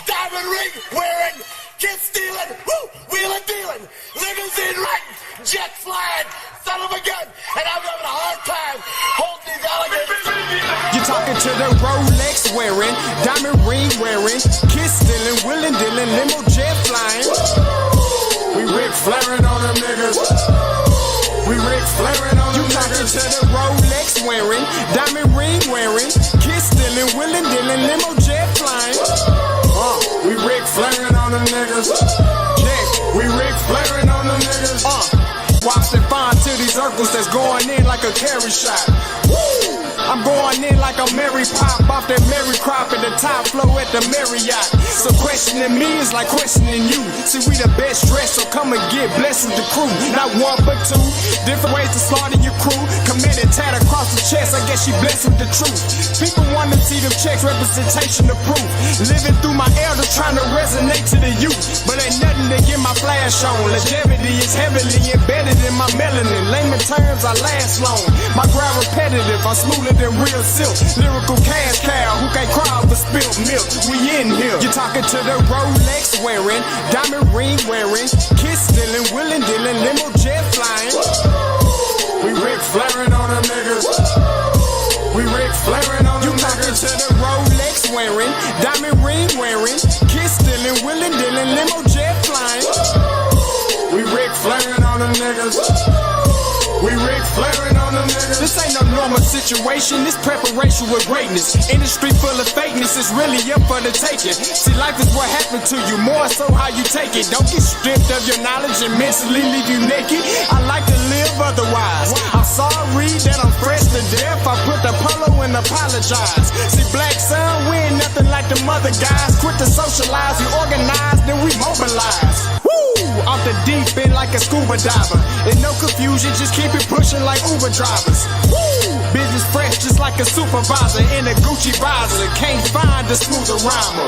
diamond ring wearing, kiss stealing, woo, wheeling dealing, limousine riding, jet flying, son of a gun, and I'm having a hard time holding these alligators. You're talking to the Rolex wearing, diamond ring wearing, kiss stealing, wheeling dealing, limo jet flying. We Ric Flairin' on them niggas. We Ric Flairin' on them niggas. You talking to the Rolex wearing, diamond ring wearing, kiss stealing, wheeling dealing, limo jet flying. We Ric Flairin' on them niggas. Yeah, we Ric Flairin' on them niggas. Watch and find to these circles that's going in like a carry shot. Woo! I'm going in like a Mary Pop off that Mary Crop at the top flow at the Marriott. So questioning me is like questioning you. See, we the best dressed, so come and get blessed with the crew. Not one but two, different ways to slaughter your crew. Committed tat across the chest, I guess she blessed with the truth. People want to see them checks, representation of proof. Living through my elders, trying to resonate to the youth. But ain't nothing to get my flash on. Longevity is heavily embedded in my melanin. Layman terms, I last long. My grind repetitive, I'm smoother than real silk. Lyrical cash cow who can't cry for spilled milk. We in here. You're talking to the Rolex wearing, diamond ring wearing, kiss stealing, wheeling dealing, limo jet flying. We Ric Flairin' on them niggas. We Ric Flairin' on them niggas. You talking to the Rolex wearing, diamond ring wearing, kiss stealing, wheeling dealing, limo jet flying. We Ric Flairin' on them niggas. We Ric Flairin' on them niggas. This ain't no normal situation, this preparation with greatness. Industry full of fakeness, it's really up for the taking. See, life is what happened to you, more so how you take it. Don't get stripped of your knowledge and mentally leave you naked. I like to live otherwise. I'm sorry that I'm fresh to death. I put the polo and apologize. See, black son, we ain't nothing like them other guys. Quit to socialize, we organize, then we mobilize. Off the deep end like a scuba diver. And no confusion, just keep it pushing like Uber drivers. Woo! Business fresh just like a supervisor in a Gucci visor. Can't find a smoother rhymer.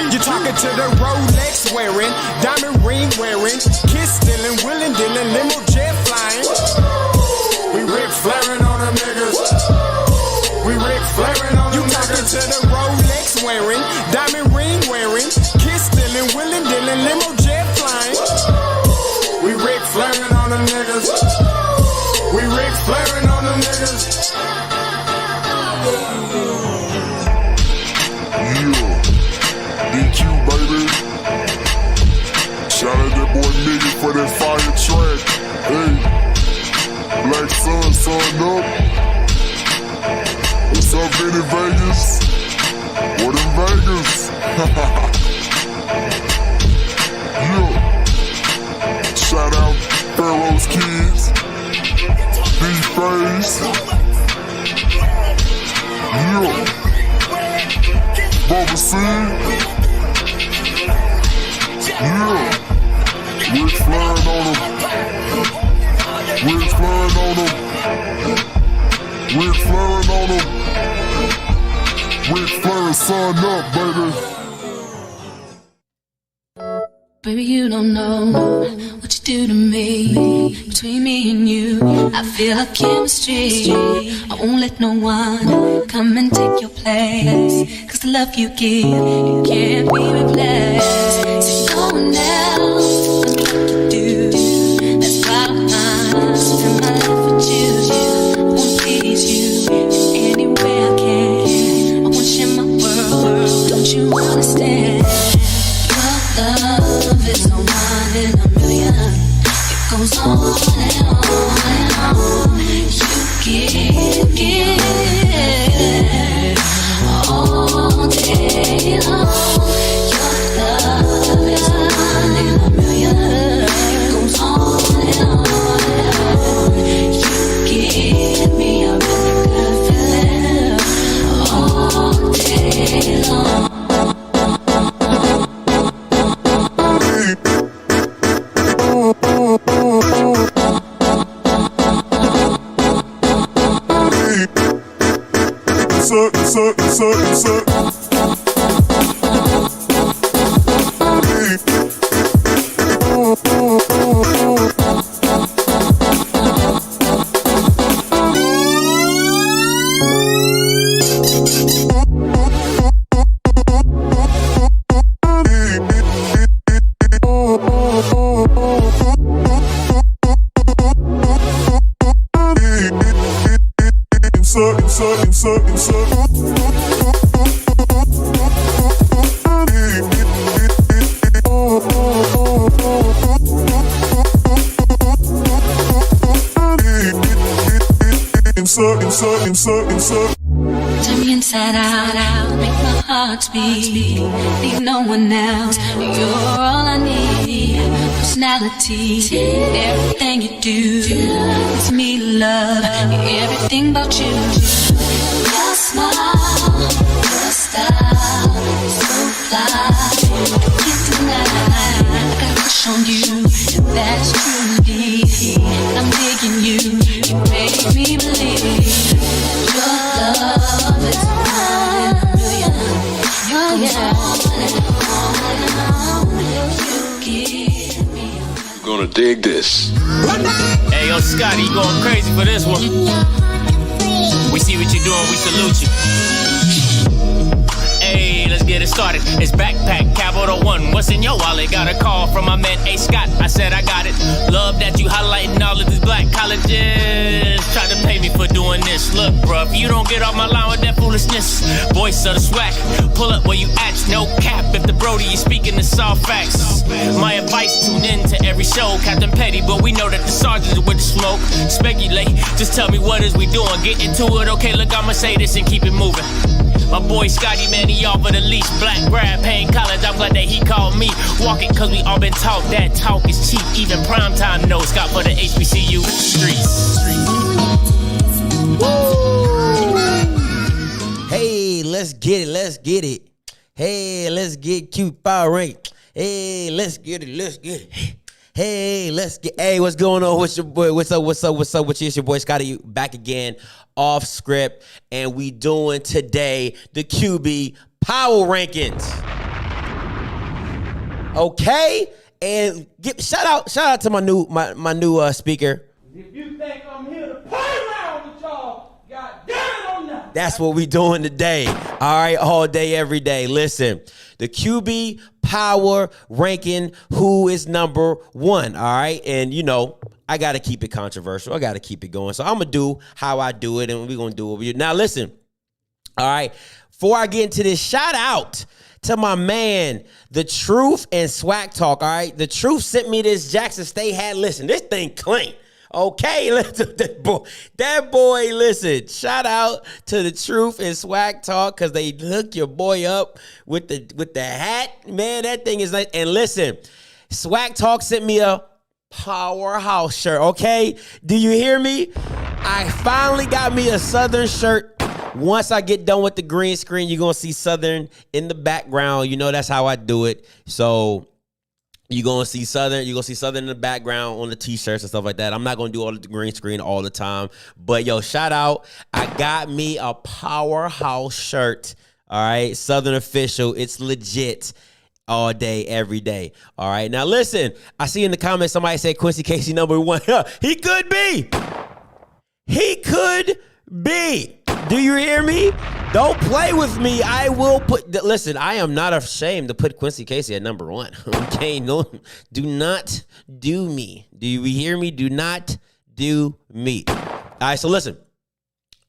You're talking to the Rolex wearing, diamond ring wearing, kiss stealing, wheeling dealing, limo jet flying. We Ric Flairin' on them niggas. We Ric Flairin' on them niggas. You talking to the Rolex wearing, diamond ring wearing, kiss stealing, wheeling dealing, limo jet flying. We Ric Flairin' on them niggas. We Ric Flairin' on them niggas. Yeah, DQ baby. Shout out that boy Nigga for that fire track. Hey, Black Sun, sun up. What's up, in Vegas? What in Vegas? Yeah. Shout out Pharaoh's Kids, D-Phase, yeah, Bubba C, yeah, Ric Flairin' on them, Ric Flairin' on them, Ric Flairin' on them, Ric Flairin' son up, baby. Baby, you don't know what you do to me. Between me and you, I feel like chemistry. I won't let no one come and take your place. Cause the love you give, it can't be replaced. See, no one else can do like you do. That's why I spend my life with you. I wanna please you in any way I can. I wanna share my world, don't you understand? Love is a one in a million. It goes on and on and on. You give all day long. Your love is a one in a million. It goes on and on and on. You give me a really good feeling all day long. insert. Turn me inside out, make my heart beat. Need no one else, you're all I need. Personality, everything you do, it's me to love, everything about you. Your smile, your style, so fly, can't deny. I got a crush on you, and that's true indeed. And I'm digging you, you make me believe. Your love is one in a million. You give me a Gonna dig this. Hey, yo, Scotty, you going crazy for this one. We see what you're doing, we salute you. Hey, let's get it started. It's backpack, capital one. What's in your wallet? Got a call from my man, A. Scott. I said I got it. Love that you highlighting all of these black colleges. Try to pay me for doing this. Look, bruh, if you don't get off my line with that foolishness, voice of the Swac, pull up where you at, no cap. If the Brody is speaking the soft facts, my advice, tune in to every show. Captain Petty, but we know that the sergeant is with the smoke. Speculate, just tell me what is we doing. Get into it, okay, look, I'ma say this and keep it moving. My boy Scotty, man, he offered the least. Black grad, paying college, I'm glad that he called me. Walking, cause we all been taught that talk is cheap. Even primetime knows Scott for the HBCU streets. Hey, let's get it. Hey, let's get cute power rank. Hey, let's get it. Hey, let's get. Hey, what's going on? What's your boy? What's up? With you? It's your boy Scotty back again, off script, and we doing today the QB power rankings. Okay, and shout out to my new speaker. If you think I'm here to play around with y'all, God damn it, I'm not. That's what we doing today. All right, all day, every day. Listen, the QB power ranking, who is number one, all right? And, you know, I got to keep it controversial. I got to keep it going. So I'm going to do how I do it, and we're going to do what we do. Now, listen, all right, before I get into this, shout out to my man, The Truth and Swac Talk, all right? The Truth sent me this Jackson State hat. Listen, this thing clean. Okay, listen, that boy, listen, shout out to The Truth and Swac Talk because they hook your boy up with the hat. Man, that thing is nice. And listen, Swac Talk sent me a powerhouse shirt, okay? Do you hear me? I finally got me a Southern shirt. Once I get done with the green screen, you're going to see Southern in the background. You know that's how I do it. So you're going to see Southern. You're going to see Southern in the background on the T-shirts and stuff like that. I'm not going to do all the green screen all the time. But, yo, shout out. I got me a powerhouse shirt, all right? Southern official. It's legit all day, every day, all right? Now, listen. I see in the comments somebody said Quincy Casey number one. He could be. He could be. Do you hear me? Don't play with me. I will listen, I am not ashamed to put Quincy Casey at number one. Okay, no, do not do me. Do you hear me? Do not do me. All right, so listen.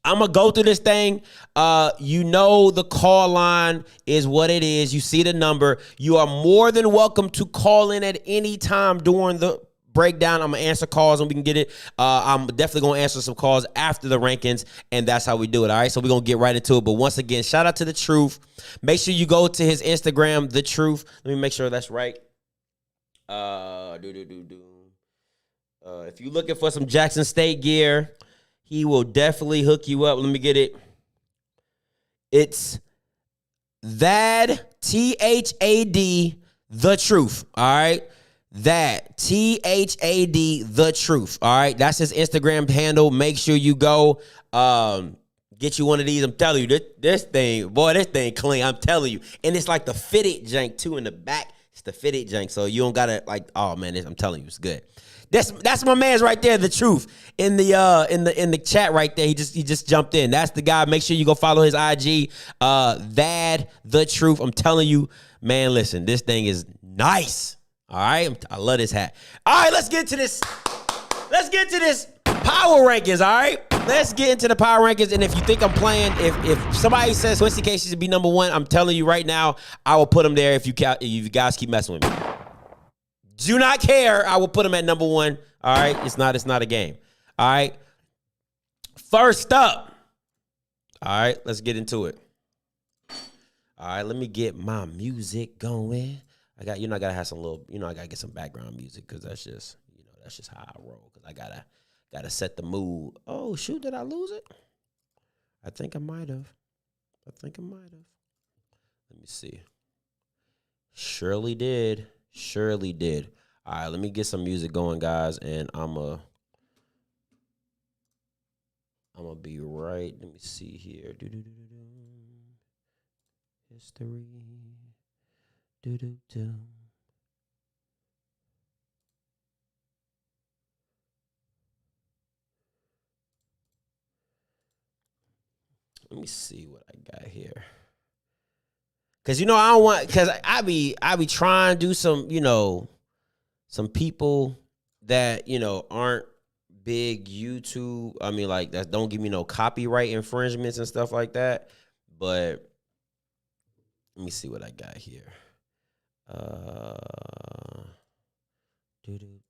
I'm going to go through this thing. You know the call line is what it is. You see the number. You are more than welcome to call in at any time during the breakdown. I'm going to answer calls and we can get it. I'm definitely going to answer some calls after the rankings, and that's how we do it, all right? So we're going to get right into it. But once again, shout out to The Truth. Make sure you go to his Instagram, The Truth. Let me make sure that's right. If you're looking for some Jackson State gear, he will definitely hook you up. Let me get it. It's Thad, THAD, The Truth, all right? That THAD, The Truth. All right. That's his Instagram handle. Make sure you go get you one of these. I'm telling you, this thing clean. I'm telling you. And it's like the fitted jank too in the back. It's the fitted jank. So you don't gotta like, oh man, I'm telling you, it's good. That's my man's right there, The Truth. In the chat right there. He just jumped in. That's the guy. Make sure you go follow his IG. Thad, The Truth. I'm telling you, man, listen, this thing is nice. All right, I love this hat. All right, let's get to this. Let's get to this power rankings. All right, let's get into the power rankings. And if you think I'm playing, if somebody says Quincy Casey should be number one, I'm telling you right now, I will put him there. If you guys keep messing with me, do not care. I will put him at number one. All right, it's not a game. All right. First up, All right, let's get into it. All right, let me get my music going. I gotta have some little, I gotta get some background music because that's just how I roll. Because I gotta set the mood. Oh shoot, did I lose it? I think I might have. Let me see. Surely did. All right, let me get some music going, guys, and I'm gonna be right. Let me see here. History. Let me see what I got here. Cause I don't want. Cause I be trying to do some some people that aren't big YouTube. I mean, like that don't give me no copyright infringements and stuff like that. But let me see what I got here. Let me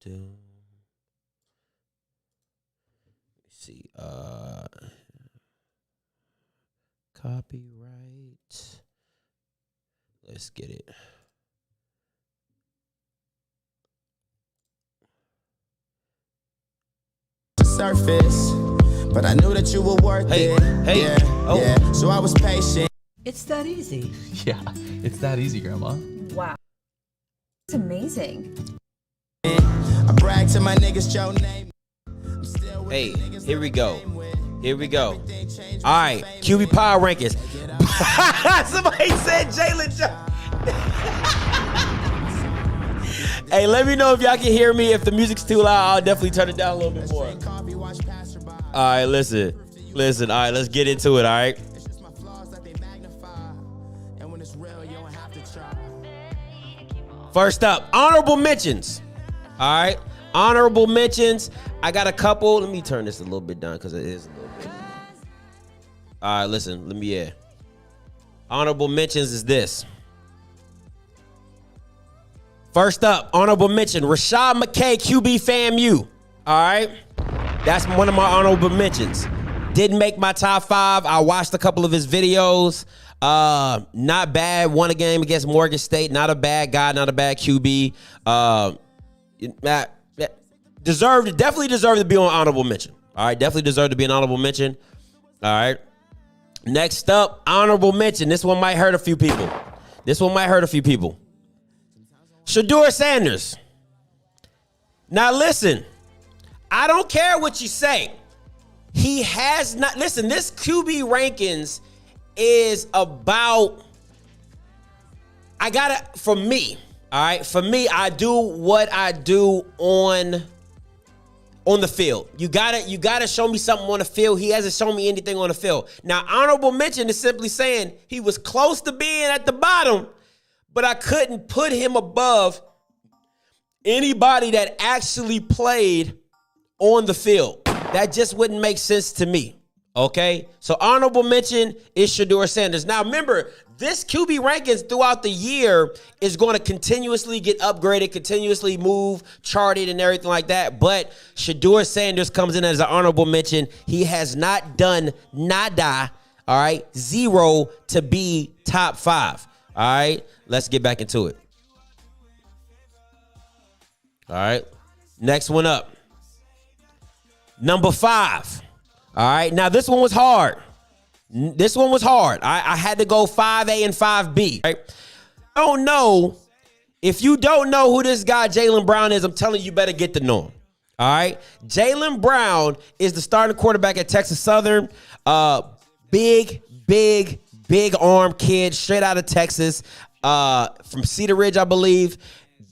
see. Copyright. Let's get it. Surface, but I knew that you were worth it. Yeah. So I was patient. It's that easy. Yeah, it's that easy, Grandma. Wow. It's amazing. I brag to my niggas, Joe name. Hey, here we go. All right, QB Power Rankings. Somebody said Jalen Jones. Hey, let me know if y'all can hear me. If the music's too loud, I'll definitely turn it down a little bit more. All right, listen. All right, let's get into it, all right? First up, honorable mentions. All right, honorable mentions. I got a couple. Let me turn this a little bit down because it is a little bit. All right, listen. Honorable mentions is this. First up, honorable mention, Rashad McKay, QB FAMU. All right, that's one of my honorable mentions. Didn't make my top 5. I watched a couple of his videos. Not bad. Won a game against Morgan State. Not a bad guy. Not a bad QB. Definitely deserved to be on honorable mention. All right, definitely deserved to be an honorable mention. All right. Next up, honorable mention. This one might hurt a few people. Shedeur Sanders. Now listen, I don't care what you say. He has not, listen, this QB rankings is about, for me, all right? For me, I do what I do on the field. You gotta show me something on the field. He hasn't shown me anything on the field. Now, honorable mention is simply saying he was close to being at the bottom, but I couldn't put him above anybody that actually played on the field. That just wouldn't make sense to me. Okay? So honorable mention is Shedeur Sanders. Now remember, this QB rankings throughout the year is going to continuously get upgraded, continuously move, charted, and everything like that. But Shedeur Sanders comes in as an honorable mention. He has not done nada, all right? 0 to be top 5. All right? Let's get back into it. All right? Next one up. Number 5. All right? Now, this one was hard. I had to go 5A and 5B. Right? I don't know. If you don't know who this guy Jaylen Brown is, I'm telling you, you better get to know him. All right? Jaylen Brown is the starting quarterback at Texas Southern. Big arm kid, straight out of Texas, from Cedar Ridge, I believe.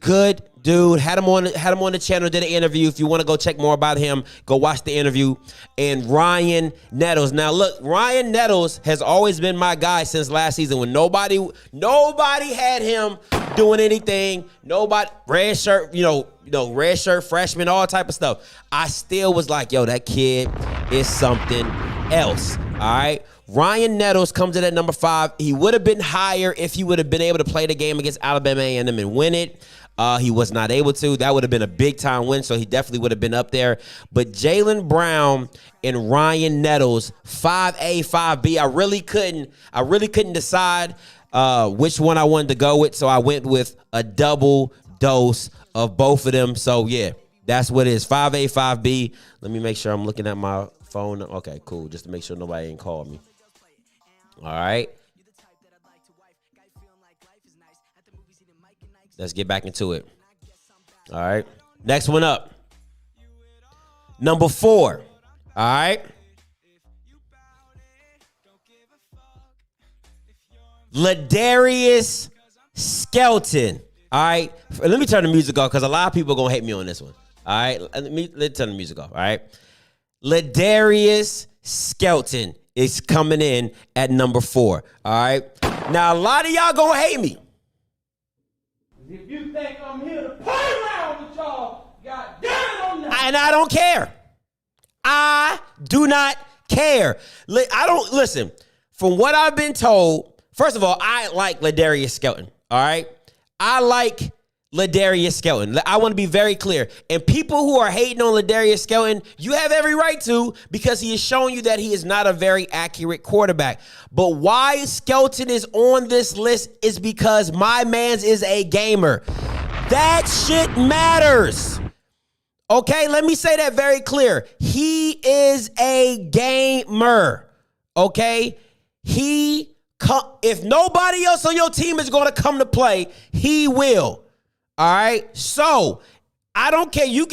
Good dude. Had him on the channel, did an interview. If you want to go check more about him, go watch the interview. And Ryan Nettles. Now, look, Ryan Nettles has always been my guy since last season when nobody had him doing anything. Nobody, red shirt, red shirt freshman, all type of stuff. I still was like, yo, that kid is something else. All right. Ryan Nettles comes in at number 5. He would have been higher if he would have been able to play the game against Alabama A&M and win it. He was not able to. That would have been a big time win, so he definitely would have been up there. But Jaylen Brown and Ryan Nettles, 5A, 5B. I really couldn't decide which one I wanted to go with, so I went with a double dose of both of them. So yeah, that's what it is. 5A, 5B. Let me make sure I'm looking at my phone. Okay, cool. Just to make sure nobody ain't called me. All right. Let's get back into it. All right. Next one up. Number 4. All right. Ladarius Skelton. All right. Let me turn the music off because a lot of people are going to hate me on this one. All right. Let's turn the music off. All right. Ladarius Skelton is coming in at number 4. All right. Now, a lot of y'all going to hate me. If you think I'm here to play around with y'all, goddamn it, I'm not. And I don't care. I do not care. I don't listen. From what I've been told, first of all, I like Ladarius Skelton. All right, I like Ladarius Skelton. I want to be very clear. And people who are hating on Ladarius Skelton, you have every right to, because he is showing you that he is not a very accurate quarterback. But why Skelton is on this list is because my man's is a gamer. That shit matters. Okay, let me say that very clear. He is a gamer. Okay, if nobody else on your team is going to come to play, he will. All right, so I don't care. Y'all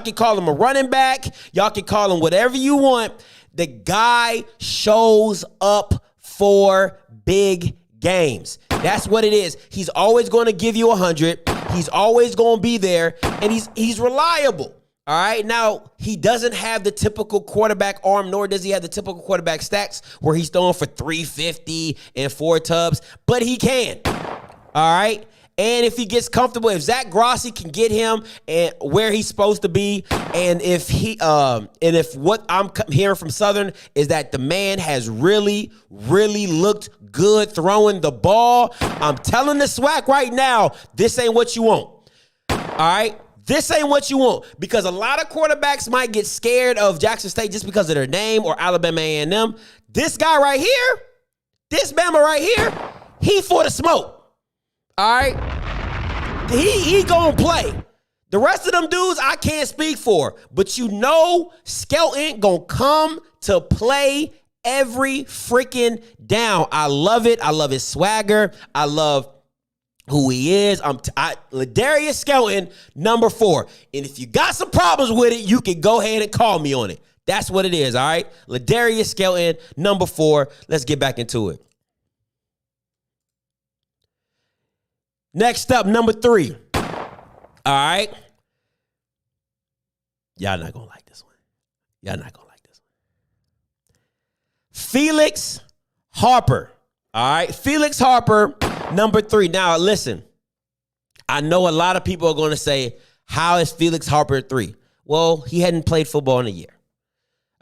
can call him a running back. Y'all can call him whatever you want. The guy shows up for big games. That's what it is. He's always going to give you 100. He's always going to be there, and he's reliable. All right, now he doesn't have the typical quarterback arm, nor does he have the typical quarterback stacks where he's throwing for 350 and 4 tubs, but he can. All right. And if he gets comfortable, if Zach Grossi can get him and where he's supposed to be, and if what I'm hearing from Southern is that the man has really, really looked good throwing the ball, I'm telling the Swac right now, this ain't what you want. All right? This ain't what you want, because a lot of quarterbacks might get scared of Jackson State just because of their name or Alabama A&M. This guy right here, this Bama right here, he for the smoke. All right, he gonna play. The rest of them dudes I can't speak for, but you know Skelton gonna come to play every freaking down. I love it. I love his swagger. I love who he is. Ladarius Skelton, number 4. And if you got some problems with it, you can go ahead and call me on it. That's what it is. All right, Ladarius Skelton, number 4. Let's get back into it. Next up, number 3. All right. Y'all not going to like this one. Y'all not going to like this one. Felix Harper. All right. Felix Harper, number 3. Now, listen. I know a lot of people are going to say, how is Felix Harper 3? Well, he hadn't played football in a year.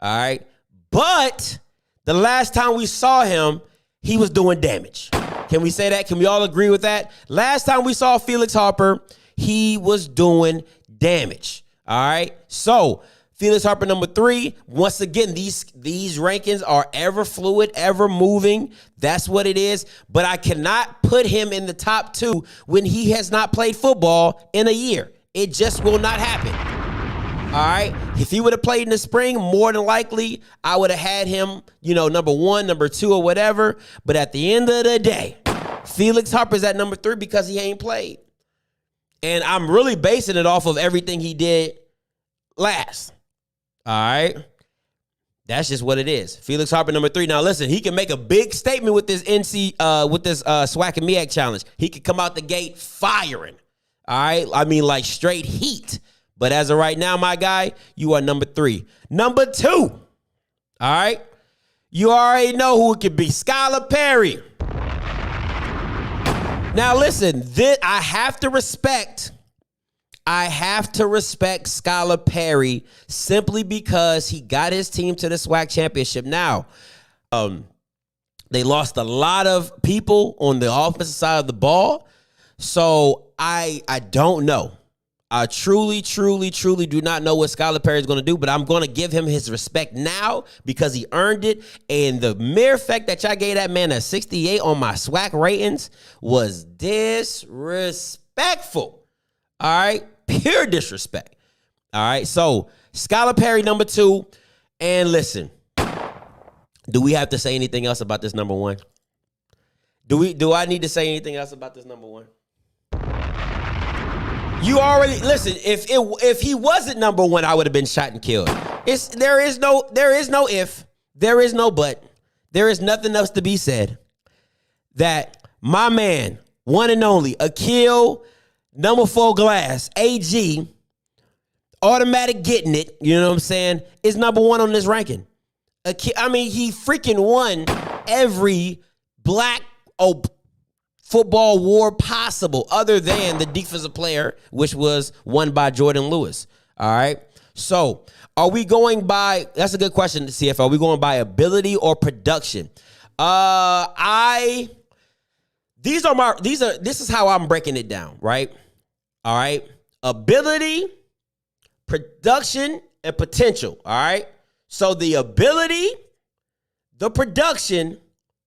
All right. But the last time we saw him, he was doing damage. Can we say that? Can we all agree with that? Last time we saw Felix Harper, he was doing damage. All right. So Felix Harper, number 3. Once again, these rankings are ever fluid, ever moving. That's what it is. But I cannot put him in the top 2 when he has not played football in a year. It just will not happen. All right. If he would have played in the spring, more than likely, I would have had him, number 1, number 2, or whatever. But at the end of the day, Felix Harper's at number 3 because he ain't played. And I'm really basing it off of everything he did last. All right. That's just what it is. Felix Harper, number 3. Now, listen, he can make a big statement with this Swac and MEAC challenge. He could come out the gate firing. All right. I mean, like straight heat. But as of right now, my guy, you are number 3. Number 2. All right. You already know who it could be. Skylar Perry. Now, listen, I have to respect Skylar Perry simply because he got his team to the Swac championship. Now, they lost a lot of people on the offensive side of the ball. So I don't know. I truly do not know what Skylar Perry is going to do, but I'm going to give him his respect now because he earned it. And the mere fact that y'all gave that man a 68 on my Swac ratings was disrespectful. All right? Pure disrespect. All right? So, Skylar Perry, number 2. And listen, do we have to say anything else about this number 1? Do I need to say anything else about this number 1? You already listen. If he wasn't number 1, I would have been shot and killed. There is no if, there is no but, there is nothing else to be said. That my man, one and only Akil, number 4 glass, AG, automatic getting it. You know what I'm saying? Is number 1 on this ranking. I mean, he freaking won every black football award possible other than the defensive player, which was won by Jordan Lewis. All right. So are we going by, that's a good question to CFL. Are we going by ability or production? This is how I'm breaking it down, right? All right. Ability, production, and potential. All right. So the ability, the production,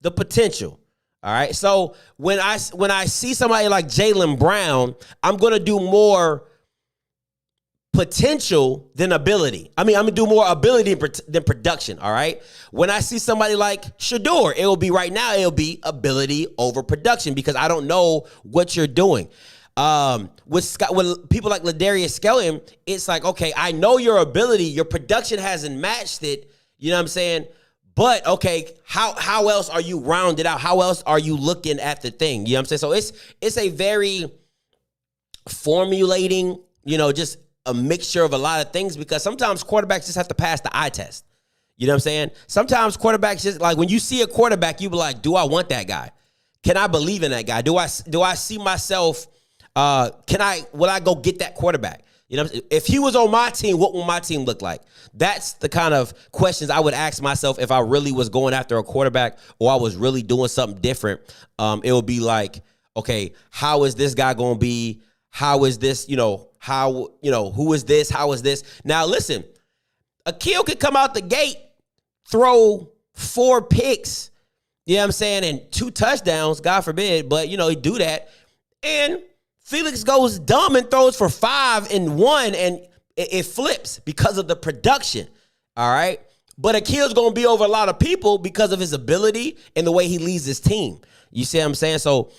the potential. All right. So when I see somebody like Jaylen Brown, I'm going to do more potential than ability. I mean, I'm going to do more ability than production. All right. When I see somebody like Shedeur, it'll be ability over production because I don't know what you're doing. With people like Ladarius Skelton, it's like, okay, I know your ability, your production hasn't matched it. You know what I'm saying? But okay, how else are you rounded out? How else are you looking at the thing? You know what I'm saying? So it's a very formulating, just a mixture of a lot of things because sometimes quarterbacks just have to pass the eye test. You know what I'm saying? Sometimes quarterbacks just like when you see a quarterback, you be like, do I want that guy? Can I believe in that guy? Do I see myself? Will I go get that quarterback? You know, if he was on my team, what will my team look like? That's the kind of questions I would ask myself if I really was going after a quarterback or I was really doing something different. It would be like, okay, how is this guy going to be? How is this, who is this? How is this? Now, listen, Akil could come out the gate, throw 4 picks, you know what I'm saying, and 2 touchdowns, God forbid, but, he do that. And Felix goes dumb and throws for 5 and 1, and it flips because of the production, all right? But Akil's going to be over a lot of people because of his ability and the way he leads his team. You see what I'm saying? So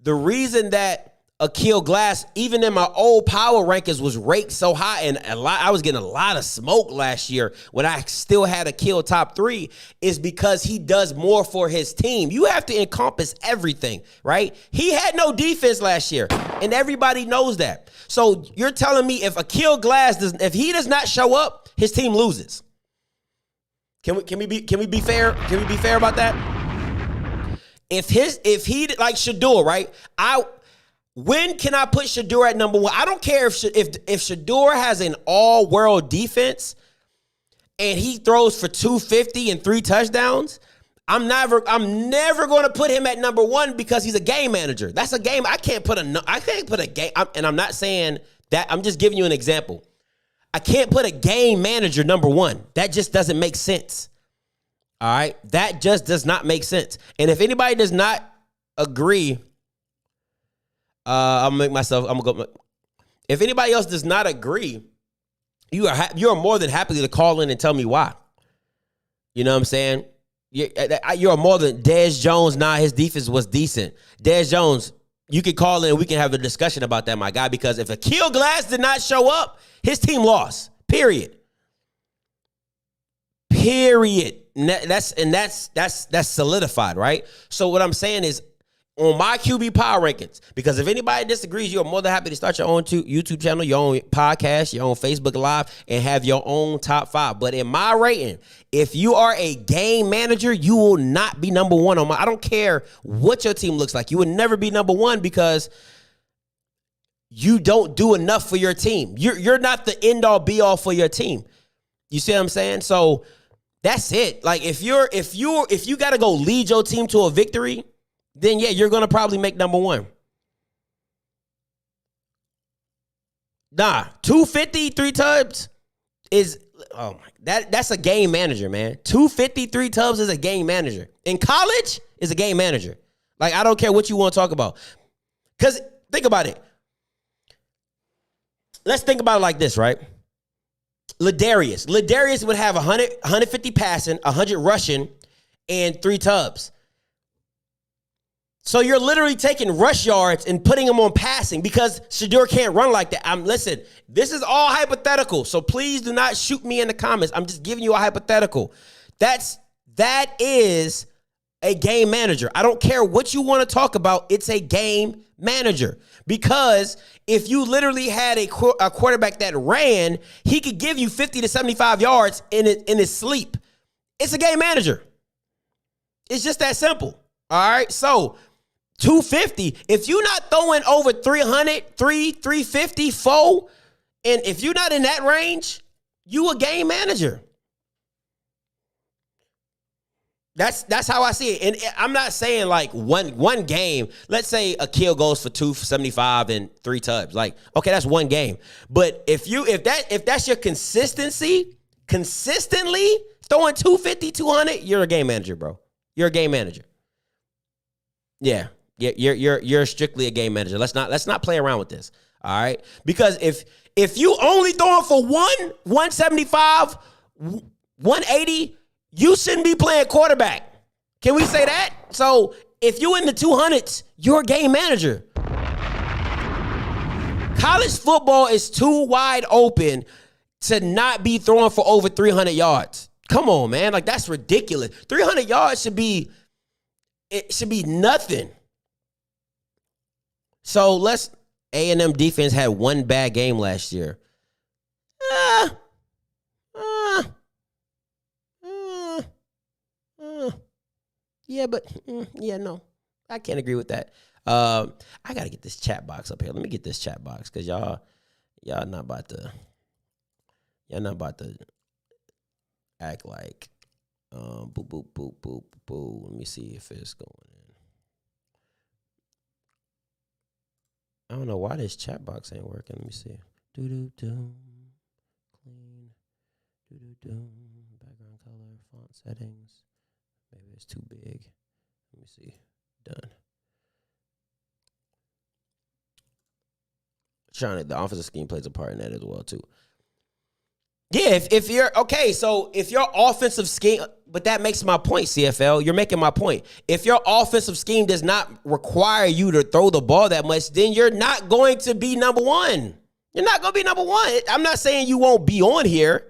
the reason that Akil Glass, even in my old power rankings, was ranked so high, and I was getting a lot of smoke last year when I still had Akil top 3, is because he does more for his team. You have to encompass everything, right? He had no defense last year, and everybody knows that. So you're telling me if Akil Glass if he does not show up, his team loses. Can we be fair? Can we be fair about that? If he like Shedeur, right? When can I put Shedeur at number 1? I don't care if Shedeur has an all-world defense and he throws for 250 and 3 touchdowns. I'm never going to put him at number 1 because he's a game manager. That's a game. I can't put a game. And I'm not saying that. I'm just giving you an example. I can't put a game manager number 1. That just doesn't make sense. All right, that just does not make sense. And if anybody does not agree. If anybody else does not agree, you are more than happy to call in and tell me why. You know what I'm saying? You're more than Dez Jones. His defense was decent. Dez Jones, you can call in and we can have a discussion about that, my guy, because if Akil Glass did not show up, his team lost. Period. And that's solidified, right? So what I'm saying is, on my QB power rankings, because if anybody disagrees, you're more than happy to start your own YouTube channel, your own podcast, your own Facebook Live, and have your own top 5. But in my rating, if you are a game manager, you will not be number 1 on my. I don't care what your team looks like. You would never be number 1 because you don't do enough for your team. You're not the end all be all for your team. You see what I'm saying? So that's it. Like if you got to go lead your team to a victory, then yeah, you're going to probably make number 1. Nah, 250, 3 tubs is that's a game manager, man. 253 tubs is a game manager. In college, is a game manager. Like, I don't care what you want to talk about. Because think about it. Let's think about it like this, right? Ladarius would have 150 passing, 100 rushing, and 3 tubs. So you're literally taking rush yards and putting them on passing because Shedeur can't run like that. Listen, this is all hypothetical, so please do not shoot me in the comments. I'm just giving you a hypothetical. That is a game manager. I don't care what you want to talk about. It's a game manager. Because if you literally had a quarterback that ran, he could give you 50 to 75 yards in his sleep. It's a game manager. It's just that simple. All right, so 250, if you're not throwing over 300, 350, 4, and if you're not in that range, you a game manager. That's how I see it. And I'm not saying like one game. Let's say Akil goes for 275 and 3 tubs. Like, okay, that's one game. But if that's your consistency, consistently throwing 250, 200, you're a game manager, bro. You're a game manager. Yeah. You're strictly a game manager. Let's not play around with this. All right? Because if you only throwing for 175, 180, you shouldn't be playing quarterback. Can we say that? So if you in the 200s, you're a game manager. College football is too wide open to not be throwing for over 300 yards. Come on, man. Like, that's ridiculous. 300 yards should be nothing. So A&M defense had one bad game last year. Yeah, but no, I can't agree with that. I gotta get this chat box up here. Let me get this chat box because y'all not about to act like boop boop boop boop boop. Let me see if it's going in. I don't know why this chat box ain't working. Let me see. Do do do. Clean. Do do do. Background color. Font settings. Maybe it's too big. Let me see. Done. The offensive scheme plays a part in that as well too. Yeah, if you're okay, so if your offensive scheme, but that makes my point, CFL. You're making my point. If your offensive scheme does not require you to throw the ball that much, then you're not going to be number one. You're not going to be number one. I'm not saying you won't be on here.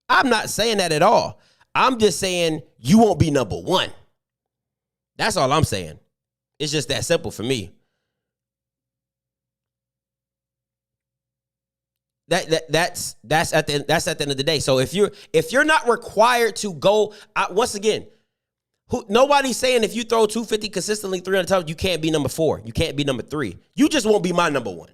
I'm not saying that at all. I'm just saying you won't be number one. That's all I'm saying. It's just that simple for me. That's at the end of the day. So if you're not required to go, once again, nobody's saying if you throw 250 consistently 300 times, you can't be number 4. You can't be number 3. You just won't be my number 1.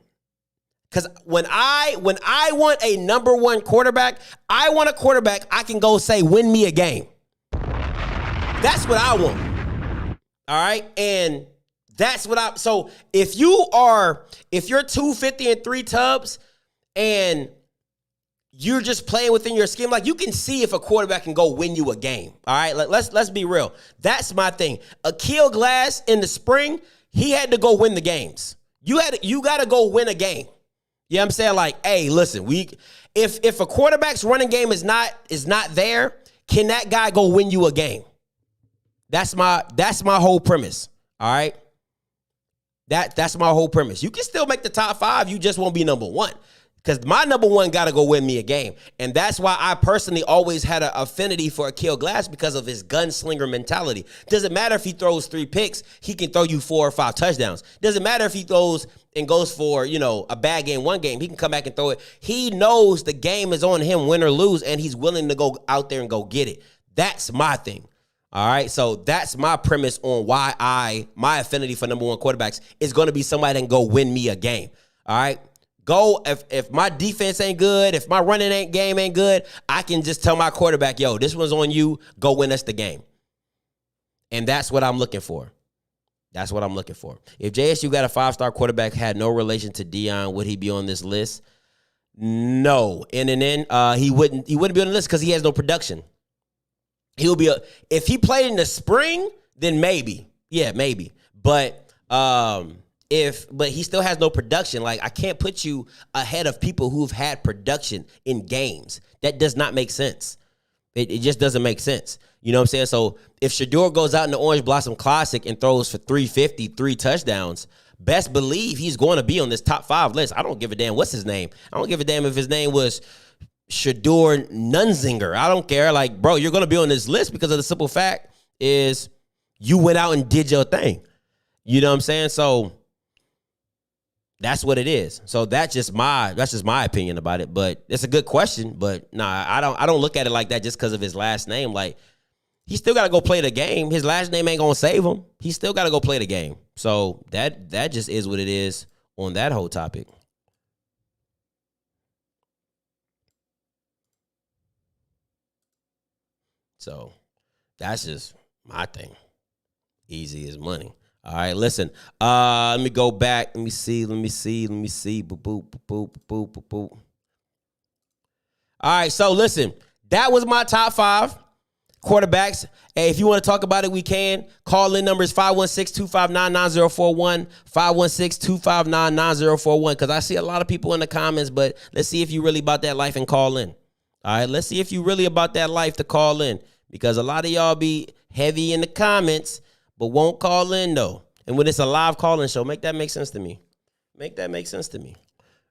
Because when I want a number 1 quarterback, I want a quarterback I can go say, win me a game. That's what I want. All right? And that's what so if you're 250 and 3 tubs and you're just playing within your scheme, like, you can see if a quarterback can go win you a game. All right? Let's be real. That's my thing. Akil Glass in the spring, he had to go win the games. You got to go win a game. You know what I'm saying? Like, hey, listen, if a quarterback's running game is not there, can that guy go win you a game? That's my whole premise. All right? That's my whole premise. You can still make the top 5, you just won't be number 1. Because my number 1 got to go win me a game. And that's why I personally always had an affinity for Akil Glass, because of his gunslinger mentality. Doesn't matter if he throws 3 picks, he can throw you 4 or 5 touchdowns. Doesn't matter if he throws and goes for, a bad game, 1 game. He can come back and throw it. He knows the game is on him, win or lose, and he's willing to go out there and go get it. That's my thing. All right, so that's my premise on why my affinity for number 1 quarterbacks is going to be somebody that can go win me a game. All right? Go, if my defense ain't good, if my running game ain't good, I can just tell my quarterback, yo, this one's on you, go win us the game. And that's what I'm looking for. That's what I'm looking for. If JSU got a 5-star quarterback, had no relation to Deion, would he be on this list? No, NNN. He wouldn't be on the list because he has no production. He'll be if he played in the spring, then maybe, maybe. But but he still has no production. Like I can't put you ahead of people who've had production in games. That does not make sense. It just doesn't make sense. You know what I'm saying? So if Shador goes out in the Orange Blossom Classic and throws for 350, 3 touchdowns, best believe he's going to be on this top 5 list. I don't give a damn what's his name. I don't give a damn if his name was Shador Nunzinger. I don't care. Like, bro, you're going to be on this list because of the simple fact is you went out and did your thing. You know what I'm saying? So that's what it is. So that's just my opinion about it. But it's a good question. But nah, I don't look at it like that just because of his last name. Like, he still got to go play the game. His last name ain't gonna save him. He still got to go play the game. So that just is what it is on that whole topic. So that's just my thing. Easy as money. All right, listen. Let me go back. Let me see. Boop, boop, boop, boop, boop, boop, boop. All right, so listen. That was my top 5 quarterbacks. Hey, if you want to talk about it, we can. Call in numbers 516-259-9041, 516-259-9041, because I see a lot of people in the comments, but let's see if you really about that life and call in. All right, let's see if you really about that life to call in, because a lot of y'all be heavy in the comments, but won't call in, though. And when it's a live call-in show, make that make sense to me. Make that make sense to me.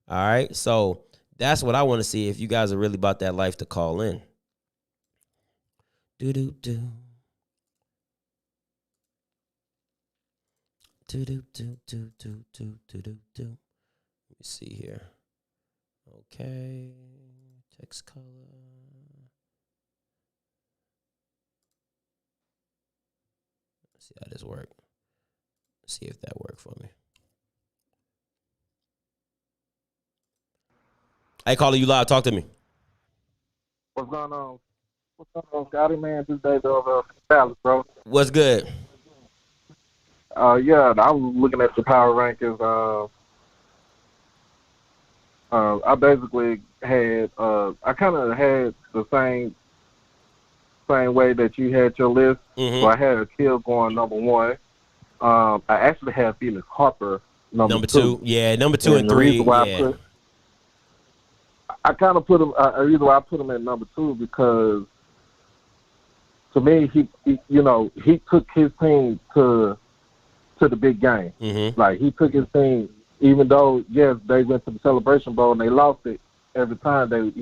All right, so that's what I want to see, if you guys are really about that life to call in. Do-do-do. Do-do-do-do-do-do-do-do. Let me see here. Okay. Text color. Let's see how this works. See if that worked for me. Hey, caller, you live. Talk to me. What's going on? What's going on, Scotty, man? This day of Dallas, bro. What's good? Yeah, I was looking at the power rankings. I basically had, I kind of had the same way that you had your list. Mm-hmm. So I had a Kill going number 1. I actually had Felix Harper number 2. Yeah, number 2 and 3. Yeah. I kind of put him. The reason why I put him at number 2 because to me, he took his team to the big game. Mm-hmm. Like he took his team, even though yes, they went to the Celebration Bowl and they lost it every time they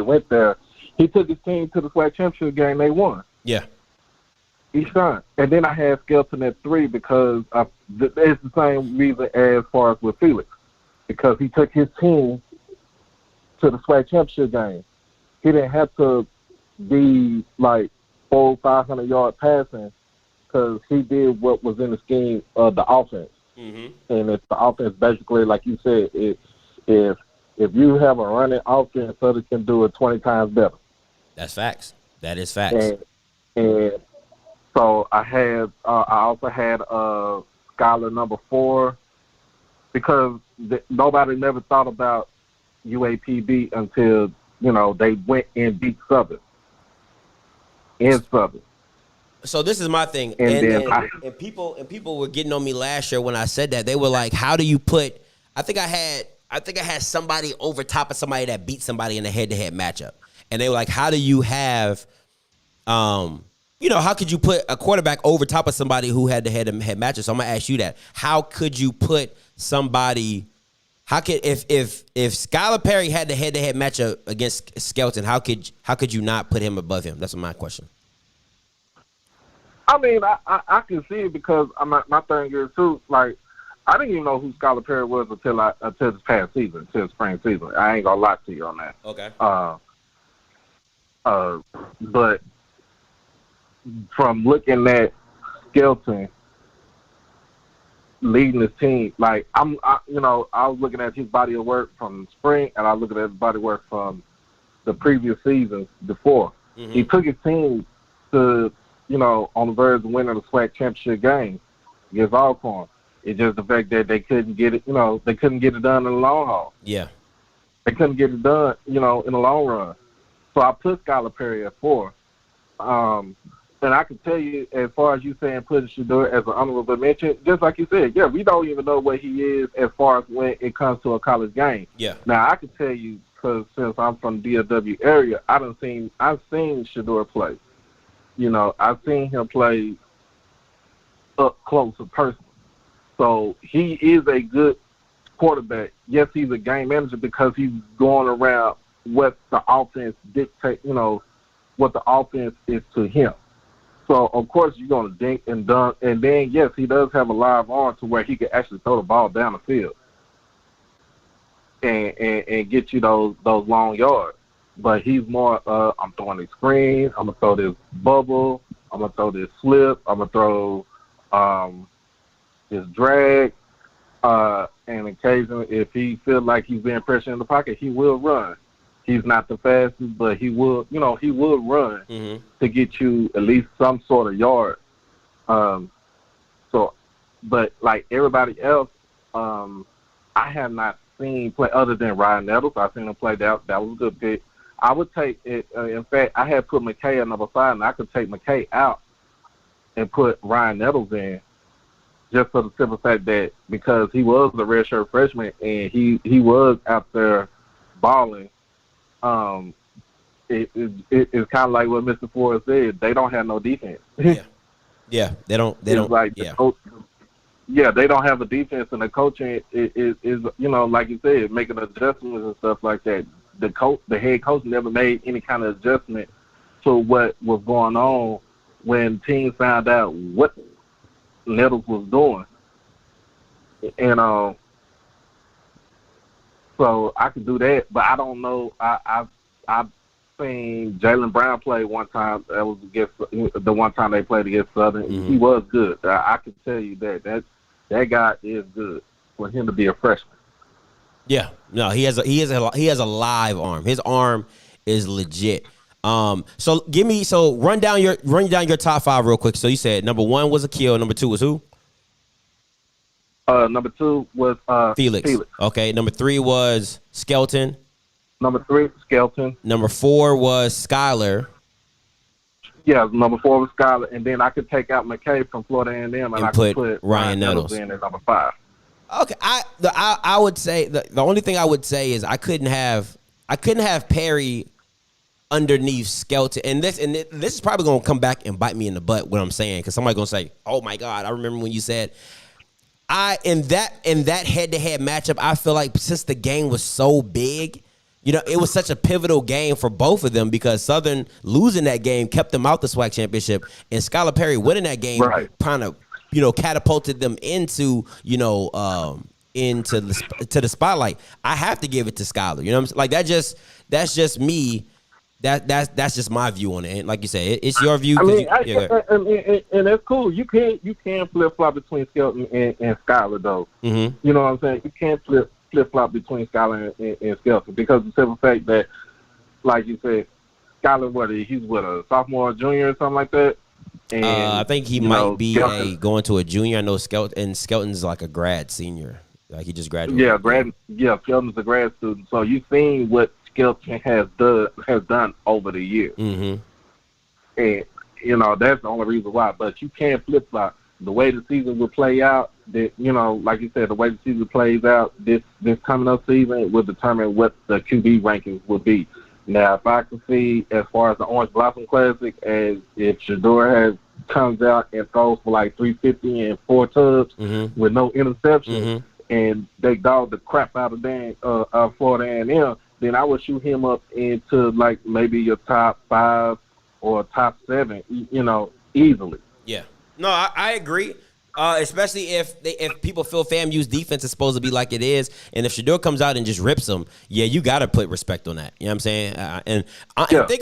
went there. He took his team to the Swac championship game. They won. Yeah. He shined. And then I had Skelton at 3 because it's the same reason as far as with Felix, because he took his team to the Swac championship game. He didn't have to be like 400-500 yard passing because he did what was in the scheme of the offense. Mm-hmm. And it's the offense basically, like you said, if you have a running offense, others can do it 20 times better. That's facts. That is facts. And so I also had Skyler number 4 because nobody never thought about UAPB until, they went and beat Southern. In Southern. So this is my thing. And people were getting on me last year when I said that. They were like, how do you put I think I had somebody over top of somebody that beat somebody in a head-to-head matchup. And they were like, how do you have how could you put a quarterback over top of somebody who had the head-to-head matchup? So I'm gonna ask you that. How could you put somebody if Skylar Perry had the head-to-head matchup against Skelton, how could you not put him above him? That's my question. I mean, I can see it because my thing is too, like, I didn't even know who Skylar Perry was until this past season, until spring season. I ain't gonna lie to you on that. Okay. But from looking at Skelton leading his team, like I was looking at his body of work from spring, and I was looking at his body of work from the previous seasons before. Mm-hmm. He took his team to, on the verge of winning the Swac championship game against Alcorn. It's just the fact that they couldn't get it, they couldn't get it done in the long haul. Yeah. They couldn't get it done, in the long run. So I put Skylar Perry at 4. And I can tell you, as far as you saying putting Shedeur as an honorable mention, just like you said, yeah, we don't even know what he is as far as when it comes to a college game. Yeah. Now I can tell you, because since I'm from the DFW area, I've seen Shedeur play. I've seen him play up close and personal. So he is a good quarterback. Yes, he's a game manager because he's going around what the offense dictate, what the offense is to him. So, of course, you're going to dink and dunk. And then, yes, he does have a live arm to where he can actually throw the ball down the field and get you those long yards. But he's more, I'm throwing a screen, I'm going to throw this bubble, I'm going to throw this slip, I'm going to throw this drag. And occasionally, if he feels like he's being pressured in the pocket, he will run. He's not the fastest, but he will run to get you at least some sort of yard. But like everybody else, I have not seen play other than Ryan Nettles. I've seen him play. That was a good pick. I would take it. In fact, I had put McKay at number 5, and I could take McKay out and put Ryan Nettles in, just for the simple fact that because he was a redshirt freshman and he was out there balling. It's kind of like what Mr. Ford said. They don't have no defense. Yeah, they don't. Like yeah. They don't have a defense, and the coaching is like you said, making adjustments and stuff like that. The head coach never made any kind of adjustment to what was going on when teams found out what Nettles was doing, and so I could do that, but I don't know. I've seen Jalen Brown play one time. That was against the one time they played against Southern. He was good. I can tell you that guy is good for him to be a freshman. Yeah, no, he has a live arm. His arm is legit. So run down your top 5 real quick. So you said number 1 was Akil, number 2 was who? Number 2 was Felix. Okay, number 3 was Skelton. Number 3, Skelton. Number 4 was Skylar. Yeah, number 4 was Skylar, and then I could take out McKay from Florida A&M, and I could put Ryan Nettles in at number 5. Okay, I would say the only thing I would say is I couldn't have Perry underneath Skelton, and this is probably gonna come back and bite me in the butt what I'm saying, because somebody's gonna say, "Oh my God, I remember when you said." In that head-to-head matchup, I feel like since the game was so big, it was such a pivotal game for both of them because Southern losing that game kept them out the SWAC championship, and Skylar Perry winning that game kind of catapulted them into into the spotlight. I have to give it to Skylar. You know what I'm saying? Like that's just me. That's just my view on it. And like you say, it's your view. I mean, and that's cool. You can flip flop between Skelton and Skylar though. You know what I'm saying? You can't flip flop between Skylar and Skelton because of the simple fact that, like you said, Skylar, he's a sophomore or junior or something like that. And, I think he might be going to a junior. I know Skelton's like a grad senior. Like he just graduated. Skelton's a grad student. So you've seen what Skelton has done over the years. And that's the only reason why. But you can't flip flop. The way the season will play out, like you said, the way the season plays out, this coming up season will determine what the QB rankings will be. Now, if I can see as far as the Orange Blossom Classic, as if Shedeur comes out and throws for like 350 and 4 tubs with no interception, and they dog the crap out of Florida A&M, then I would shoot him up into like maybe your top 5 or top 7, easily. Yeah. No, I agree. Especially if people feel FAMU's defense is supposed to be like it is, and if Shedeur comes out and just rips them, you got to put respect on that. You know what I'm saying?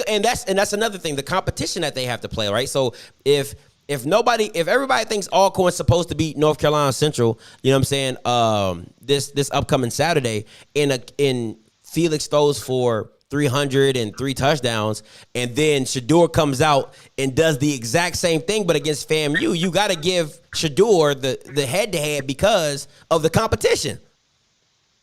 And that's another thing, the competition that they have to play, right? So if everybody thinks Alcorn's supposed to beat North Carolina Central, you know what I'm saying? This upcoming Saturday, in Felix throws for 303 touchdowns, and then Shedeur comes out and does the exact same thing, but against FAMU, you got to give Shedeur the head-to-head because of the competition.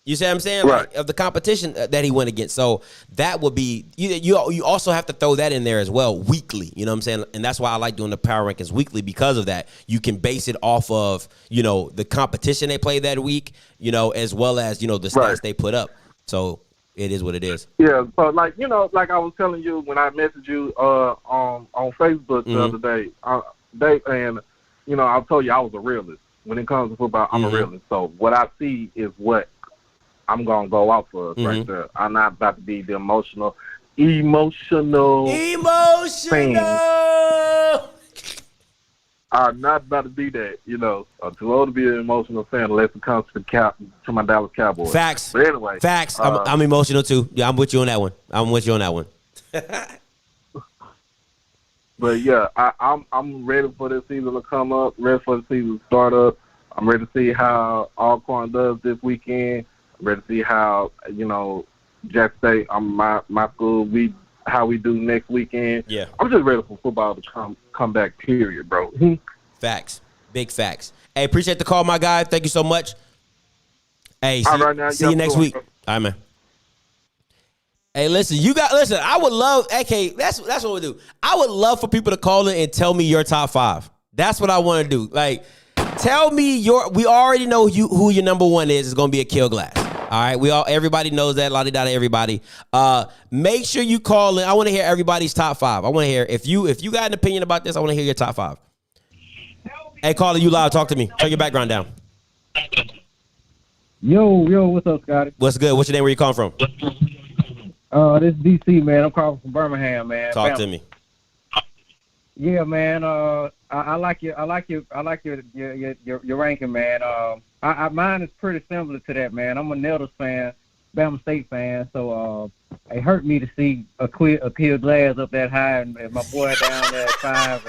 You see what I'm saying? Right. Like, of the competition that he went against. So that would be, you also have to throw that in there as well, weekly. You know what I'm saying? And that's why I like doing the power rankings weekly, because of that. You can base it off of, the competition they played that week, as well as, the stats they put up. So it is what it is. Yeah. So like I was telling you when I messaged you on Facebook the other day, I told you I was a realist. When it comes to football, I'm a realist. So what I see is what I'm gonna go out for right there. I'm not about to be the emotional fan. I'm not about to be that, I'm too old to be an emotional fan unless it comes to my Dallas Cowboys. Facts. But anyway. Facts. I'm emotional too. Yeah, I'm with you on that one. But yeah, I'm ready for this season to come up, ready for the season to start up. I'm ready to see how Alcorn does this weekend. I'm ready to see how, Jack State, my school, how we do next weekend. Yeah. I'm just ready for football to come back, period, bro. Facts. Big facts. Hey, appreciate the call, my guy. Thank you so much. Hey, see you next week. All right, man. Hey, listen, I would love, okay, that's what we'll do. I would love for people to call in and tell me your top 5. That's what I want to do. Like, tell me we already know who your number 1 is. It's going to be a Kill Glass. All right, everybody knows that, la-di-da to everybody. Make sure you call in. I want to hear everybody's top 5. I want to hear, if you got an opinion about this, I want to hear your top 5. Hey, caller, you loud, talk to me. Turn your background down. Yo, what's up, Scotty? What's good? What's your name? Where you calling from? This is DC, man. I'm calling from Birmingham, man. Talk to me. Yeah, man. I like your ranking, man. Mine is pretty similar to that, man. I'm a Nettles fan, Bama State fan, so it hurt me to see a Kill Glass up that high and my boy down there at 5.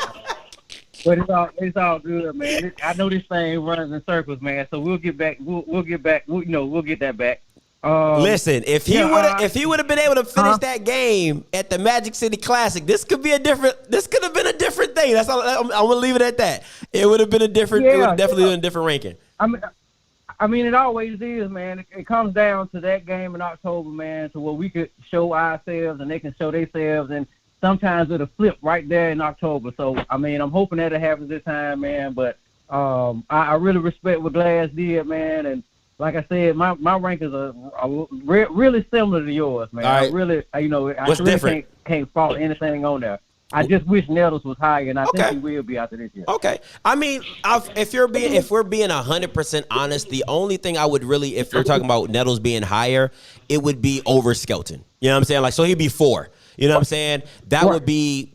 But it's all good, man. I know this thing runs in circles, man. So we'll get back. We'll get back. We'll get that back. Listen, if he would have been able to finish that game at the Magic City Classic, this could have been a different thing. That's all. I'm gonna leave it at that. It would have been a different. It would have definitely been a different ranking. I mean, it always is, man. It comes down to that game in October, man, to where we could show ourselves and they can show themselves, and sometimes it'll flip right there in October. So, I mean, I'm hoping that it happens this time, man. But I really respect what Glass did, man, and like I said, my rankings are really similar to yours, man. All right. I really can't fault anything on there. I just wish Nettles was higher, and I think he will be after this year. Okay. I mean, if we're being 100% honest, the only thing I would really, if you're talking about Nettles being higher, it would be over Skelton. You know what I'm saying? Like, so he'd be 4. You know what I'm saying? That would be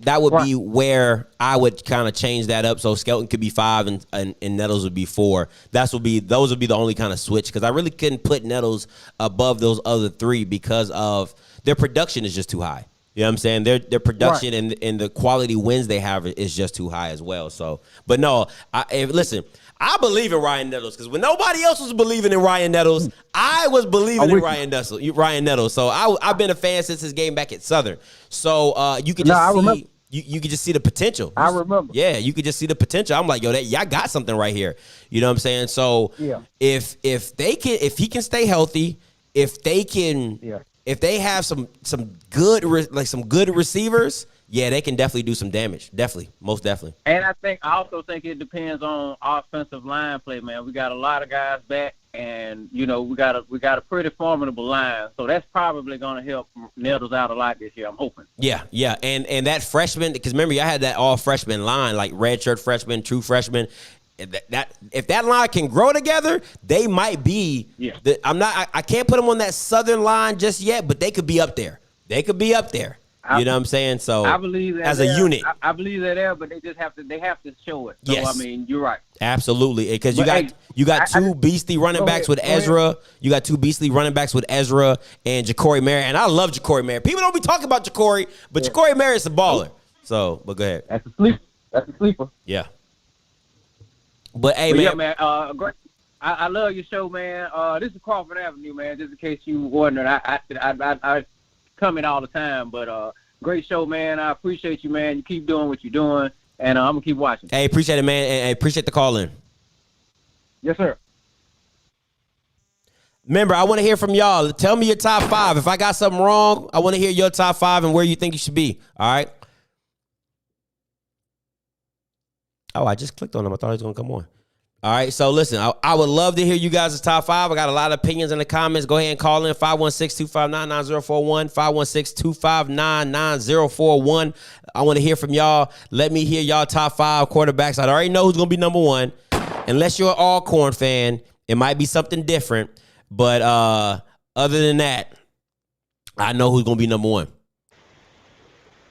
where I would kind of change that up. So Skelton could be 5 and Nettles would be 4. Those would be the only kind of switch, because I really couldn't put Nettles above those other 3 because of their production is just too high. You know what I'm saying? Their production and the quality wins they have is just too high as well. So, but no, listen, I believe in Ryan Nettles, because when nobody else was believing in Ryan Nettles, I was believing in Ryan Nettles. So I've been a fan since his game back at Southern. So you could just see you could just see the potential. I remember. Yeah, you could just see the potential. I'm like, yo, y'all got something right here. You know what I'm saying? So if he can stay healthy, if they have some good receivers, yeah, they can definitely do some damage. Definitely, most definitely. And I also think it depends on offensive line play, man. We got a lot of guys back, and we got a pretty formidable line, so that's probably going to help Nettles out a lot this year. I'm hoping. Yeah, and that freshman, because remember, I had that all freshman line, like redshirt freshman, true freshman. If that line can grow together, they might be. Yeah. I can't put them on that Southern line just yet, but they could be up there. You know what I'm saying? So I believe that as a unit, I believe that there, but they just have to show it. So yes. I mean, you're right. Absolutely, because you got two beastly running backs with Ezra. You got 2 beastly running backs with Ezra and Ja'Cory Merritt, and I love Ja'Cory Merritt. People don't be talking about Ja'Cory, but Ja'Cory Merritt's a baller. So, but go ahead. That's a sleeper. Yeah. But hey, man. Yeah, man. Great. I love your show, man. This is Crawford Avenue, man. Just in case you were wondering, I come in all the time, but great show, man. I appreciate you, man. You keep doing what you're doing, and I'm gonna keep watching. Hey, appreciate it, man. And appreciate the call in. Yes, sir. Remember, I want to hear from y'all. Tell me your top 5. If I got something wrong, I want to hear your top 5 and where you think you should be. All right. Oh, I just clicked on him. I thought he was going to come on. All right. So listen, I would love to hear you guys' top 5. I got a lot of opinions in the comments. Go ahead and call in 516-259-9041, 516-259-9041. I want to hear from y'all. Let me hear y'all top 5 quarterbacks. I already know who's going to be number 1. Unless you're an Alcorn fan, it might be something different. But other than that, I know who's going to be number 1.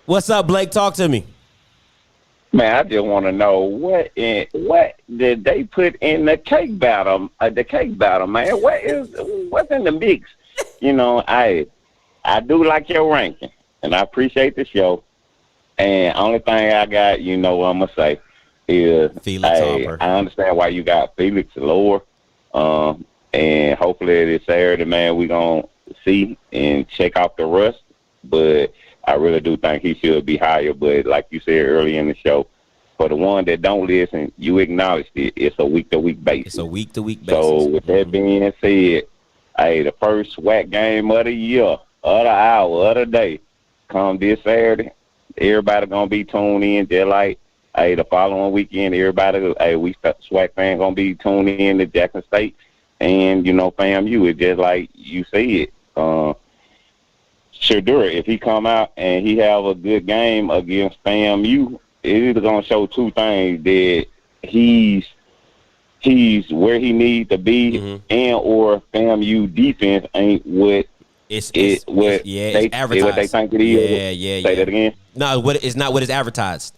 What's up, Blake? Talk to me. Man, I just want to know what did they put in the cake batter? Man. What's in the mix? You know, I do like your ranking, and I appreciate the show. And only thing I got, you know, what I'm gonna say is, Felix I understand why you got Felix lower, and hopefully this Saturday, man, we gonna see and check off the rust, but I really do think he should be higher. But like you said earlier in the show, for the one that don't listen, you acknowledged it. It's a week-to-week basis. It's a week-to-week basis. So with that being said, the first SWAC game of the year, of the hour, of the day, come this Saturday, everybody going to be tuned in just like the following weekend. Everybody, we SWAC fans going to be tuned in to Jackson State. And, you know, FAMU, it's just like you said. Shadur, if he come out and he have a good game against FAMU, it's either going to show two things, that he's where he needs to be, and or FAMU defense ain't what it's advertised. What they think it is. Yeah. Say that again. No, it's not what is advertised.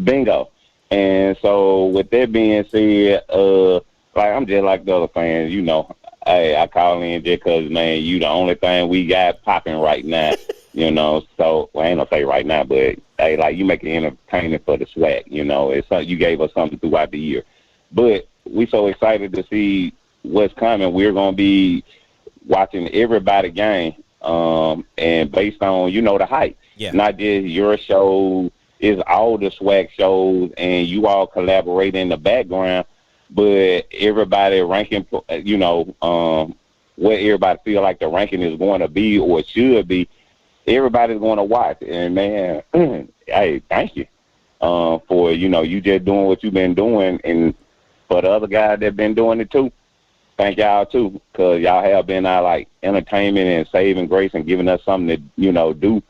Bingo. And so with that being said, like I'm just like the other fans, you know. I call in just because, man, you the only thing we got popping right now, you know. So, I ain't gonna say right now, but, like, you make it entertaining for the SWAC, you know. It's something, you gave us something throughout the year. But we so excited to see what's coming. We're going to be watching everybody game, and based on, you know, the hype. Yeah. Not just your show, it's all the SWAC shows, and you all collaborate in the background. But everybody ranking, you know, what everybody feel like the ranking is going to be or should be, everybody's going to watch. And, man, hey, thank you for, you know, you just doing what you've been doing. And for the other guys that been doing it, too, thank y'all, too, because y'all have been our, like, entertainment and saving grace and giving us something to, you know, do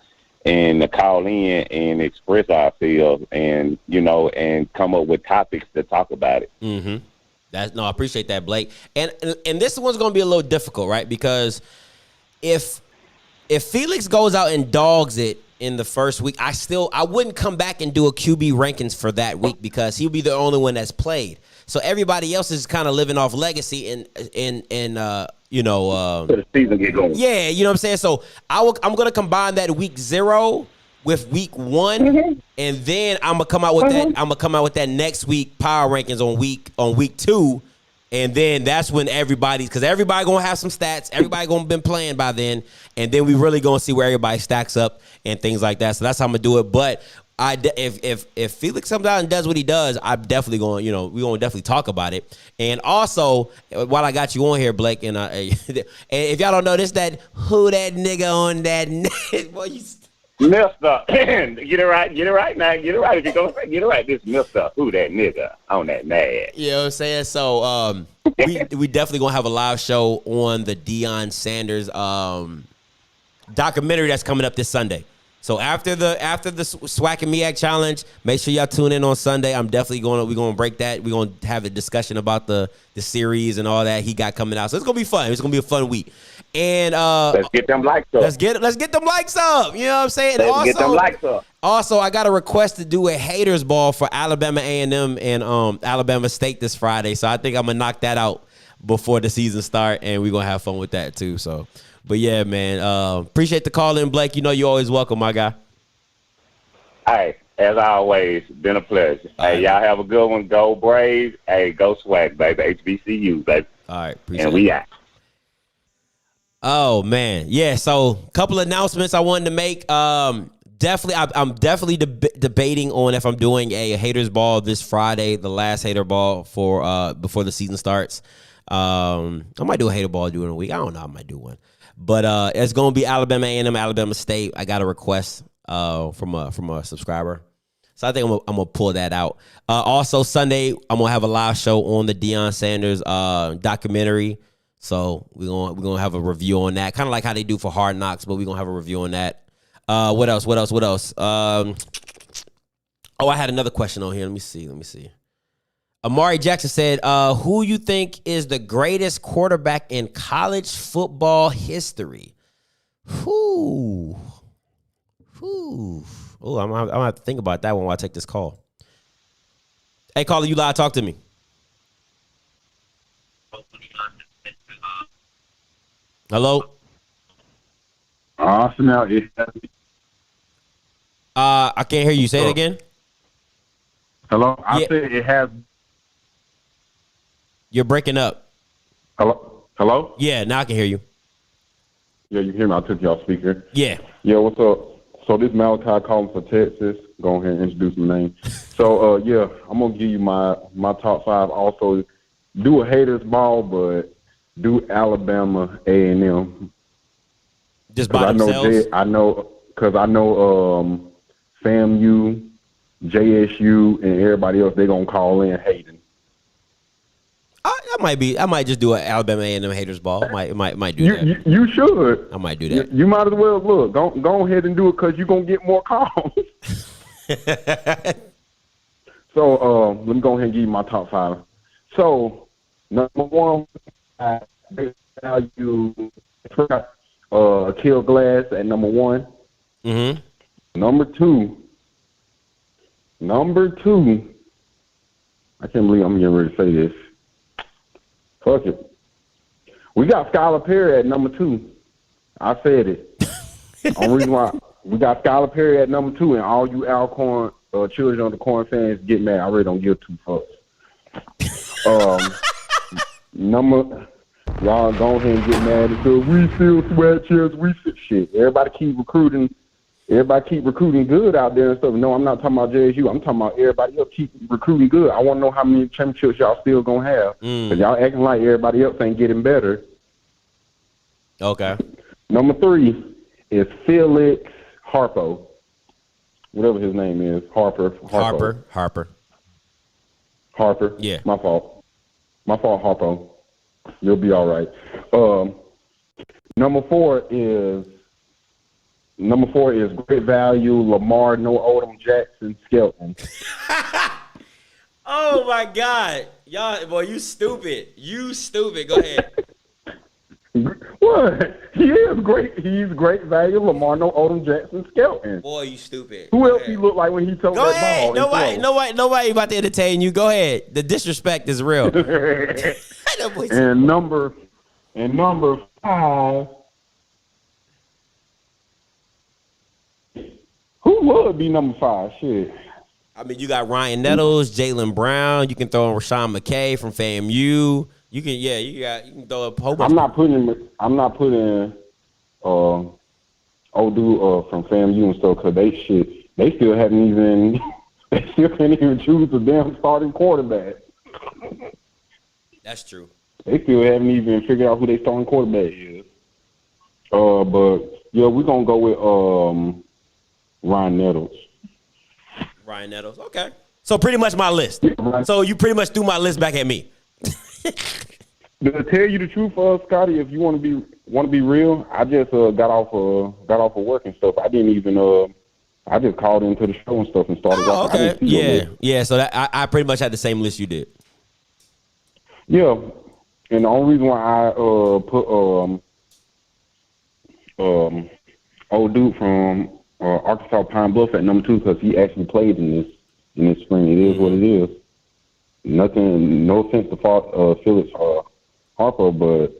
and to call in and express ourselves and, you know, and come up with topics to talk about it. Mm-hmm. I appreciate that, Blake. And this one's going to be a little difficult, right? Because if Felix goes out and dogs it in the first week, I wouldn't come back and do a QB rankings for that week because he'll be the only one that's played. So everybody else is kind of living off legacy and you know, so the season get going. Yeah, you know what I'm saying? So I'm going to combine that week 0 with week 1, and then I'm gonna come out with that. I'm gonna come out with that next week power rankings on week 2, and then that's when because everybody gonna have some stats. Everybody gonna been playing by then, and then we really gonna see where everybody stacks up and things like that. So that's how I'm gonna do it. But if Felix comes out and does what he does, I'm definitely going. You know, we gonna definitely talk about it. And also, while I got you on here, Blake, and if y'all don't know this, who that nigga on that boy, you. Mister, get it right now. Get it right. If you're going to say get it right, this Mister, who that nigga on that mad. You know what I'm saying? So we definitely going to have a live show on the Deion Sanders documentary that's coming up this Sunday. So after the SWAC and MEAC challenge, make sure y'all tune in on Sunday. I'm definitely we're going to break that. We're going to have a discussion about the series and all that he got coming out. So it's going to be fun. It's going to be a fun week. And let's get them likes up. Let's get them likes up. You know what I'm saying? Let's get them likes up. Also, I got a request to do a haters ball for Alabama A&M and Alabama State this Friday. So I think I'm gonna knock that out before the season start, and we're gonna have fun with that too. So, but yeah, man, appreciate the call in, Blake. You know you're always welcome, my guy. Hey, as always, been a pleasure. Hey, y'all have a good one. Go Braves. Hey, go SWAC, baby. HBCU, baby. All right, appreciate and we out. Oh man, yeah. So, a couple announcements I wanted to make. I'm definitely debating on if I'm doing a haters ball this Friday, the last hater ball for before the season starts. I might do a hater ball during the week. I don't know. I might do one. But it's going to be Alabama A&M, Alabama State. I got a request from a subscriber. So I think I'm going to pull that out. Also, Sunday, I'm going to have a live show on the Deion Sanders documentary. So we're gonna have a review on that. Kind of like how they do for Hard Knocks, but we're going to have a review on that. What else? I had another question on here. Let me see. Amari Jackson said, who you think is the greatest quarterback in college football history? Oh, I'm gonna have to think about that one while I take this call. Hey, caller, you live? Talk to me. Hello? I can't hear you. Say it again. Hello? I said it has. You're breaking up. Hello? Yeah, now I can hear you. Yeah, you hear me? I took y'all speaker. Yeah. Yeah, what's up? So this Malachi calling for Texas. Go ahead and introduce my name. So, I'm going to give you my top 5. Also, do a haters ball, but do Alabama A&M. Just by themselves? I know FAMU, JSU, and everybody else, they're going to call in hating. I might just do an Alabama A&M haters ball. I might do that. You should. I might do that. You might as well look. Go ahead and do it because you're going to get more calls. So let me go ahead and give you my top 5. So number 1, I value Kill Glass at number 1. Mm-hmm. Number two, I can't believe I'm getting ready to say this. Fuck it. We got Skylar Perry at number 2. I said it. Only reason why we got Skylar Perry at number 2, and all you Alcorn Children of the Corn fans get mad. I really don't give 2 fucks. Y'all go ahead and get mad because we still sweatshirts. Shit. Everybody keep recruiting good out there and stuff. No, I'm not talking about JSU. I'm talking about everybody else keep recruiting good. I want to know how many championships y'all still going to have. Because y'all acting like everybody else ain't getting better. Okay. Number 3 is Felix Harpo. Whatever his name is. Harper. Yeah. My fault, Harpo. You'll be all right. Number 4 is great value, Lamar, No Odom, Jackson, Skelton. Oh my God. Y'all, boy, you stupid. Go ahead. What? He is great. He's great value, Lamar, No Odom, Jackson, Skelton. Boy, you stupid. Who else he look like when he took that ball? Nobody about to entertain you. Go ahead. The disrespect is real. And number 5. Who would be number 5? Shit. I mean, you got Ryan Nettles, Jalen Brown. You can throw in Rashawn McKay from FAMU. You can throw a whole bunch. I'm not putting Odu from FAMU and stuff because they still haven't even can't even choose a damn starting quarterback. That's true. They still haven't even figured out who their starting quarterback is. But yeah, we're gonna go with Ryan Nettles. Ryan Nettles. Okay. So pretty much my list. So you pretty much threw my list back at me. To tell you the truth, Scotty, if you want to be real, I just got off of work and stuff. I didn't even I just called into the show and stuff and started watching. Okay. Yeah. So that I pretty much had the same list you did. Yeah, and the only reason why I put old dude from Arkansas Pine Bluff at number 2 because he actually played in this spring. It is what it is. Nothing. No offense to Felix Harper, but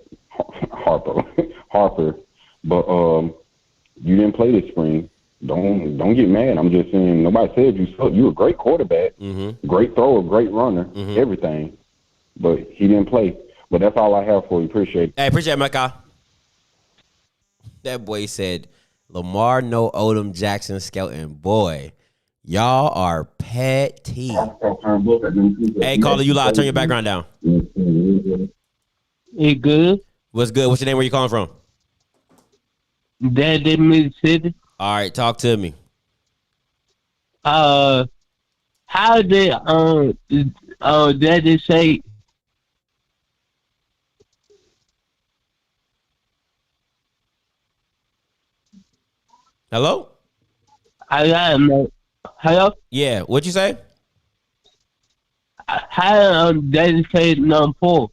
you didn't play this spring. Don't get mad. I'm just saying nobody said you suck. You a great quarterback, great thrower, great runner, everything. But he didn't play. But that's all I have for you. Appreciate it. Hey, appreciate it, Micah. That boy said Lamar, No Odom, Jackson, Skelton. Boy, y'all are petty. Hey, caller, you live. Turn your background down. It good. What's good? What's your name? Where you calling from? Dad in Mississippi. All right, talk to me. How did Daddy say? Hello? I got no. Hello? Yeah, what'd you say? How Daddy say number 4?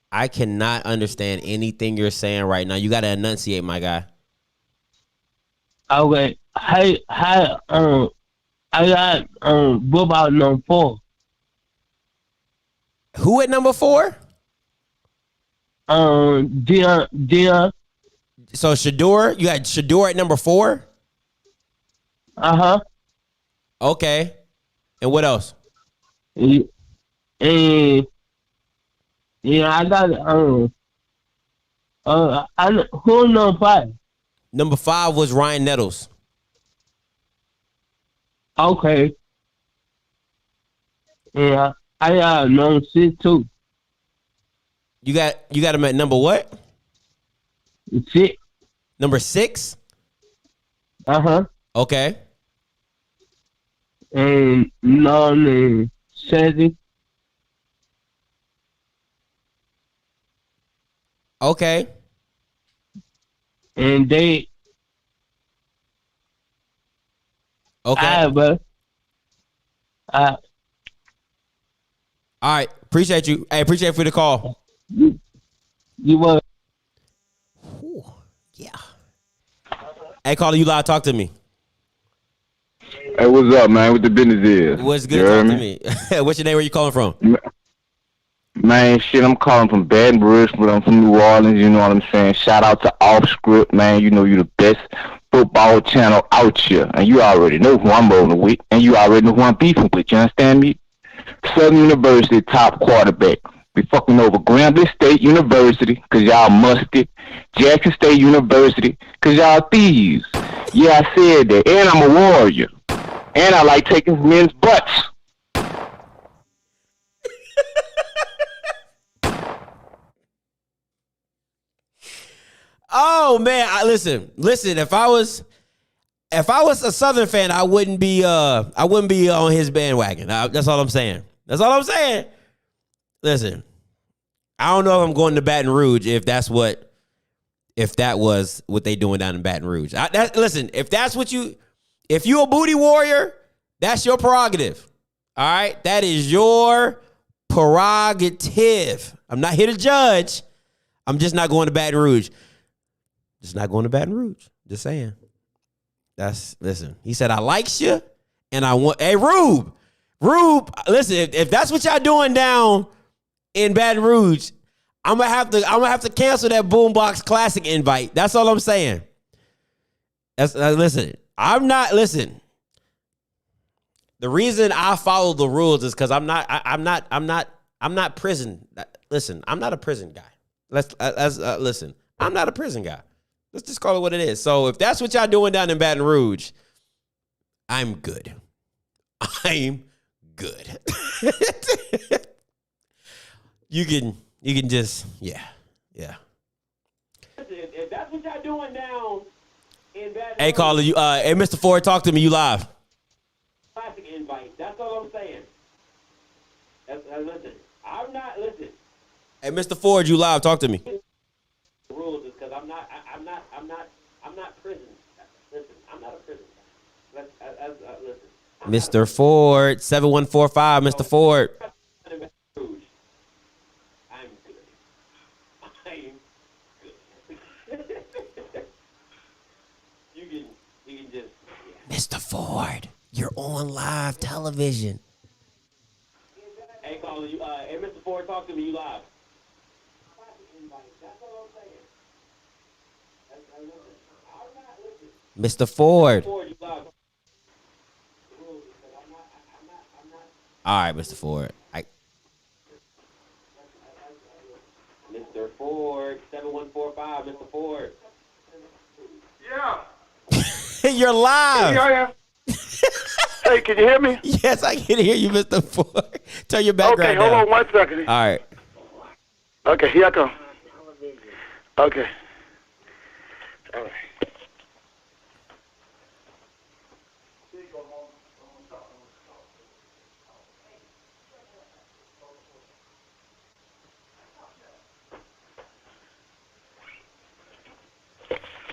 I cannot understand anything you're saying right now. You got to enunciate, my guy. Okay. I got what about number 4? Who at number 4? Dion. So Shador, you got Shador at number 4? Uh-huh. Okay. And what else? And yeah, I got who number 5? Number 5 was Ryan Nettles. Okay. Yeah, I got number 6 too. You got him at number what? 6. Number 6? Uh-huh. Okay. And number 7. Okay. And they. Okay. But. All right. Appreciate you. Hey, appreciate you for the call. You were. Yeah. Hey, caller, you live. Talk to me. Hey, what's up, man? What the business is? What's good? Talk to me. What's your name? Where you calling from? Man, shit, I'm calling from Baton Rouge, but I'm from New Orleans, you know what I'm saying? Shout out to Off Script, man. You know you're the best football channel out here. And you already know who I'm rolling with. And you already know who I'm beefing with. You understand me? Southern University top quarterback. We fucking over Grambling State University, because y'all musty. Jackson State University, because y'all thieves. Yeah, I said that. And I'm a warrior. And I like taking men's butts. Oh man, listen. If I was a Southern fan, I wouldn't be on his bandwagon. That's all I'm saying. Listen, I don't know if I'm going to Baton Rouge if that was what they doing down in Baton Rouge. Listen, if you a booty warrior, that's your prerogative. All right, that is your prerogative. I'm not here to judge. I'm just not going to Baton Rouge. Just not going to Baton Rouge. Just saying. Listen, he said, I likes you and I want, hey, Rube, listen, if that's what y'all doing down in Baton Rouge, I'm gonna have to cancel that Boombox Classic invite. That's all I'm saying. Listen. The reason I follow the rules is because I'm not prison. Listen, I'm not a prison guy. Listen, I'm not a prison guy. Let's just call it what it is. So if that's what y'all doing down in Baton Rouge, I'm good. I'm good. You can just, yeah. If that's what y'all doing down in Baton Hey, caller, hey, Mr. Ford, talk to me. You live. Classic invite. That's all I'm saying. Listen, I'm not, listen. Hey, Mr. Ford, you live. Talk to me. Rules is because I'm not prison. Listen, I'm not a prison guy. Listen. Mr. Ford, 7145, Mr. Ford. I'm good. You can just. Yeah. Mr. Ford, you're on live television. Hey, caller, hey, Mr. Ford, talk to me. You live. Mr. Ford. All right, Mr. Ford. Mr. Ford, 7145, Mr. Ford. Yeah. You're live. Yeah, I am. Hey, can you hear me? Yes, I can hear you, Mr. Ford. Tell your background Okay, hold down. on 1 second. All right. Okay, here I come. Okay. All right.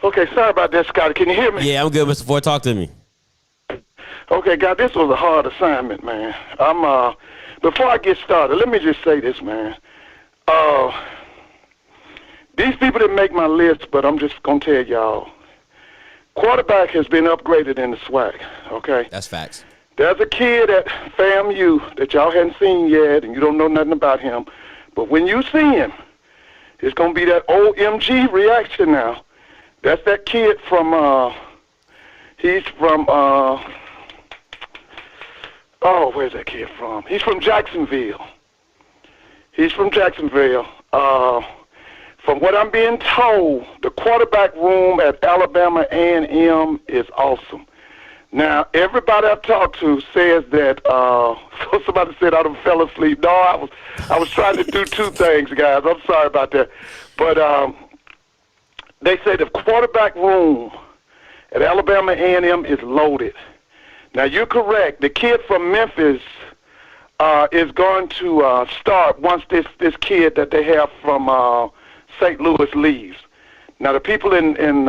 Okay, sorry about that, Scotty. Can you hear me? Yeah, I'm good, Mr. Ford. Talk to me. Okay, God, this was a hard assignment, man. Before I get started, let me just say this, man. These people didn't make my list, but I'm just gonna tell y'all. Quarterback has been upgraded in the Swac, okay? That's facts. There's a kid at FAMU that y'all hadn't seen yet, and you don't know nothing about him. But when you see him, it's gonna be that OMG reaction now. That's that kid from, he's from, where's that kid from? He's from Jacksonville. From what I'm being told, the quarterback room at Alabama A&M is awesome. Now, everybody I've talked to says that, somebody said I done fell asleep. No, I was trying to do two things, guys. I'm sorry about that. But, they say the quarterback room at Alabama A&M is loaded. Now, you're correct. The kid from Memphis is going to start once this kid that they have from St. Louis leaves. Now, the people in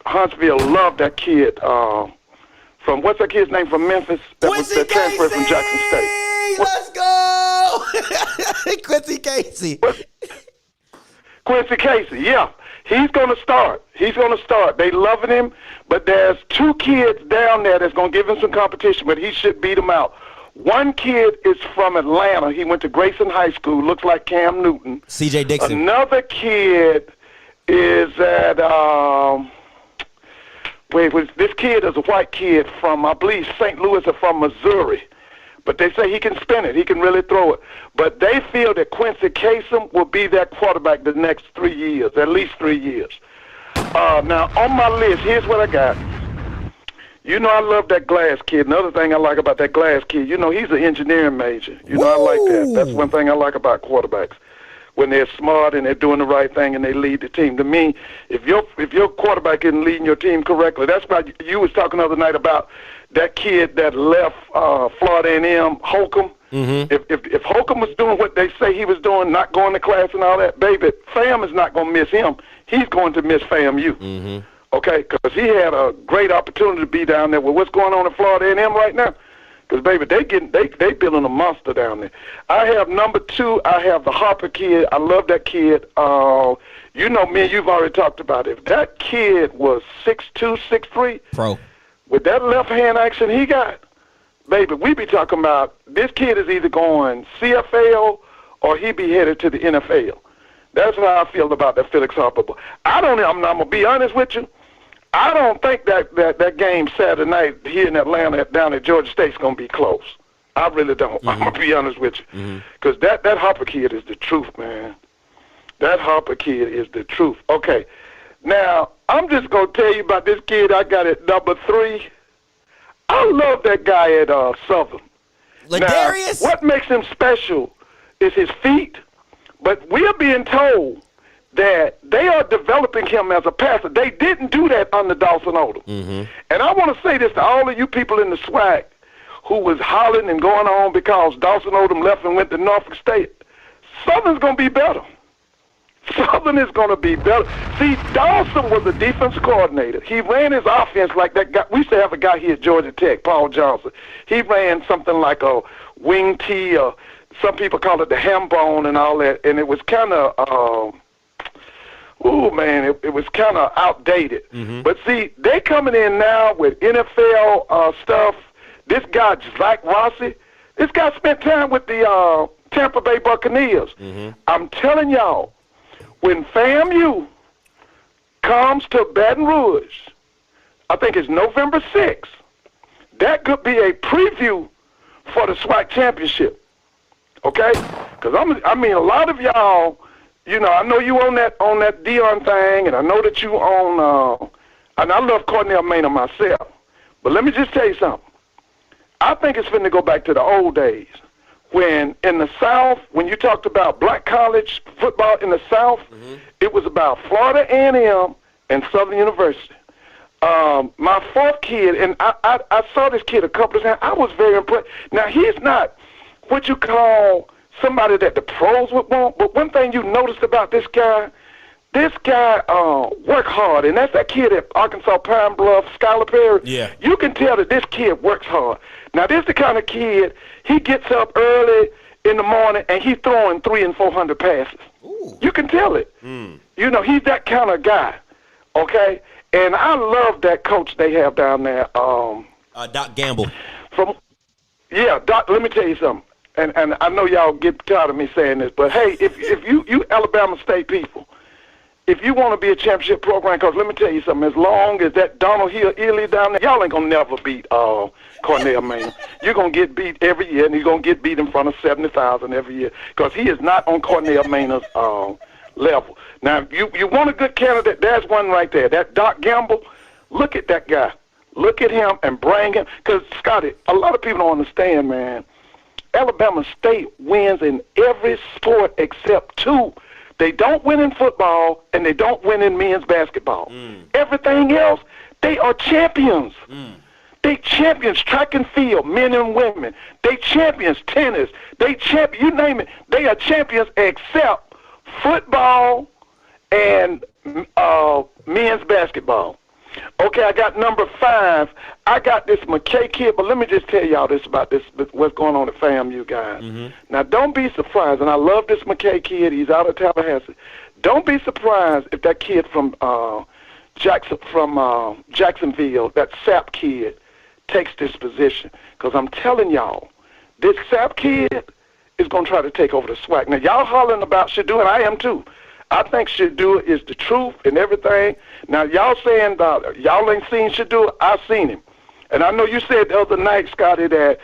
Huntsville love that kid from, what's that kid's name from Memphis? That was the transfer from Jackson State. Let's go! Quincy Casey. Quincy Casey, yeah. He's going to start. They loving him, but there's two kids down there that's going to give him some competition, but he should beat them out. One kid is from Atlanta. He went to Grayson High School, looks like Cam Newton. C.J. Dixon. Another kid is at, this kid is a white kid from, I believe, St. Louis or from Missouri. But they say he can spin it. He can really throw it. But they feel that Quincy Kasem will be that quarterback the next 3 years, at least 3 years. Now, on my list, here's what I got. You know I love that Glass kid. Another thing I like about that Glass kid, you know, he's an engineering major. You know, I like that. That's one thing I like about quarterbacks. When they're smart and they're doing the right thing and they lead the team. To me, if your quarterback isn't leading your team correctly, that's why you was talking the other night about that kid that left Florida A&M, Holcomb. Mm-hmm. If Holcomb was doing what they say he was doing, not going to class and all that, baby, Fam is not going to miss him. He's going to miss FAMU. Mm-hmm. Okay, because he had a great opportunity to be down there with what's going on in Florida A&M right now. Because, baby, they building a monster down there. I have number 2, I have the Harper kid. I love that kid. You know me and you've already talked about it. If that kid was 6'2", 6'3", pro, with that left-hand action he got, baby, we be talking about this kid is either going CFL or he be headed to the NFL. That's how I feel about that Felix Harper. I'm going to be honest with you. I don't think that game Saturday night here in Atlanta down at Georgia State's going to be close. I really don't. Mm-hmm. I'm going to be honest with you. Because that Harper kid is the truth, man. That Harper kid is the truth. Okay. Now, I'm just going to tell you about this kid I got at number 3. I love that guy at Southern. Ladarius? Now, what makes him special is his feet. But we're being told that they are developing him as a passer. They didn't do that under Dawson Odom. Mm-hmm. And I want to say this to all of you people in the SWAC who was hollering and going on because Dawson Odom left and went to Norfolk State. Southern's going to be better. Southern is going to be better. See, Dawson was a defense coordinator. He ran his offense like that guy. We used to have a guy here at Georgia Tech, Paul Johnson. He ran something like a wing tee, or some people call it the ham bone and all that, and it was kind of, it was kind of outdated. Mm-hmm. But see, they coming in now with NFL stuff. This guy, Zach Rossi, this guy spent time with the Tampa Bay Buccaneers. Mm-hmm. I'm telling y'all, when FAMU comes to Baton Rouge, I think it's November 6th, that could be a preview for the SWAC championship. Okay? Because I mean, a lot of y'all, you know, I know you on that Dion thing, and I know that you on, and I love Cornell Maynard myself. But let me just tell you something. I think it's finna go back to the old days when in the South, when you talked about black college football in the South, it was about Florida A&M and Southern University. My fourth kid, and I saw this kid a couple of times. I was very impressed. Now, he's not what you call somebody that the pros would want, but one thing you noticed about this guy work hard, and that's that kid at Arkansas Pine Bluff, Skylar Perry. Yeah. You can tell that this kid works hard. Now, this is the kind of kid, he gets up early in the morning, and he's throwing 300 and 400 passes. Ooh. You can tell it. You know, he's that kind of guy, okay? And I love that coach they have down there. Doc Gamble. Doc, let me tell you something. And I know y'all get tired of me saying this, but hey, if you Alabama State people, if you want to be a championship program, because let me tell you something, as long as that Donald Hill Ely down there, y'all ain't going to never beat Cornell Maynard. You're going to get beat every year, and you're going to get beat in front of 70,000 every year, because he is not on Cornell Maynard's level. Now, you want a good candidate, there's one right there. That Doc Gamble, look at that guy. Look at him and bring him. Because, Scotty, a lot of people don't understand, man. Alabama State wins in every sport except two. They don't win in football, and they don't win in men's basketball. Everything else, they are champions. They champions track and field, men and women. They champions tennis. They you name it. They are champions except football and men's basketball. Okay, I got number 5. I got this McKay kid, but let me just tell y'all this about this, what's going on at FAMU, guys. Now, don't be surprised, and I love this McKay kid. He's out of Tallahassee. Don't be surprised if that kid from Jacksonville, that Sap kid, takes this position. Because I'm telling y'all, this Sap kid is going to try to take over the Swac. Now, y'all hollering about Shadu, and I am too. I think Shadu is the truth and everything. Now, y'all saying y'all ain't seen Shadu. I've seen him. And I know you said the other night, Scotty, that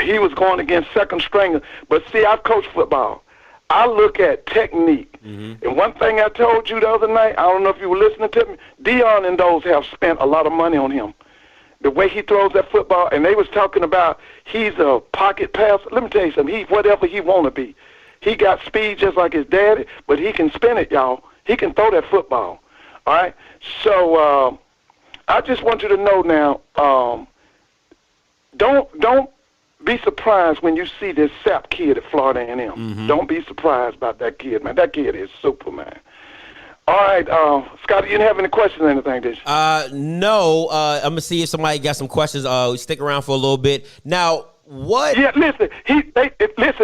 he was going against second stringer. But see, I've coached football. I look at technique. And one thing I told you the other night, I don't know if you were listening to me, Dion and those have spent a lot of money on him. The way he throws that football, and they was talking about he's a pocket passer. Let me tell you something. Whatever he want to be. He got speed just like his daddy, but he can spin it, y'all. He can throw that football. All right? So I just want you to know now, don't be surprised when you see this Sap kid at Florida A&M. Don't be surprised about that kid, man. That kid is super, man. All right, Scotty, you didn't have any questions or anything, did you? No. I'm going to see if somebody got some questions. Stick around for a little bit. Now, what? Yeah, listen,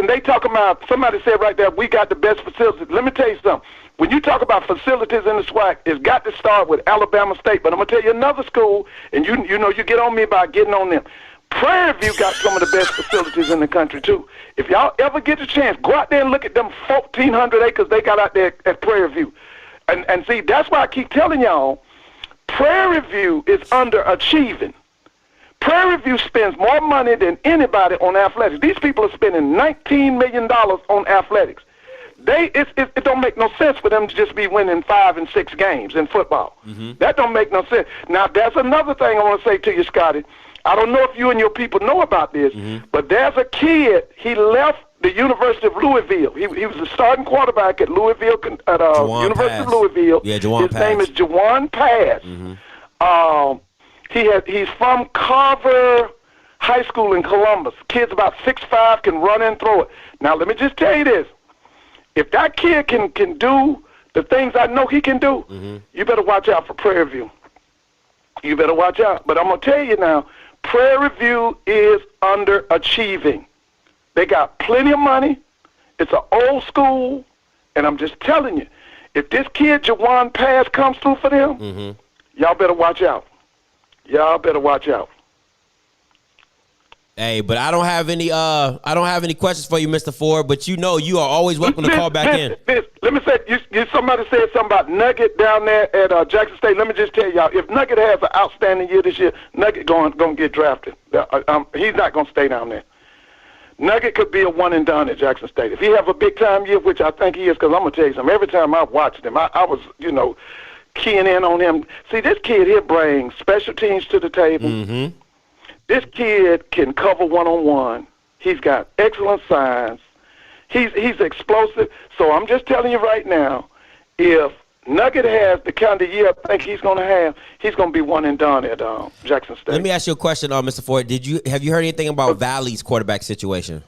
they talking about, somebody said right there, we got the best facilities. Let me tell you something. When you talk about facilities in the SWAC, it's got to start with Alabama State. But I'm going to tell you another school, and you know you get on me by getting on them. Prairie View got some of the best facilities in the country, too. If y'all ever get a chance, go out there and look at them 1,400 acres they got out there at Prairie View. And see, that's why I keep telling y'all, Prairie View is underachieving. Prairie View spends more money than anybody on athletics. These people are spending $19 million on athletics. It don't make no sense for them to just be winning 5 and 6 games in football. That don't make no sense. Now, there's another thing I want to say to you, Scotty. I don't know if you and your people know about this, but there's a kid, he left the University of Louisville. He was the starting quarterback at Louisville, at University of Louisville. Yeah, Jawan His name is Jawan Pass. He's from Carver High School in Columbus. Kid's about 6'5", can run and throw it. Now, let me just tell you this. If that kid can do the things I know he can do, you better watch out for Prairie View. You better watch out. But I'm going to tell you now, Prairie View is underachieving. They got plenty of money. It's an old school. And I'm just telling you, if this kid, Jawan Pass, comes through for them, y'all better watch out. Y'all better watch out. Hey, but I don't have any questions for you, Mr. Ford, but you know you are always welcome to call back in. Let me say, somebody said something about Nugget down there at Jackson State. Let me just tell y'all, if Nugget has an outstanding year this year, Nugget going to get drafted. He's not going to stay down there. Nugget could be a one and done at Jackson State. If he have a big time year, which I think he is, because I'm going to tell you something, every time I watched him, I was, keying in on him. See, this kid here brings special teams to the table. This kid can cover one-on-one. He's got excellent signs. He's explosive. So I'm just telling you right now, if Nugget has the kind of year I think he's going to have, he's going to be one and done at Jackson State. Let me ask you a question, Mr. Ford. Have you heard anything about Valley's quarterback situation?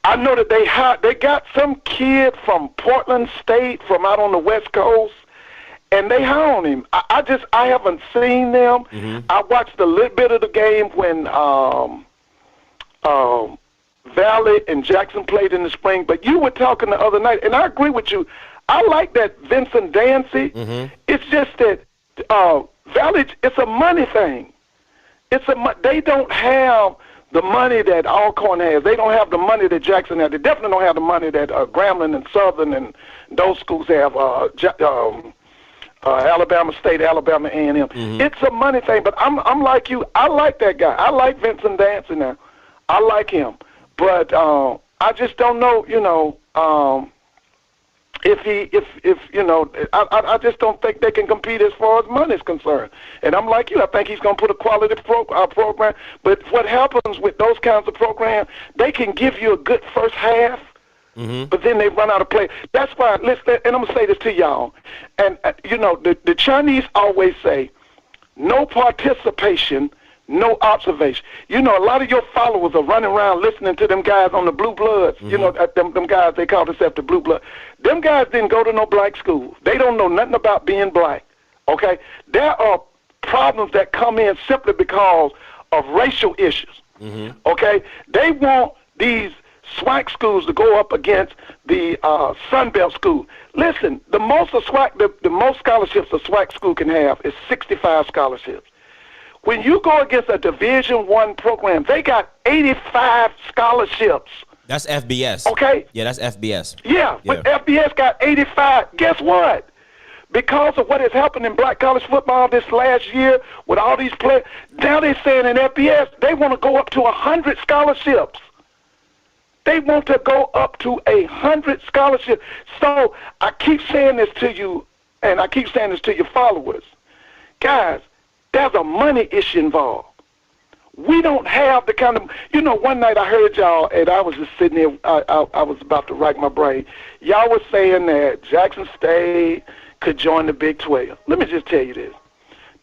I know that they got some kid from Portland State from out on the West Coast, and they hire on him. I haven't seen them. I watched a little bit of the game when Valley and Jackson played in the spring, but you were talking the other night, and I agree with you. I like that Vincent Dancy. It's just that Valley, it's a money thing. They don't have the money that Alcorn has. They don't have the money that Jackson has. They definitely don't have the money that Grambling and Southern and those schools have. Alabama State, Alabama A&M. It's a money thing, but I'm like you. I like that guy. I like Vincent Dancy now. I like him. But I just don't know, if I just don't think they can compete as far as money is concerned. And I'm like you, I think he's going to put a quality program. But what happens with those kinds of programs, they can give you a good first half, but then they run out of play. That's why, and I'm going to say this to y'all. And, the Chinese always say, no participation, no observation. A lot of your followers are running around listening to them guys on the Blue Bloods. Them guys, they call themselves the Blue Blood. Them guys didn't go to no black school. They don't know nothing about being black, okay? There are problems that come in simply because of racial issues, okay? They want these SWAC schools to go up against the Sunbelt school. Listen, the most scholarships a SWAC school can have is 65 scholarships. When you go against a Division I program, they got 85 scholarships. That's FBS. Okay? Yeah, that's FBS. Yeah, but FBS got 85. Guess what? Because of what has happened in black college football this last year with all these players, now they're saying in FBS they want to go up to 100 scholarships. They want to go up to 100 scholarships. So I keep saying this to you, and I keep saying this to your followers. Guys, there's a money issue involved. We don't have the kind of, one night I heard y'all, and I was just sitting there, I was about to rack my brain. Y'all was saying that Jackson State could join the Big 12. Let me just tell you this.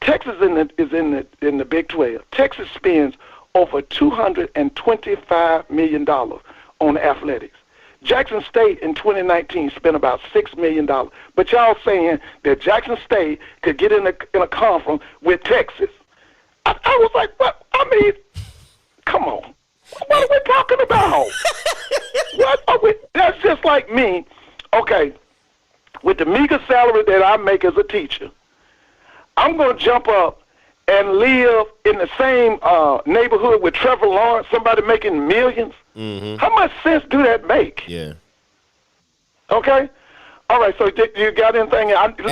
Texas is in the Big 12. Texas spends over $225 million on athletics. Jackson State in 2019 spent about $6 million. But y'all saying that Jackson State could get in a conference with Texas. I was like, what? I mean, come on. What are we talking about? What are we? That's just like me. Okay, with the meager salary that I make as a teacher, I'm going to jump up and live in the same neighborhood with Trevor Lawrence, somebody making millions. How much sense do that make? Yeah. Okay? All right, so you got anything? Let me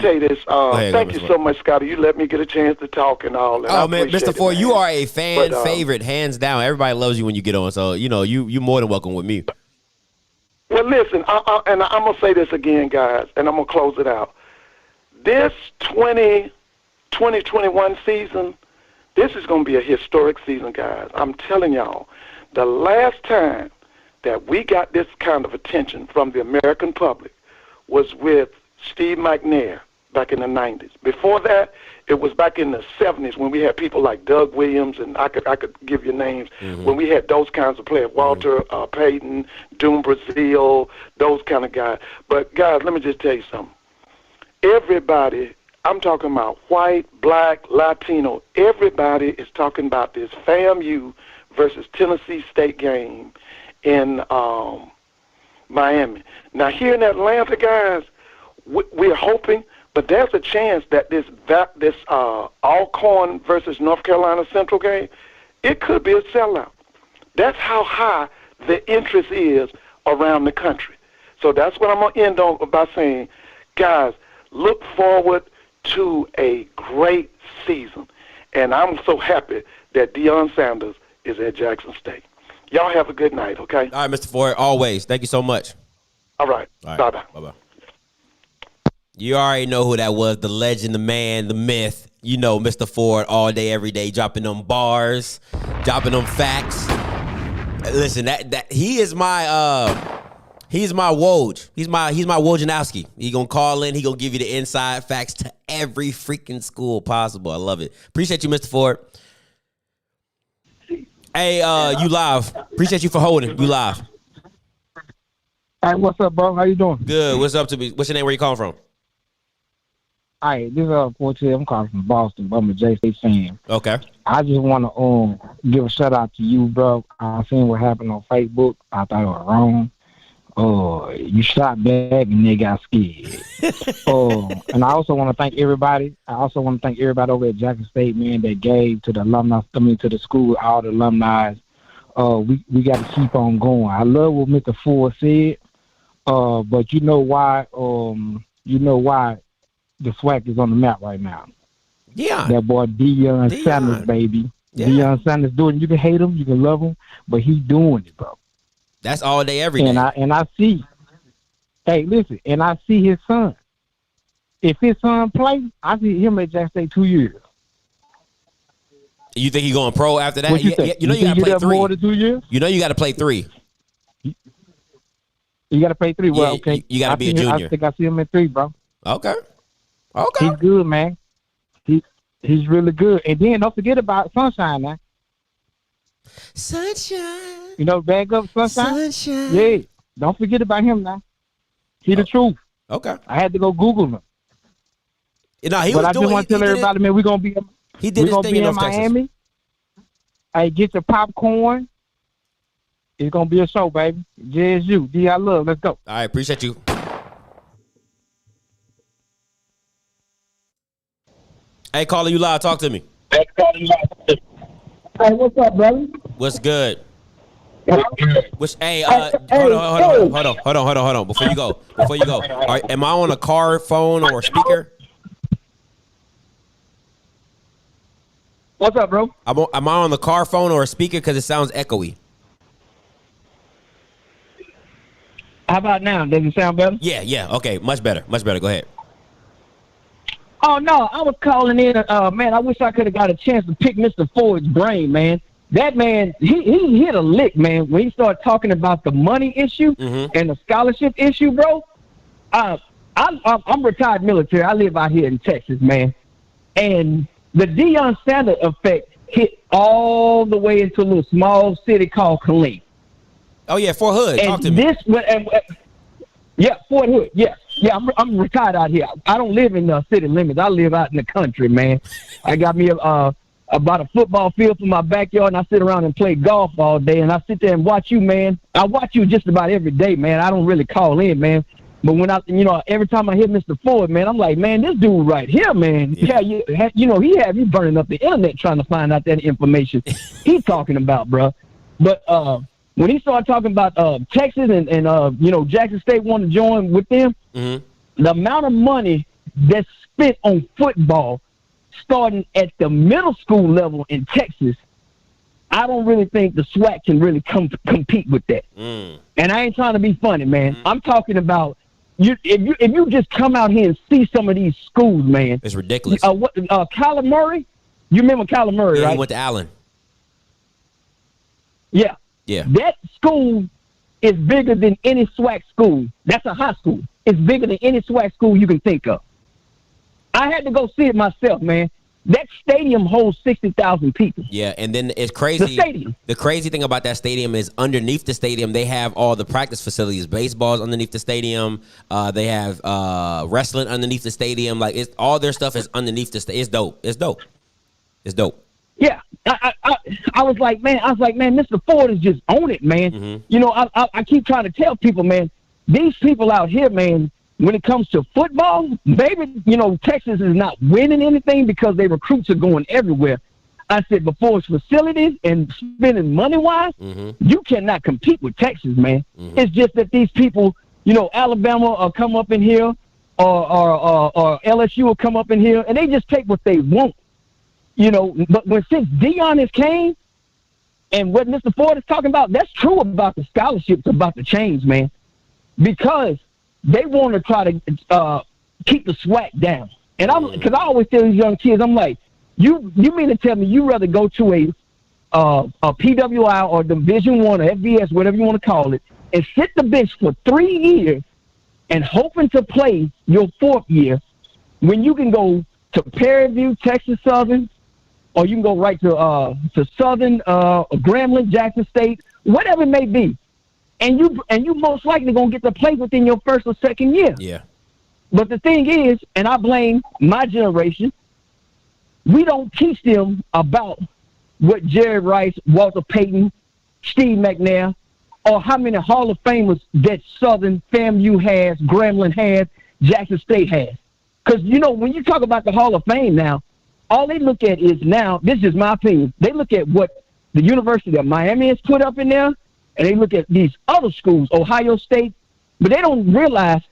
tell you this. Thank you so much, Scotty. You let me get a chance to talk and all that. Oh, man, Mr. Ford, you are a fan favorite, hands down. Everybody loves you when you get on, so, you more than welcome with me. Well, listen, and I'm going to say this again, guys, and I'm going to close it out. This 2021 season, this is going to be a historic season, guys. I'm telling y'all, the last time that we got this kind of attention from the American public was with Steve McNair back in the 90s. Before that, it was back in the 70s when we had people like Doug Williams, and I could give you names, when we had those kinds of players, Walter Payton, Doom Brazil, those kind of guys. But, guys, let me just tell you something. Everybody, I'm talking about white, black, Latino, everybody is talking about this FAMU versus Tennessee State game in Miami. Now, here in Atlanta, guys, we're hoping, but there's a chance that this Alcorn versus North Carolina Central game, it could be a sellout. That's how high the interest is around the country. So that's what I'm going to end on by saying, guys, look forward to a great season. And I'm so happy that Deion Sanders is at Jackson State. Y'all have a good night, okay? All right, Mr. Ford, always. Thank you so much. All right. Bye-bye. Bye-bye. You already know who that was, the legend, the man, the myth. Mr. Ford, all day, every day, dropping them bars, dropping them facts. Listen, that he is my he's my Woj. He's my Wojnowski. He gonna call in. He gonna give you the inside facts to every freaking school possible. I love it. Appreciate you, Mr. Ford. Hey, you live. Appreciate you for holding. You live. Hey, what's up, bro? How you doing? Good. What's up to me? What's your name? Where you calling from? All right, this is Cortez. I'm calling from Boston. I'm a J-State fan. Okay. I just want to give a shout out to you, bro. I seen what happened on Facebook. I thought it was wrong. You shot back and they got scared. And I also want to thank everybody. Over at Jackson State, man, that gave to the alumni, to the school, all the alumni. We got to keep on going. I love what Mr. Ford said. But you know why the Swac is on the map right now. Yeah. That boy Deion Sanders, baby. Yeah. Deion Sanders doing it. You can hate him, you can love him, but he's doing it, bro. That's all day, every day. And I see. Hey, listen, and I see his son. If his son play, I see him at Jackson State 2 years. You think he's going pro after that? What you think? You know you got to play 3. More than 2 years? You know you got to play 3. You got to play 3. Well, Yeah, okay. you got to be a junior. I think I see him at 3, bro. Okay. He's good, man. He's really good. And then don't forget about Sunshine, man. Sunshine. You know, back up Sunshine. Yeah. Don't forget about him now. He the truth. Okay. I had to go Google him. No, he but was I just want to tell everybody, man, we're gonna be. He did his thing in Miami. Texas. Hey, get your popcorn. It's gonna be a show, baby. JSU, D I love. Let's go. All right, appreciate you. Hey, caller, you live. Talk to me. Hey, what's up, brother? What's good? Hold on. Before you go. All right, am I on a car, phone, or speaker? What's up, bro? Am I on the car, phone, or a speaker? Because it sounds echoey. How about now? Does it sound better? Yeah. Okay, much better. Go ahead. Oh, no, I was calling in. Man, I wish I could have got a chance to pick Mr. Ford's brain, man. That man, he hit a lick, man, when he started talking about the money issue and the scholarship issue, bro. I'm retired military. I live out here in Texas, man. And the Deion Sanders effect hit all the way into a little small city called Killeen. Oh, yeah, Fort Hood. Talk to me. Yeah, Fort Hood, yeah. Yeah, I'm retired out here. I don't live in the city limits. I live out in the country, man. I got me about a football field for my backyard, and I sit around and play golf all day, and I sit there and watch you, man. I watch you just about every day, man. I don't really call in, man. But when every time I hear Mr. Ford, man, I'm like, man, this dude right here, man. Yeah, he have you burning up the internet trying to find out that information he's talking about, bro. But when he started talking about Texas and Jackson State wanted to join with them, the amount of money that's spent on football starting at the middle school level in Texas, I don't really think the Swac can really compete with that. And I ain't trying to be funny, man. I'm talking about if you just come out here and see some of these schools, man. It's ridiculous. Kyler Murray, you remember Kyler Murray, right? He went to Allen. Yeah. Yeah. That school is bigger than any SWAC school. That's a high school. It's bigger than any SWAC school you can think of. I had to go see it myself, man. That stadium holds 60,000 people. Yeah, and then it's crazy. The stadium. The crazy thing about that stadium is underneath the stadium, they have all the practice facilities. Baseball's underneath the stadium. They have wrestling underneath the stadium. Like, it's all their stuff is underneath the stadium. It's dope. Yeah, I was like, man, Mr. Ford is just on it, man. I keep trying to tell people, man, these people out here, man, when it comes to football, maybe, Texas is not winning anything because their recruits are going everywhere. I said, before it's facilities and spending money-wise, you cannot compete with Texas, man. It's just that these people, Alabama will come up in here or LSU will come up in here, and they just take what they want. But since Deion has came, and what Mr. Ford is talking about, that's true about the scholarships about to change, man. Because they want to try to keep the SWAC down. And because I always tell these young kids, I'm like, you mean to tell me you rather go to a PWI or Division One or FBS, whatever you want to call it, and sit the bench for 3 years and hoping to play your 4th year when you can go to Prairie View, Texas Southern, or you can go right to Southern, Grambling, Jackson State, whatever it may be, and you most likely gonna get to play within your 1st or 2nd year. Yeah. But the thing is, and I blame my generation, we don't teach them about what Jerry Rice, Walter Payton, Steve McNair, or how many Hall of Famers that Southern, FAMU has, Grambling has, Jackson State has. Because, when you talk about the Hall of Fame now, all they look at is now, this is my opinion, they look at what the University of Miami has put up in there, and they look at these other schools, Ohio State, but they don't realize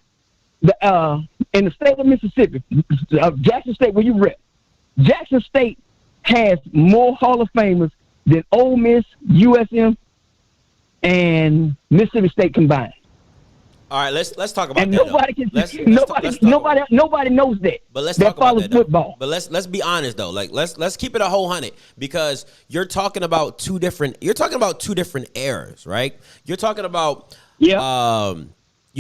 that in the state of Mississippi, Jackson State, where you rep, Jackson State has more Hall of Famers than Ole Miss, USM, and Mississippi State combined. All right, let's talk about and that. Nobody knows that. But let's that talk about that. Football. But let's be honest though. Like let's keep it a whole 100 because you're talking about two different eras, right? You're talking about you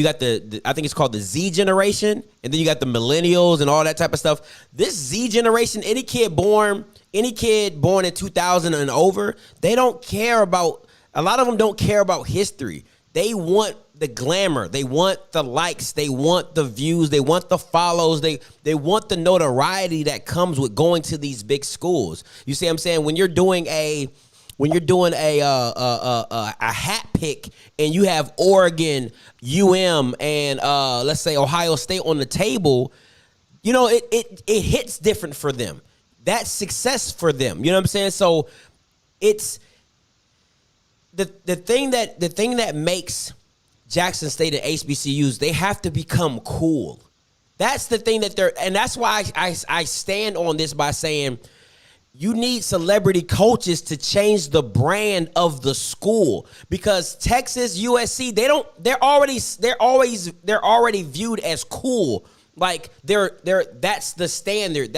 got the I think it's called the Z generation, and then you got the millennials and all that type of stuff. This Z generation, any kid born in 2000 and over, they don't care about. A lot of them don't care about history. They want the glamour. They want the likes. They want the views. They want the follows. They want the notoriety that comes with going to these big schools. You see what I'm saying? When you're doing a hat pick and you have Oregon, UM, and let's say Ohio State on the table, it hits different for them. That's success for them. You know what I'm saying? So it's the thing that makes Jackson State and HBCUs, they have to become cool. That's the thing and that's why I stand on this by saying you need celebrity coaches to change the brand of the school, because Texas, USC, they're already viewed as cool. Like that's the standard.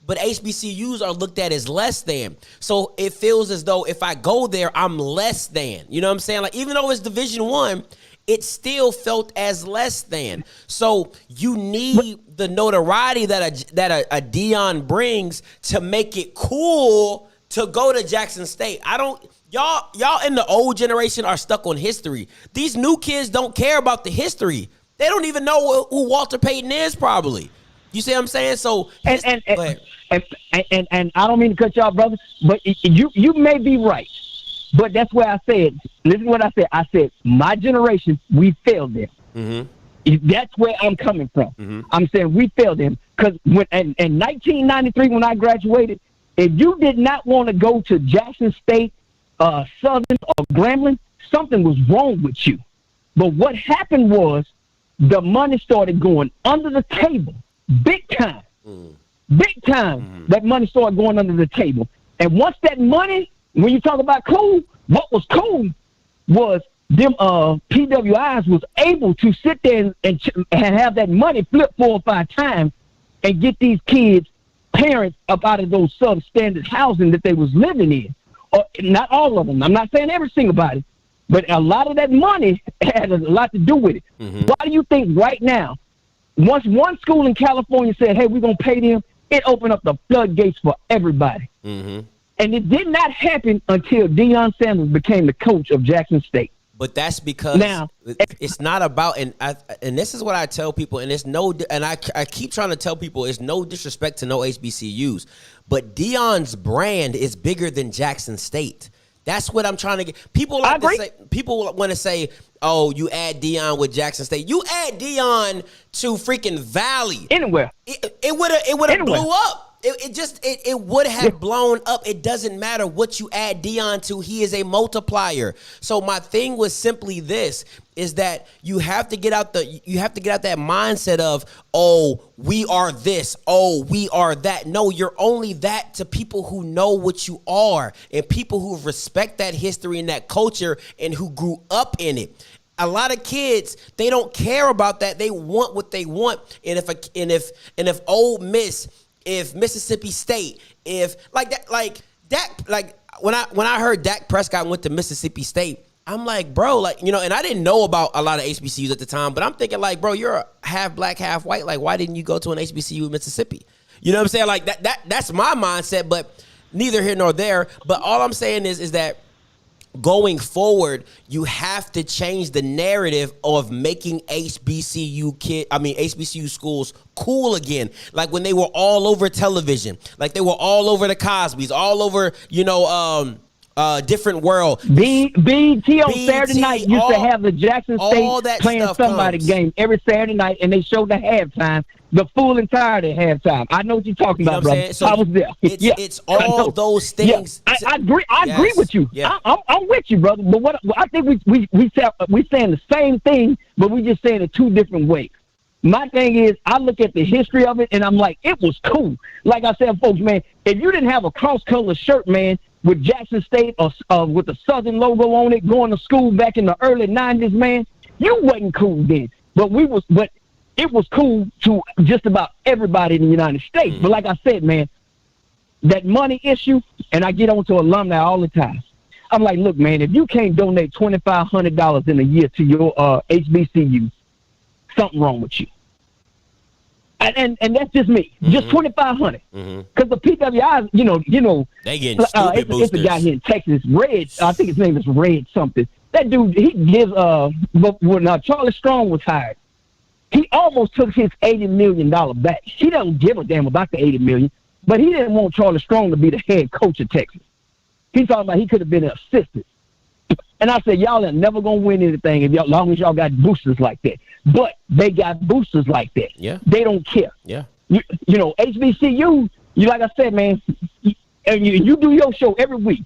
But HBCUs are looked at as less than. So it feels as though if I go there, I'm less than. You know what I'm saying? Like, even though it's Division I, it still felt as less than. So you need the notoriety that a Dion brings to make it cool to go to Jackson State. Y'all in the old generation are stuck on history. These new kids don't care about the history. They don't even know who Walter Payton is, probably. You see what I'm saying? So and I don't mean to cut y'all, brother, but you may be right. But that's where I said, listen to what I said. I said, my generation, we failed them. Mm-hmm. That's where I'm coming from. Mm-hmm. I'm saying we failed them. Because in 1993, when I graduated, if you did not want to go to Jackson State, Southern, or Grambling, something was wrong with you. But what happened was the money started going under the table. Big time. Big time. Mm-hmm. That money started going under the table. And once that money, when you talk about cool, what was cool was them PWIs was able to sit there and have that money flip 4 or 5 times and get these kids' parents up out of those substandard housing that they was living in. Or not all of them. I'm not saying every single body, but a lot of that money had a lot to do with it. Mm-hmm. Why do you think right now, once one school in California said, hey, we're going to pay them, it opened up the floodgates for everybody. Mm-hmm. And it did not happen until Deion Sanders became the coach of Jackson State. But that's because now it's not about, and this is what I tell people, and I keep trying to tell people, it's no disrespect to no HBCUs, but Deion's brand is bigger than Jackson State. That's what I'm trying to get. People want to say, oh, you add Deion with Jackson State. You add Deion to freaking Valley. Anywhere. It would have blew up. It would have blown up. It doesn't matter what you add Deion to. He is a multiplier. So my thing was simply this, is that you have to get out that mindset of, oh, we are this, oh, we are that. No, you're only that to people who know what you are and people who respect that history and that culture and who grew up in it. A lot of kids, they don't care about that. They want what they want. And if Ole Miss, if Mississippi State, if like that, when I heard Dak Prescott went to Mississippi State, I'm like, bro, like, you know, and I didn't know about a lot of HBCUs at the time, but I'm thinking like, bro, you're a half black, half white. Like, why didn't you go to an HBCU in Mississippi? You know what I'm saying? Like that's my mindset, but neither here nor there. But all I'm saying is that going forward, you have to change the narrative of making HBCU schools cool again. Like when they were all over television, like they were all over the Cosbys, all over, different world. BT on Saturday night used to have the Jackson State playing somebody game every Saturday night, and they showed the halftime, the full entirety halftime. I know what you're talking about, brother. So I was there. It's all those things. Yeah. I agree. I agree with you. Yeah. I'm with you, brother. But what I think we saying the same thing, but we just saying it two different ways. My thing is, I look at the history of it, and I'm like, it was cool. Like I said, folks, man, if you didn't have a cross-color shirt, man, with Jackson State or with the Southern logo on it, going to school back in the early 90s, man, you wasn't cool then. But it was cool to just about everybody in the United States. But like I said, man, that money issue, and I get on to alumni all the time. I'm like, look, man, if you can't donate $2,500 in a year to your HBCU, something wrong with you. And that's just me. Just $2,500. Because the PWIs, they getting stupid boosters. It's a guy here in Texas, Red. I think his name is Red something. That dude, he gives. When Charlie Strong was hired, he almost took his $80 million back. He doesn't give a damn about the $80 million, but he didn't want Charlie Strong to be the head coach of Texas. He's talking about he could have been an assistant. And I said, y'all are never gonna win anything as long as y'all got boosters like that. But they got boosters like that. Yeah. They don't care. Yeah. HBCU, like I said, man, and you do your show every week.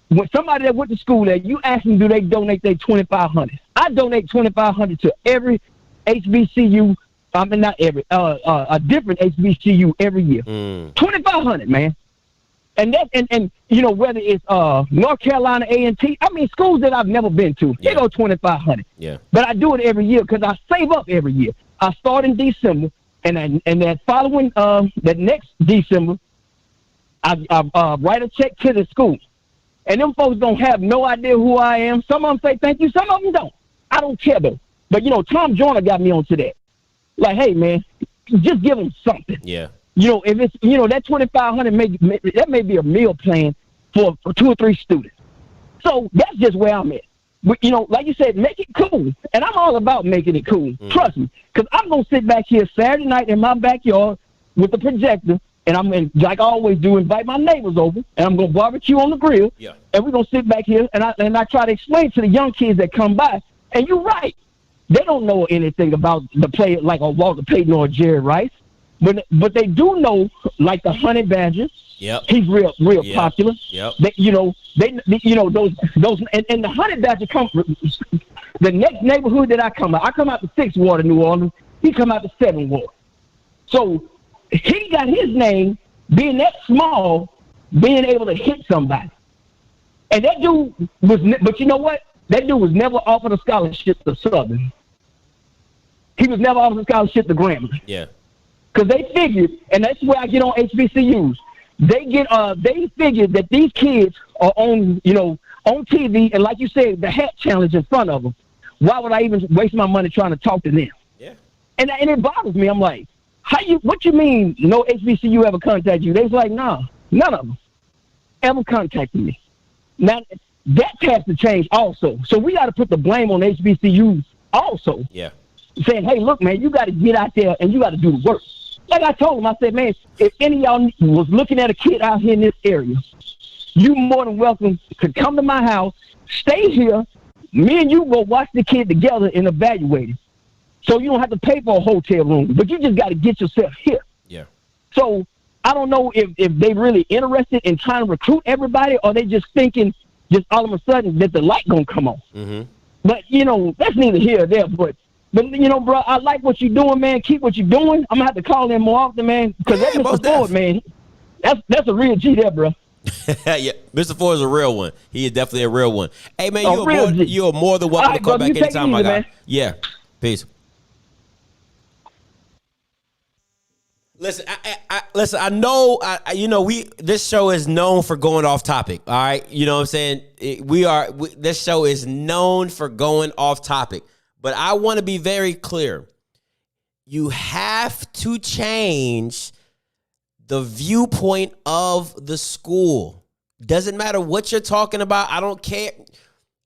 When somebody that went to school there, you ask them, do they donate their $2,500? I donate $2,500 to every HBCU. I mean, not every, a different HBCU every year. $2,500, man. And whether it's North Carolina A&T, I mean schools that I've never been to, they go $2,500. Yeah. But I do it every year because I save up every year. I start in December, and that following that next December, I write a check to the school, and them folks don't have no idea who I am. Some of them say thank you, some of them don't. I don't care though. But Tom Joyner got me onto that. Like, hey man, just give them something. Yeah. If it's that $2,500 that may be a meal plan for 2 or 3 students. So that's just where I'm at. But like you said, make it cool, and I'm all about making it cool. Trust me, because I'm gonna sit back here Saturday night in my backyard with the projector, and like I always do, invite my neighbors over, and I'm gonna barbecue on the grill. Yeah. And we're gonna sit back here, and I try to explain to the young kids that come by. And you're right, they don't know anything about the player like a Walter Payton or Jerry Rice. But they do know, like the Honey Badger. Yep. He's real popular. Yep. Those and the Honey Badger come the next neighborhood that I come out the 6th Ward of New Orleans. He come out the 7th Ward. So he got his name being that small, being able to hit somebody. And that dude but you know what? That dude was never offered a scholarship to Southern. He was never offered a scholarship to Grambling. Yeah. Because they figured, and that's where I get on HBCUs. They figured that these kids are on TV, and like you said, the hat challenge in front of them. Why would I even waste my money trying to talk to them? Yeah. And it bothers me. I'm like, what you mean no HBCU ever contacted you? They was like, nah, none of them ever contacted me. Now that has to change also. So we got to put the blame on HBCUs also. Yeah. Saying, hey, look, man, you got to get out there and you got to do the work. Like I told him, I said, man, if any of y'all was looking at a kid out here in this area, you more than welcome to come to my house, stay here, me and you go watch the kid together and evaluate him. So you don't have to pay for a hotel room, but you just got to get yourself here. Yeah. So I don't know if they really interested in trying to recruit everybody, or they just thinking just all of a sudden that the light going to come on. Mm-hmm. But, that's neither here or there, But bro, I like what you're doing, man. Keep what you're doing. I'm gonna have to call in more often, man. Because that Mr. Ford, man, that's a real G there, bro. Yeah, Mr. Ford is a real one. He is definitely a real one. Hey, man, you are more than welcome right, to come brother, back anytime, my guy. Man. Yeah, peace. Listen, listen. I know. You know, this show is known for going off topic. All right, you know what I'm saying. This show is known for going off topic. But I want to be very clear. You have to change the viewpoint of the school. Doesn't matter what you're talking about. I don't care.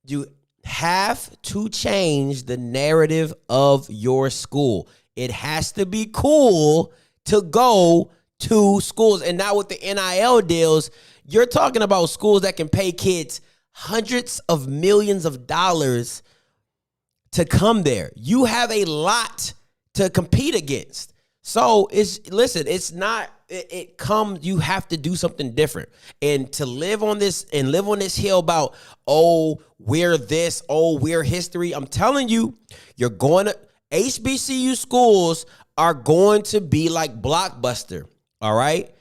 You have to change the narrative of your school. It has to be cool to go to schools. And now with the NIL deals, you're talking about schools that can pay kids hundreds of millions of dollars to come there. You have a lot to compete against. So you have to do something different. And to live on this hill about, oh, we're this, oh, we're history. I'm telling you, HBCU schools are going to be like Blockbuster, all right?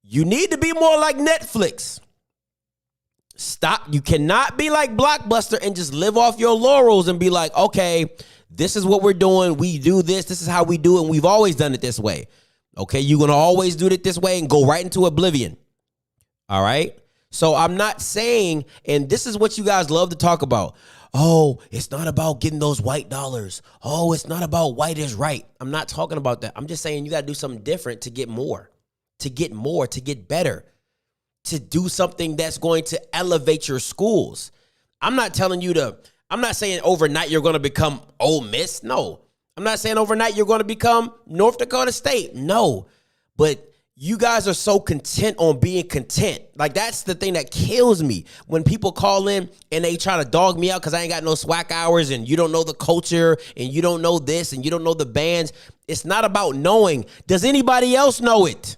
You need to be more like Netflix. Stop. You cannot be like Blockbuster and just live off your laurels and be like, okay, this is what we're doing. We do this. This is how we do it. And we've always done it this way. Okay, you're going to always do it this way and go right into oblivion, all right? So I'm not saying, and this is what you guys love to talk about, oh, it's not about getting those white dollars. Oh, it's not about white is right. I'm not talking about that. I'm just saying you got to do something different to get more, to get better, to do something that's going to elevate your schools. I'm not saying overnight you're going to become Ole Miss. No. I'm not saying overnight you're going to become North Dakota State. No. But you guys are so content on being content. Like, that's the thing that kills me. When people call in and they try to dog me out because I ain't got no SWAC hours and you don't know the culture and you don't know this and you don't know the bands. It's not about knowing. Does anybody else know it?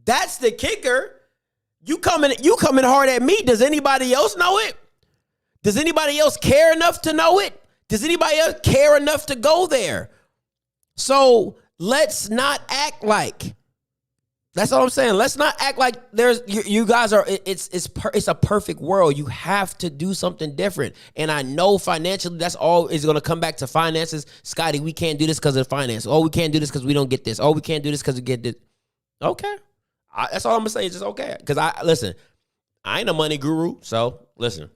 That's the kicker. You coming hard at me. Does anybody else know it? Does anybody else care enough to know it? Does anybody else care enough to go there? So let's not act like. That's all I'm saying. Let's not act like you guys are. It's a perfect world. You have to do something different. And I know financially, that's all is going to come back to finances. Scotty, we can't do this because of finance. Oh, we can't do this because we don't get this. Oh, we can't do this because we get this. Okay, that's all I'm gonna say. It's just okay. Because I ain't a money guru. So listen,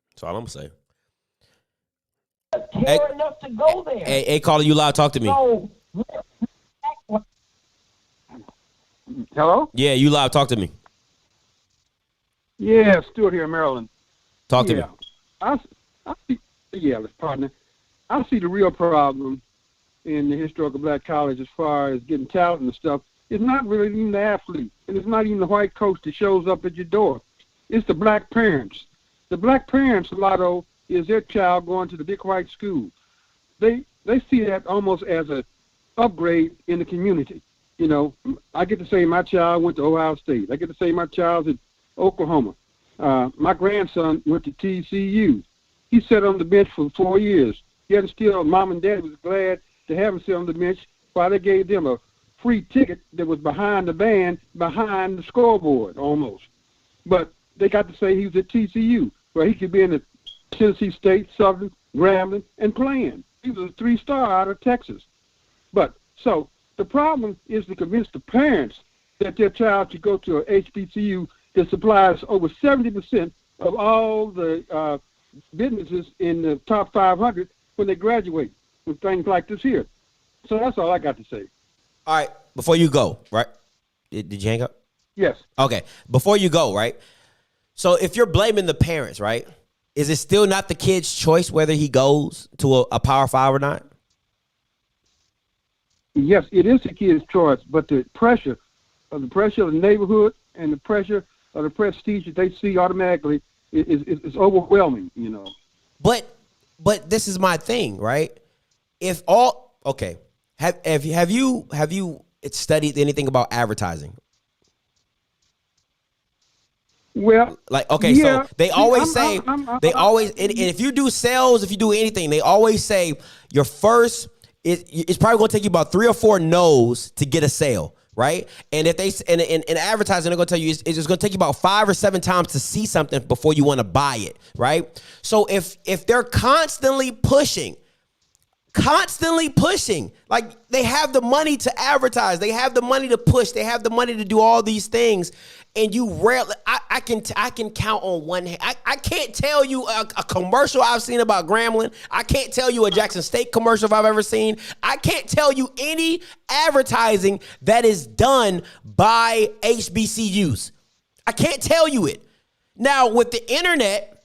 that's all I'm gonna say. Care enough to go there. Hey, caller, you loud. Talk to me. So, hello? Yeah, you loud. Talk to me. Yeah, Stuart here in Maryland. Talk to me. I see, let's partner. I see the real problem in the historical black college as far as getting talent and stuff. It's not really even the athlete, and it's not even the white coach that shows up at your door. It's the black parents. The black parents' lotto is their child going to the big white school. They see that almost as a upgrade in the community. You know, I get to say my child went to Ohio State. I get to say my child's at Oklahoma. My grandson went to TCU. He sat on the bench for 4 years. Yet still, mom and dad was glad to have him sit on the bench while they gave them a free ticket that was behind the band, behind the scoreboard almost. But they got to say he was at TCU, where he could be in the Tennessee State, Southern, Grambling, and playing. He was a 3-star out of Texas. But so the problem is to convince the parents that their child should go to a HBCU that supplies over 70% of all the businesses in the top 500 when they graduate with things like this here. So that's all I got to say. All right, before you go, right? Did you hang up? Yes. Okay, before you go, right? So if you're blaming the parents, right, is it still not the kid's choice whether he goes to a Power 5 or not? Yes, it is the kid's choice, but the pressure of the neighborhood and the pressure of the prestige that they see automatically is overwhelming, you know. But this is my thing, right? Have you studied anything about advertising? Well, like, okay, yeah. So they always say, and if you do sales, if you do anything, they always say your first, it's probably going to take you about 3 or 4 no's to get a sale, right? And if they, in advertising, they're going to tell you it's just going to take you about 5 or 7 times to see something before you want to buy it, right? So if they're constantly pushing constantly pushing. Like, they have the money to advertise. They have the money to push. They have the money to do all these things. And you rarely, I can count on one hand. I can't tell you a commercial I've seen about Grambling. I can't tell you a Jackson State commercial if I've ever seen. I can't tell you any advertising that is done by HBCUs. I can't tell you it. Now, with the internet,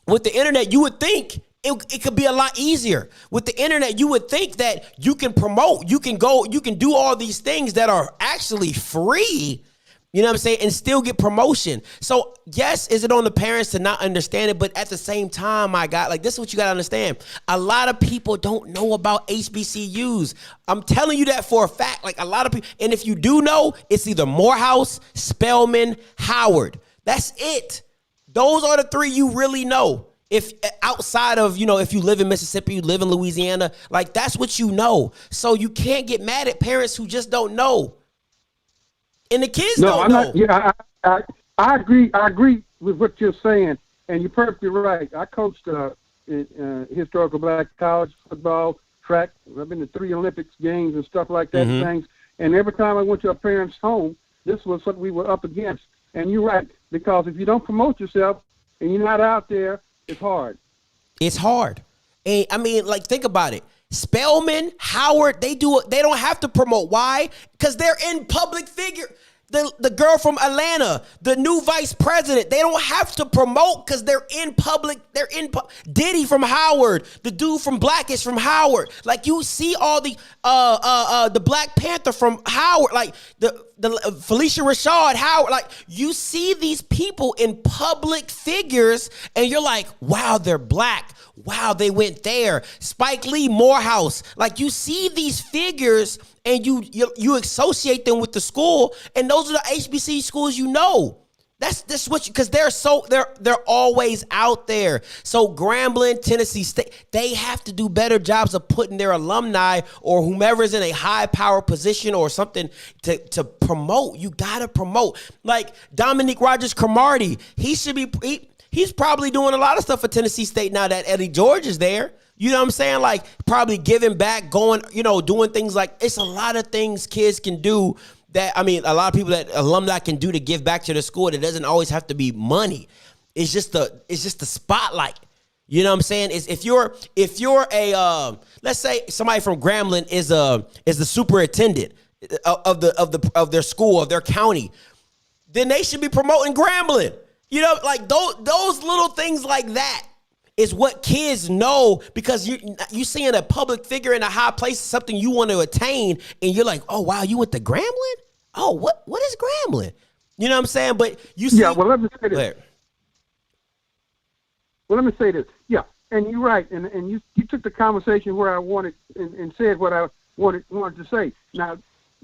you would think it could be a lot easier. With the internet, you would think that you can promote, you can do all these things that are actually free, you know what I'm saying, and still get promotion. So, yes, is it on the parents to not understand it? But at the same time, my God, like, this is what you got to understand. A lot of people don't know about HBCUs. I'm telling you that for a fact. Like, a lot of people, and if you do know, it's either Morehouse, Spelman, Howard. That's it. Those are the three you really know. If outside of, if you live in Mississippi, you live in Louisiana, like, that's what you know. So you can't get mad at parents who just don't know. And the kids don't know. Yeah, I agree. I agree with what you're saying, and you're perfectly right. I coached in historical black college football, track. I've been to 3 Olympics games and stuff like that, things. And every time I went to a parent's home, this was what we were up against. And you're right, because if you don't promote yourself and you're not out there, it's hard. It's hard. And I mean, like, think about it. Spelman, Howard, they don't have to promote. Why? Because they're in public figure. The girl from Atlanta, the new vice president, they don't have to promote because they're in public. Diddy from Howard, the dude from Blackish from Howard. Like, you see all the Black Panther from Howard, like the Felicia Rashad Howard. Like, you see these people in public figures, and you're like, wow, they're black. Wow, they went there. Spike Lee, Morehouse. Like, you see these figures and you associate them with the school, and those are the HBC schools you know. That's what because they're always out there. So Grambling, Tennessee State, they have to do better jobs of putting their alumni or whomever is in a high power position or something to promote. You gotta promote. Like Dominique Rodgers-Cromartie, he's probably doing a lot of stuff for Tennessee State now that Eddie George is there. You know what I'm saying? Like, probably giving back, going, doing things like, it's a lot of things kids can do that, I mean, a lot of people that alumni can do to give back to the school. It doesn't always have to be money. It's just the spotlight. You know what I'm saying? If you're a let's say somebody from Grambling is the superintendent of their school, of their county, then they should be promoting Grambling. Like those little things like that is what kids know, because you seeing a public figure in a high place, something you want to attain, and you're like, oh wow, you went to Grambling? Oh, what is Grambling? You know what I'm saying? But you see, yeah. Well, let me say this. Yeah, and you're right, and you took the conversation where I wanted and said what I wanted to say. Now,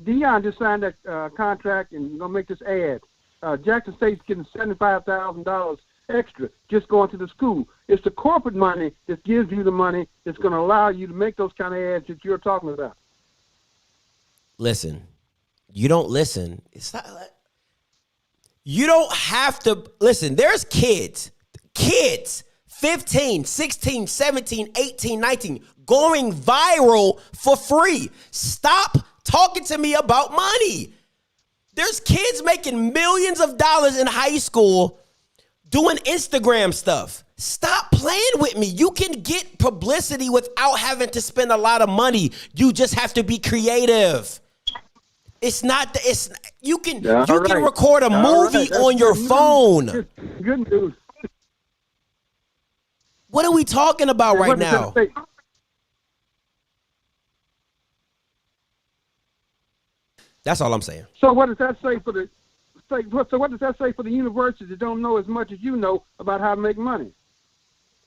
Deion just signed that contract, and gonna make this ad. Jackson State's getting $75,000 extra just going to the school. It's the corporate money that gives you the money that's going to allow you to make those kind of ads that you're talking about. Listen, you don't listen. It's not like you don't have to listen. There's kids, 15, 16, 17, 18, 19, going viral for free. Stop talking to me about money. There's kids making millions of dollars in high school doing Instagram stuff. Stop playing with me. You can get publicity without having to spend a lot of money. You just have to be creative. You can record a movie on your phone. Good news. What are we talking about right now? That's all I'm saying. So what does that say for the what does that say for the universities that don't know as much as you know about how to make money?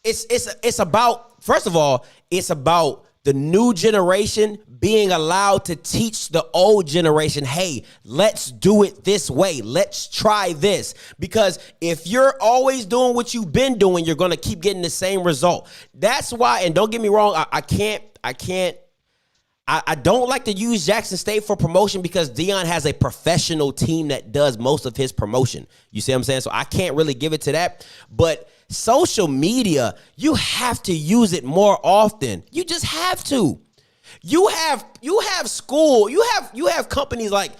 It's about, first of all, it's about the new generation being allowed to teach the old generation, hey, let's do it this way. Let's try this. Because if you're always doing what you've been doing, you're going to keep getting the same result. That's why, and don't get me wrong, I don't like to use Jackson State for promotion because Deion has a professional team that does most of his promotion. You see what I'm saying? So I can't really give it to that. But social media, you have to use it more often. You just have to. You have school. You have companies like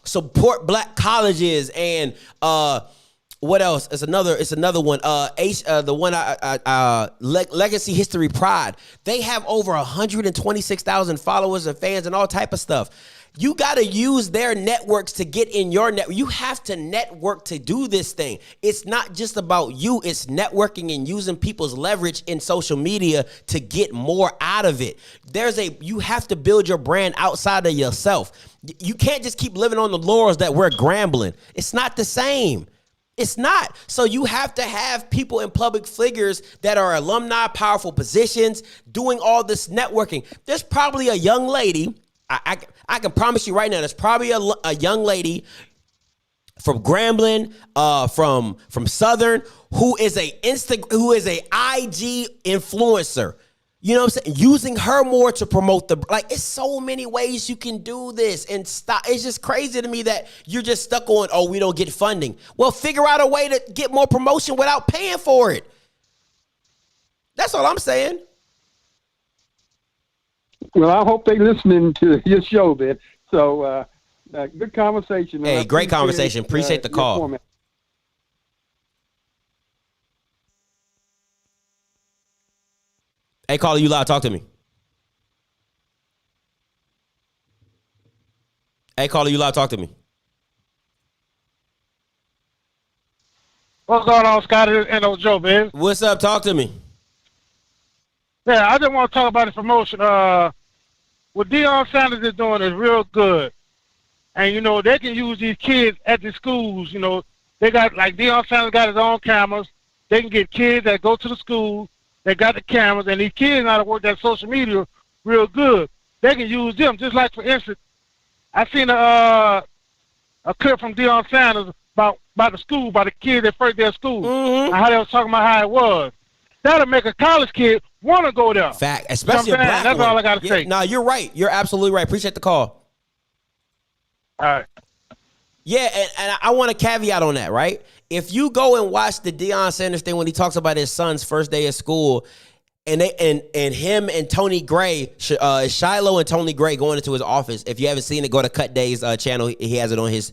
support black colleges and what else? It's another one. Legacy History Pride. They have over 126,000 followers and fans and all type of stuff. You got to use their networks to get in your network. You have to network to do this thing. It's not just about you. It's networking and using people's leverage in social media to get more out of it. You have to build your brand outside of yourself. You can't just keep living on the laurels that we're grambling. It's not the same. It's not. So you have to have people in public figures that are alumni, powerful positions, doing all this networking. There's probably a young lady. I can promise you right now, there's probably a young lady from Grambling, from Southern, who is a IG influencer. You know what I'm saying? Using her more to promote it's so many ways you can do this and stop. It's just crazy to me that you're just stuck on, oh, we don't get funding. Well, figure out a way to get more promotion without paying for it. That's all I'm saying. Well, I hope they're listening to your show, man. So, good conversation. Man. Hey, great conversation. Appreciate the call. Format. Hey, caller, you loud. Talk to me. Hey, caller, you loud. Talk to me. What's going on, Scotty and old Joe, man? What's up? Talk to me. Yeah, I just want to talk about the promotion. What Deion Sanders is doing is real good. And, you know, they can use these kids at the schools. You know, they got, like, Deion Sanders got his own cameras. They can get kids that go to the school. They got the cameras. And these kids know how to work that social media real good. They can use them. Just like, for instance, I seen a clip from Deion Sanders about the school, about the kids that first day of school, and how they was talking about how it was. That'll make a college kid want to go there. Fact, especially a black That's one. all I got to say. No, you're right. You're absolutely right. Appreciate the call. All right. Yeah, and I want a caveat on that, right? If you go and watch the Deion Sanders thing when he talks about his son's first day of school, and him and Tony Gray, Shiloh and Tony Gray going into his office. If you haven't seen it, go to Cut Day's channel. He has it on his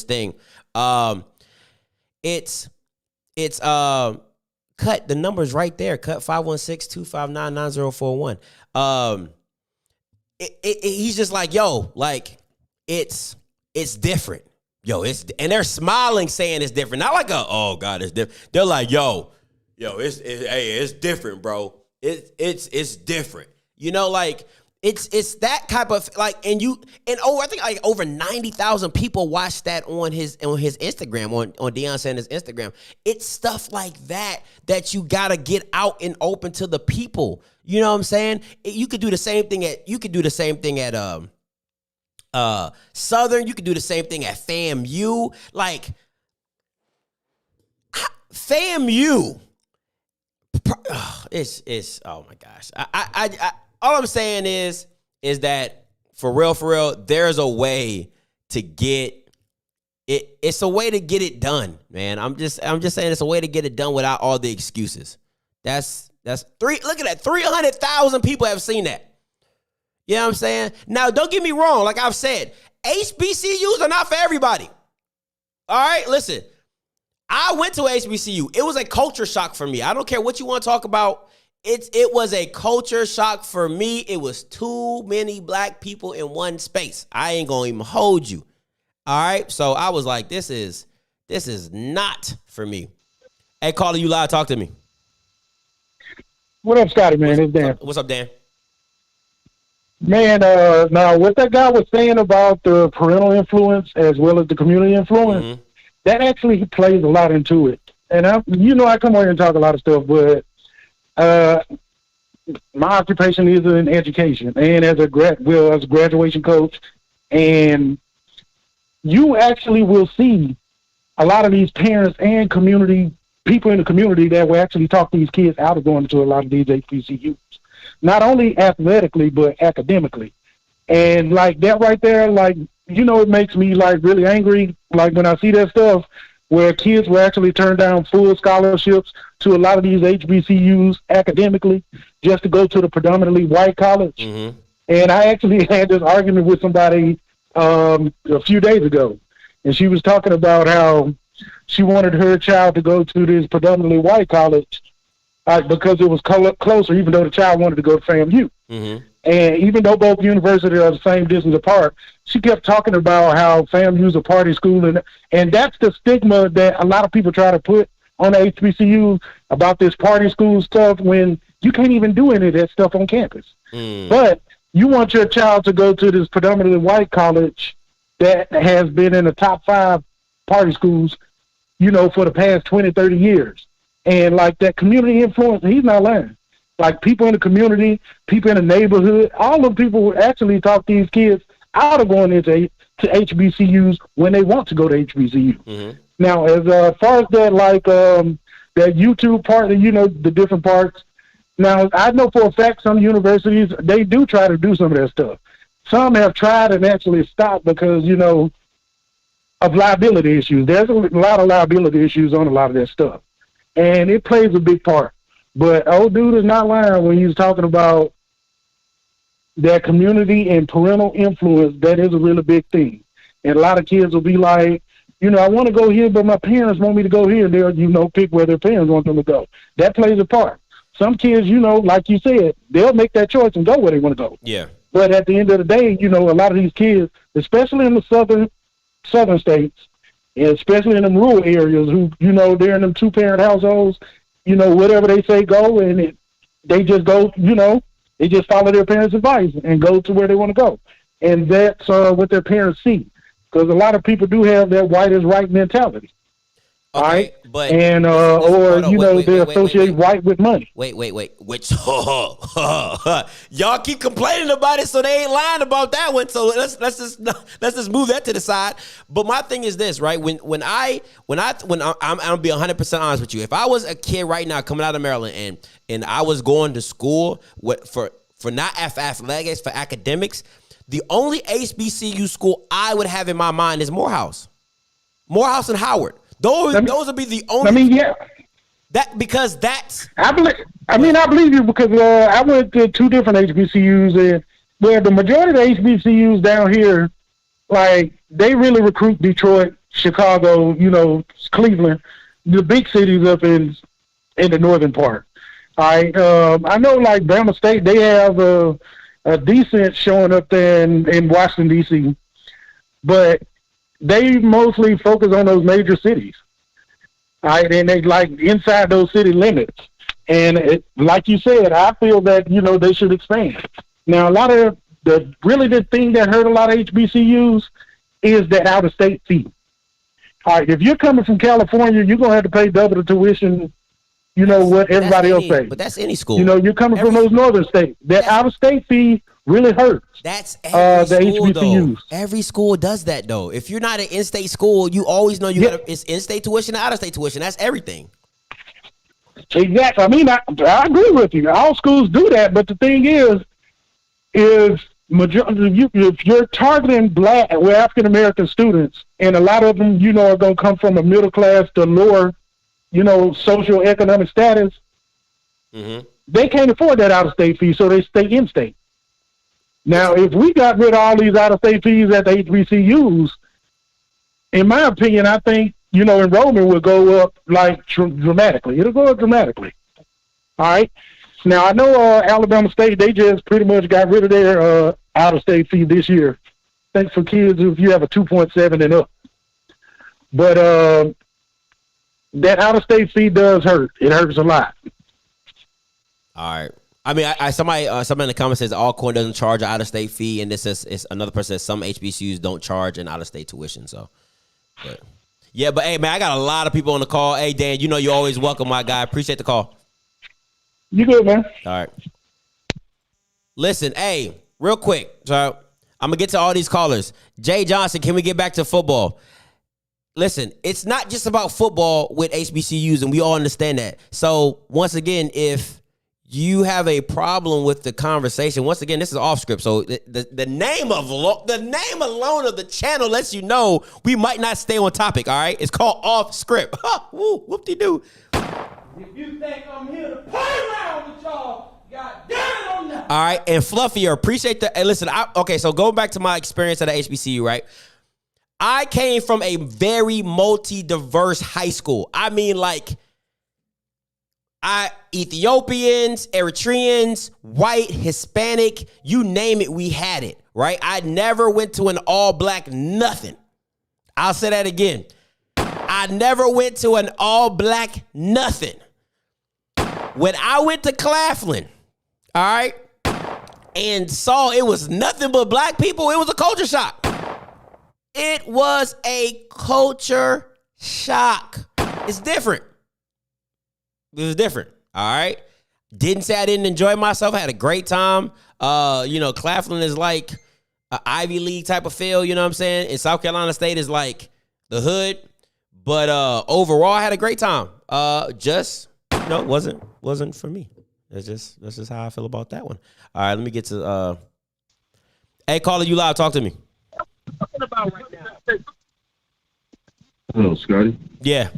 thing. It's Cut, the number's right there. Cut 516-259-9041. He's just like, yo, like, it's different. Yo, and they're smiling saying it's different. Not like oh God, it's different. They're like, yo, it's different, bro. It's different. You know, like it's that type of like, I think like over 90,000 people watched that on his Instagram, on Deion Sanders' Instagram. It's stuff like that you gotta get out and open to the people. You know what I'm saying? You could do the same thing at Southern. You could do the same thing at FAMU. Like FAMU. It's oh my gosh. I all I'm saying is that for real, there's a way to get it. It's a way to get it done, man. I'm just saying it's a way to get it done without all the excuses. That's look at that. 300,000 people have seen that. You know what I'm saying? Now, don't get me wrong. Like I've said, HBCUs are not for everybody. All right, listen. I went to HBCU. It was a culture shock for me. I don't care what you want to talk about. It was a culture shock for me. It was too many black people in one space. I ain't gonna even hold you. All right. So I was like, this is not for me. Hey, caller, you live. Talk to me. What up, Scotty, man? It's Dan. What's up, Dan? Man, now what that guy was saying about the parental influence as well as the community influence, that actually plays a lot into it. And I come on here and talk a lot of stuff, but my occupation is in education and as a graduation coach, and you actually will see a lot of these parents and people in the community that will actually talk these kids out of going to a lot of these HBCUs, not only athletically but academically. And like that right there, like, it makes me like really angry. Like when I see that stuff, where kids were actually turned down full scholarships to a lot of these HBCUs academically just to go to the predominantly white college. Mm-hmm. And I actually had this argument with somebody a few days ago, and she was talking about how she wanted her child to go to this predominantly white college because it was closer, even though the child wanted to go to FAMU. Mm-hmm. And even though both universities are the same distance apart, she kept talking about how FAMU's a party school, and that's the stigma that a lot of people try to put on the HBCU about this party school stuff when you can't even do any of that stuff on campus. But you want your child to go to this predominantly white college that has been in the top 5 party schools, you know, for the past 20, 30 years. And like that community influence, he's not lying. Like people in the community, people in the neighborhood, all of people actually talk these kids out of going into HBCUs when they want to go to HBCU. Mm-hmm. Now, as far as that, like that YouTube part, you know, the different parts. Now, I know for a fact some universities, they do try to do some of that stuff. Some have tried and actually stopped because, you know, of liability issues. There's a lot of liability issues on a lot of that stuff. And it plays a big part. But old dude is not lying when he's talking about that community and parental influence. That is a really big thing. And a lot of kids will be like, you know, I want to go here, but my parents want me to go here. They'll, you know, pick where their parents want them to go. That plays a part. Some kids, you know, like you said, they'll make that choice and go where they want to go. Yeah. But at the end of the day, you know, a lot of these kids, especially in the southern states, and especially in them rural areas who, you know, they're in them 2-parent households, you know, whatever they say go, and they just go, you know, they just follow their parents' advice and go to where they want to go. And that's what their parents see. Because a lot of people do have that white is right mentality. Okay, right? but and they associate white with money. Wait. Which y'all keep complaining about it, so they ain't lying about that one. So let's just move that to the side. But my thing is this, right? When I'm gonna be 100% honest with you. If I was a kid right now coming out of Maryland and I was going to school for not for athletics, for academics, the only HBCU school I would have in my mind is Morehouse and Howard. Those would be the only. I mean, yeah. Because that's. I believe you because I went to 2 different HBCUs and where the majority of the HBCUs down here, like they really recruit Detroit, Chicago, you know, Cleveland, the big cities up in the northern part. I know like Bama State, they have a decent showing up there in Washington D.C., but they mostly focus on those major cities. All right, and they like inside those city limits. And like you said, I feel that, you know, they should expand. Now, a lot of the thing that hurt a lot of HBCUs is that out-of-state fee. All right, if you're coming from California, you're going to have to pay double the tuition, you know, what everybody else pays. But that's any school. You know, you're coming from those northern states. That out-of-state fee really hurts. That's every school, HBCUs. though. Every school does that, though. If you're not an in-state school, you always know it's in-state tuition and out-of-state tuition. That's everything. Exactly. I mean, I agree with you. All schools do that, but the thing is if you're targeting Black or African American students, and a lot of them, you know, are going to come from a middle class to lower, you know, social economic status, they can't afford that out-of-state fee, so they stay in-state. Now, if we got rid of all these out-of-state fees at the HBCUs, in my opinion, I think, you know, enrollment will go up like dramatically. It'll go up dramatically. All right. Now, I know Alabama State, they just pretty much got rid of their out-of-state fee this year. Thanks for kids if you have a 2.7 and up. But that out-of-state fee does hurt. It hurts a lot. All right. I mean, somebody in the comments says Alcorn doesn't charge an out-of-state fee, and this is another person says some HBCUs don't charge an out-of-state tuition. So, but hey, man, I got a lot of people on the call. Hey, Dan, you know you're always welcome, my guy. Appreciate the call. You good, man? All right. Listen, hey, real quick, so I'm gonna get to all these callers. Jay Johnson, can we get back to football? Listen, it's not just about football with HBCUs, and we all understand that. So once again, if you have a problem with the conversation. Once again, this is off script, so the name alone of the channel lets you know we might not stay on topic. All right, it's called off script. Woo, whoop-de-doo. If you think I'm here to play around with y'all, God damn it, I'm not. All right, and Fluffier, appreciate the. Hey, listen, okay, so going back to my experience at a HBCU, right? I came from a very multi-diverse high school. I mean, like, Ethiopians, Eritreans, white, Hispanic, you name it, we had it, right? I never went to an all-black nothing. I'll say that again. I never went to an all-black nothing. When I went to Claflin, all right, and saw it was nothing but black people, it was a culture shock. It was a culture shock. It's different. It was different. All right. Didn't say I didn't enjoy myself. I had a great time. Claflin is like an Ivy League type of feel, you know what I'm saying? And South Carolina State is like the hood. But overall, I had a great time. Wasn't for me. That's just how I feel about that one. All right, let me get to hey, caller, you live. Talk to me. Talking about right now. Hello, Scotty. Yeah.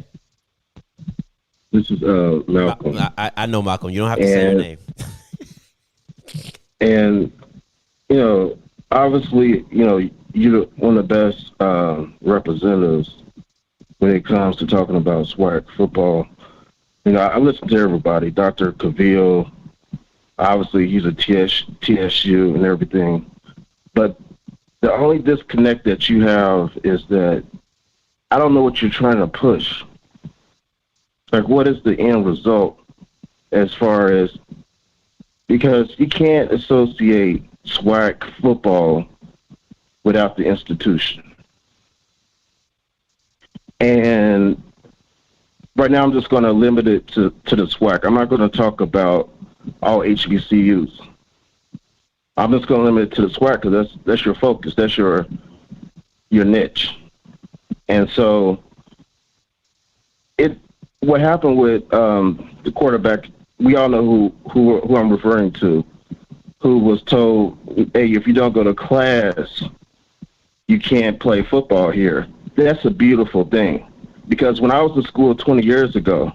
This is Malcolm. I know Malcolm. You don't have to say your name. And obviously, you're one of the best representatives when it comes to talking about Swac football. I listen to everybody. Dr. Cavill, obviously he's a TSU and everything. But the only disconnect that you have is that I don't know what you're trying to push. Like, what is the end result as far as, because you can't associate Swac football without the institution. And right now I'm just going to limit it to the Swac. I'm not going to talk about all HBCUs. I'm just going to limit it to the Swac because that's your focus. That's your niche. And so what happened with the quarterback, we all know who I'm referring to, who was told, hey, if you don't go to class, you can't play football here. That's a beautiful thing. Because when I was in school 20 years ago,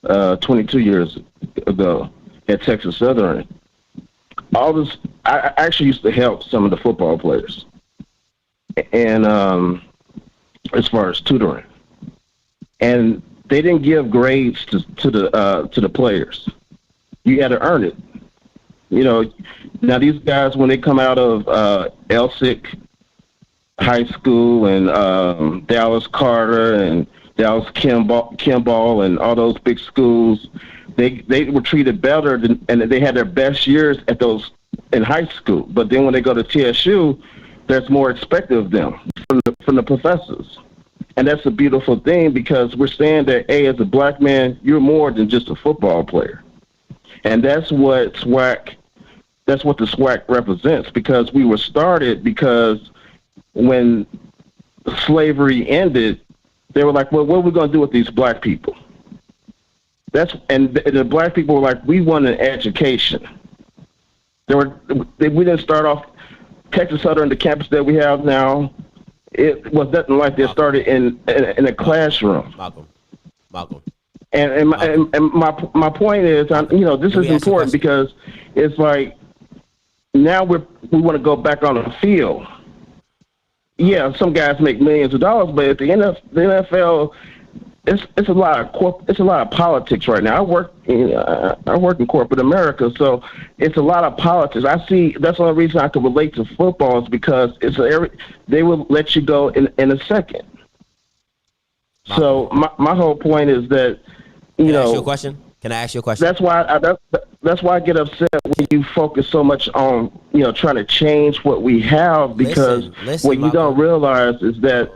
22 years ago at Texas Southern, I actually used to help some of the football players. And as far as tutoring. And they didn't give grades to the players. You had to earn it. Now these guys, when they come out of Elsick High School and Dallas Carter and Dallas Kimball and all those big schools, they were treated better and they had their best years at those in high school. But then when they go to TSU, there's more expected of them from the professors. And that's a beautiful thing because we're saying that, hey, as a black man, you're more than just a football player. And that's what the SWAC represents, because we were started because when slavery ended, they were like, well, what are we going to do with these black people? And the black people were like, we want an education. We didn't start off Texas Southern, the campus that we have now. It was nothing like they started in a classroom. Malcolm. And my point is, this is important because it's like now we want to go back on the field. Yeah, some guys make millions of dollars, but at the NFL, it's a lot of politics right now. I work in corporate America, so it's a lot of politics. I see that's the only reason I can relate to football is because they will let you go in a second. So my whole point is that Can I ask you a question? Can I ask you a question? That's why I get upset when you focus so much on trying to change what we have, because listen, what you don't realize is that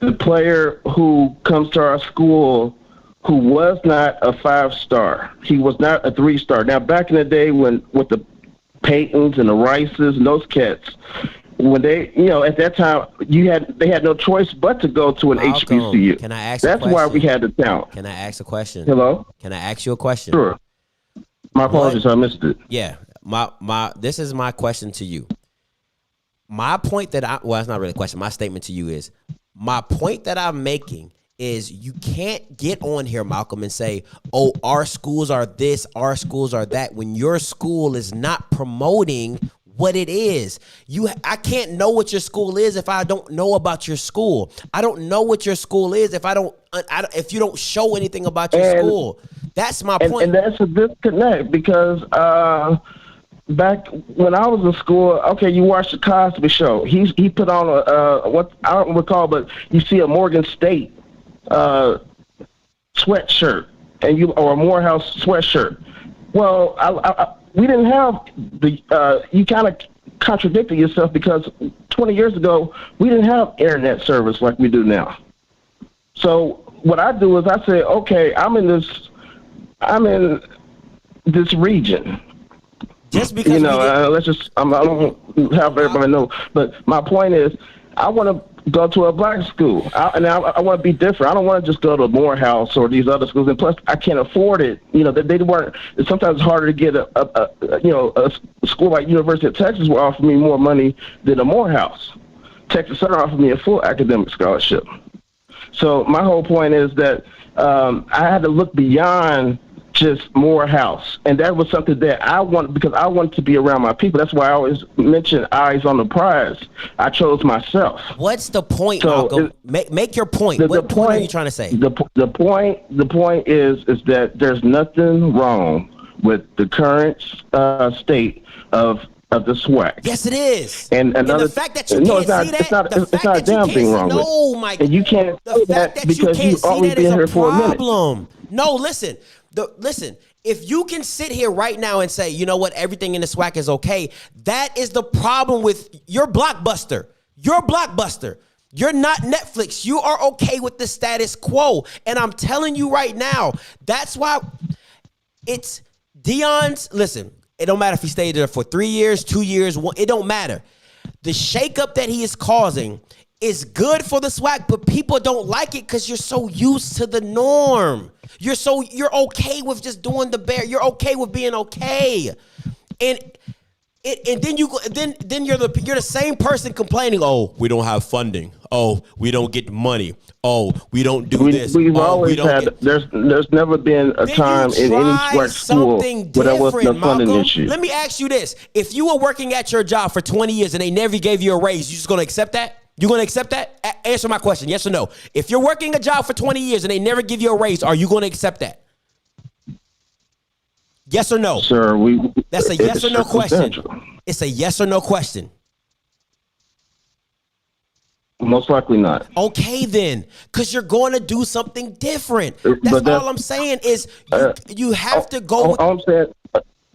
the player who comes to our school who was not a 5-star, he was not a 3-star. Now, back in the day with the Paytons and the Rices and those cats, when they, at that time, they had no choice but to go to an HBCU. Can I ask That's a question? why we had the talent. Can I ask a question? Hello? Can I ask you a question? Sure. My apologies, I missed it. Yeah, this is my question to you. My point that it's not really a question. My statement to you is, my point that I'm making is you can't get on here, Malcolm, and say, oh, our schools are this, our schools are that, when your school is not promoting what it is. I can't know what your school is if I don't know about your school. I don't know what your school is if you don't show anything about your school. That's my point. And that's a disconnect because back when I was in school, okay, you watched the Cosby Show. He put on what I don't recall, but you see a Morgan State sweatshirt or a Morehouse sweatshirt. Well, we didn't have you kind of contradicted yourself because 20 years ago, we didn't have internet service like we do now. So what I do is I say, okay, I'm in this region. Just because I don't have everybody know, but my point is, I want to go to a black school, and I want to be different. I don't want to just go to Morehouse or these other schools, and plus I can't afford it. They weren't. Sometimes it's harder to get a school like University of Texas will offer me more money than a Morehouse. Texas Southern offered me a full academic scholarship. So my whole point is that I had to look beyond just Morehouse, and that was something that I want because I want to be around my people. That's why I always mention eyes on the prize. I chose myself. What's the point, Malcolm? Make your point. What point are you trying to say? The point is that there's nothing wrong with the current state of the Swac. Yes, it is. And the fact that you can't see that, it's not a damn thing wrong with it. No, Mike. And you can't say that because you've only been here for a minute. No, listen. Listen, if you can sit here right now and say, you know what, everything in the Swac is okay, that is the problem with your Blockbuster. You're Blockbuster. You're not Netflix. You are okay with the status quo. And I'm telling you right now, that's why it's Deion's. Listen, it don't matter if he stayed there for 3 years, 2 years, it don't matter. The shakeup that he is causing is good for the Swac, but people don't like it because you're so used to the norm. You're okay with just doing the bare. You're okay with being okay, and then you're the same person complaining. Oh, we don't have funding. Oh, we don't get money. Oh, we don't do this. We've always had. There's never been a time in any Swac school where there was no funding issue. Let me ask you this: if you were working at your job for 20 years and they never gave you a raise, you just gonna accept that? You gonna accept that? Answer my question, yes or no. If you're working a job for 20 years and they never give you a raise, are you gonna accept that? Yes or no? Sir, that's a yes or no question. It's a yes or no question. Most likely not. Okay, then, because you're going to do something different. That's all I'm saying is you have to go. I'm saying,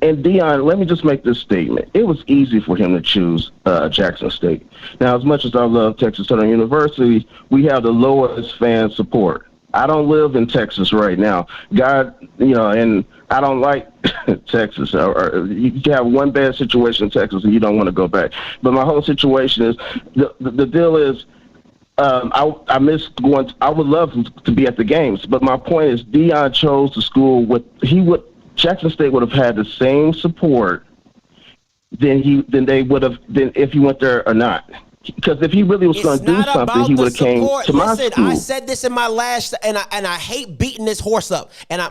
and Deion, let me just make this statement. It was easy for him to choose Jackson State. Now, as much as I love Texas Southern University, we have the lowest fan support. I don't live in Texas right now. God, and I don't like Texas. Or you can have one bad situation in Texas and you don't want to go back. But my whole situation is, the deal is, I miss going. I would love to be at the games, but my point is, Deion chose the school Jackson State would have had the same support than they would have if he went there or not. Because if he really was going to do something, he would have came to my school. I said this in my last, and I hate beating this horse up. And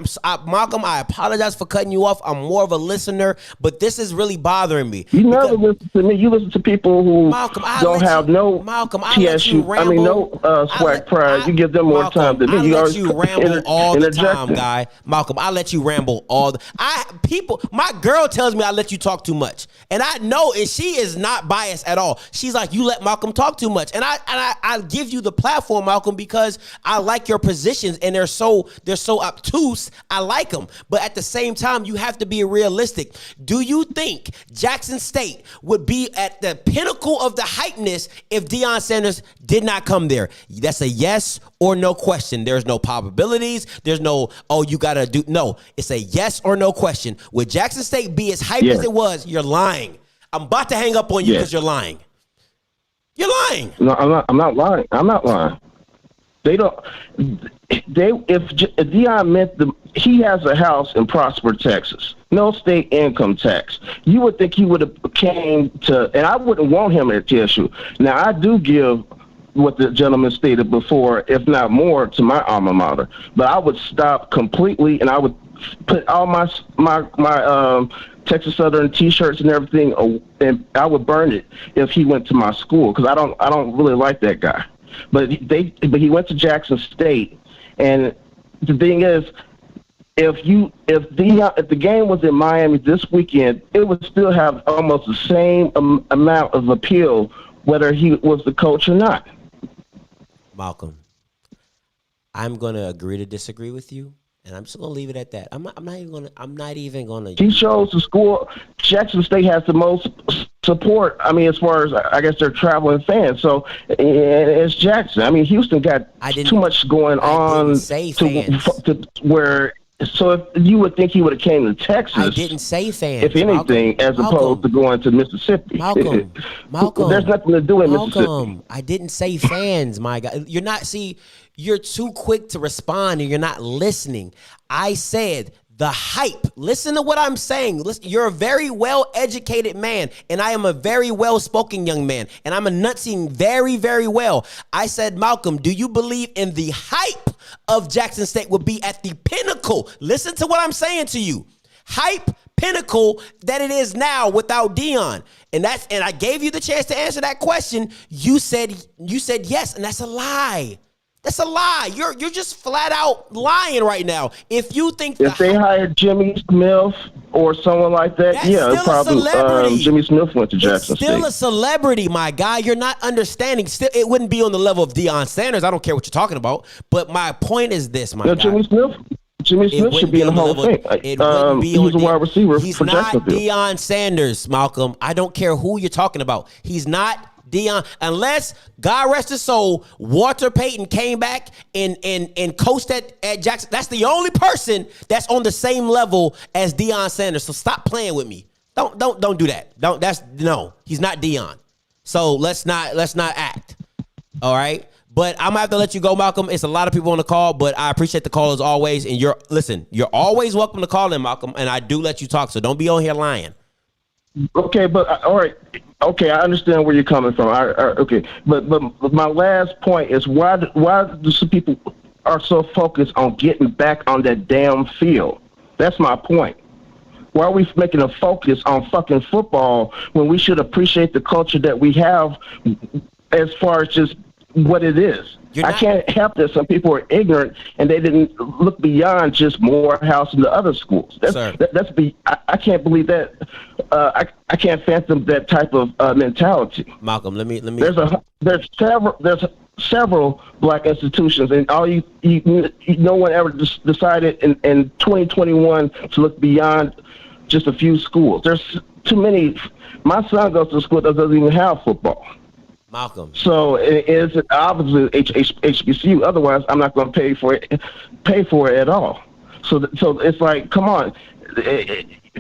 Malcolm, I apologize for cutting you off. I'm more of a listener, but this is really bothering me. You never listen to me. You listen to people who don't have no TSU. No Swac pride. You give them more time than me. I let you ramble all the time, guy. Malcolm, I let you ramble all the people. My girl tells me I let you talk too much, and I know, and she is not biased at all. She's like, you let Malcolm talk too much, and I give you the platform, Malcolm, because I like your positions, and they're so obtuse. I like them, but at the same time, you have to be realistic. Do you think Jackson State would be at the pinnacle of the hypeness if Deion Sanders did not come there? That's a yes or no question. There's no probabilities. There's no you gotta do. No, it's a yes or no question. Would Jackson State be as hype as it was? You're lying. I'm about to hang up on you because you're lying. You're lying. No, I'm not lying. I'm not lying. They don't. If Deion meant he has a house in Prosper, Texas, no state income tax. You would think he would have came to, and I wouldn't want him at TSU. Now I do give what the gentleman stated before, if not more, to my alma mater. But I would stop completely, and I would put all my Texas Southern T-shirts and everything, and I would burn it if he went to my school, because I don't really like that guy. But he went to Jackson State, and the thing is, if the game was in Miami this weekend, it would still have almost the same amount of appeal, whether he was the coach or not. Malcolm, I'm gonna agree to disagree with you, and I'm just gonna leave it at that. I'm not even gonna. He chose the school. Jackson State has the most support. I mean, as far as I guess they're traveling fans. So it's Jackson. I mean, Houston got too much going on to where. So if you would think he would have came to Texas. I didn't say fans. If anything, Malcolm, as opposed to going to Mississippi. Malcolm, there's nothing to do in Mississippi. I didn't say fans, my God. You're too quick to respond and you're not listening. I said the hype. Listen to what I'm saying. Listen, you're a very well-educated man, and I am a very well-spoken young man, and I'm enunciating very, very well. I said, Malcolm, do you believe in the hype of Jackson State would be at the pinnacle? Listen to what I'm saying to you. Hype pinnacle that it is now without Deion. And I gave you the chance to answer that question. You said yes, and that's a lie. That's a lie. You're just flat out lying right now. If you think if they hired Jimmy Smith or someone like that, yeah, probably Jimmy Smith went to Jackson State. Still a celebrity, my guy. You're not understanding. Still, it wouldn't be on the level of Deion Sanders. I don't care what you're talking about. But my point is this, my guy. Jimmy Smith should be in the Hall of Fame. He's a wide receiver for Jacksonville. He's not Deion Sanders, Malcolm. I don't care who you're talking about. He's not Deion, unless, God rest his soul, Walter Payton came back and coached at Jackson. That's the only person that's on the same level as Deion Sanders. So stop playing with me. Don't do that. No, he's not Deion. So let's not act. All right. But I'm gonna have to let you go, Malcolm. It's a lot of people on the call, but I appreciate the call as always. And you're always welcome to call in, Malcolm. And I do let you talk, so don't be on here lying. Okay, but all right. Okay, I understand where you're coming from. Okay, but my last point is why do some people are so focused on getting back on that damn field? That's my point. Why are we making a focus on fucking football when we should appreciate the culture that we have as far as just what it is? I can't help that some people are ignorant and they didn't look beyond just Morehouse and the other schools. I can't believe that. I can't fathom that type of mentality. Malcolm, let me. There's several black institutions, and no one ever decided in 2021 to look beyond just a few schools. There's too many. My son goes to a school that doesn't even have football. Malcolm. So it's obviously HBCU. Otherwise, I'm not going to pay for it at all. So it's like, come on,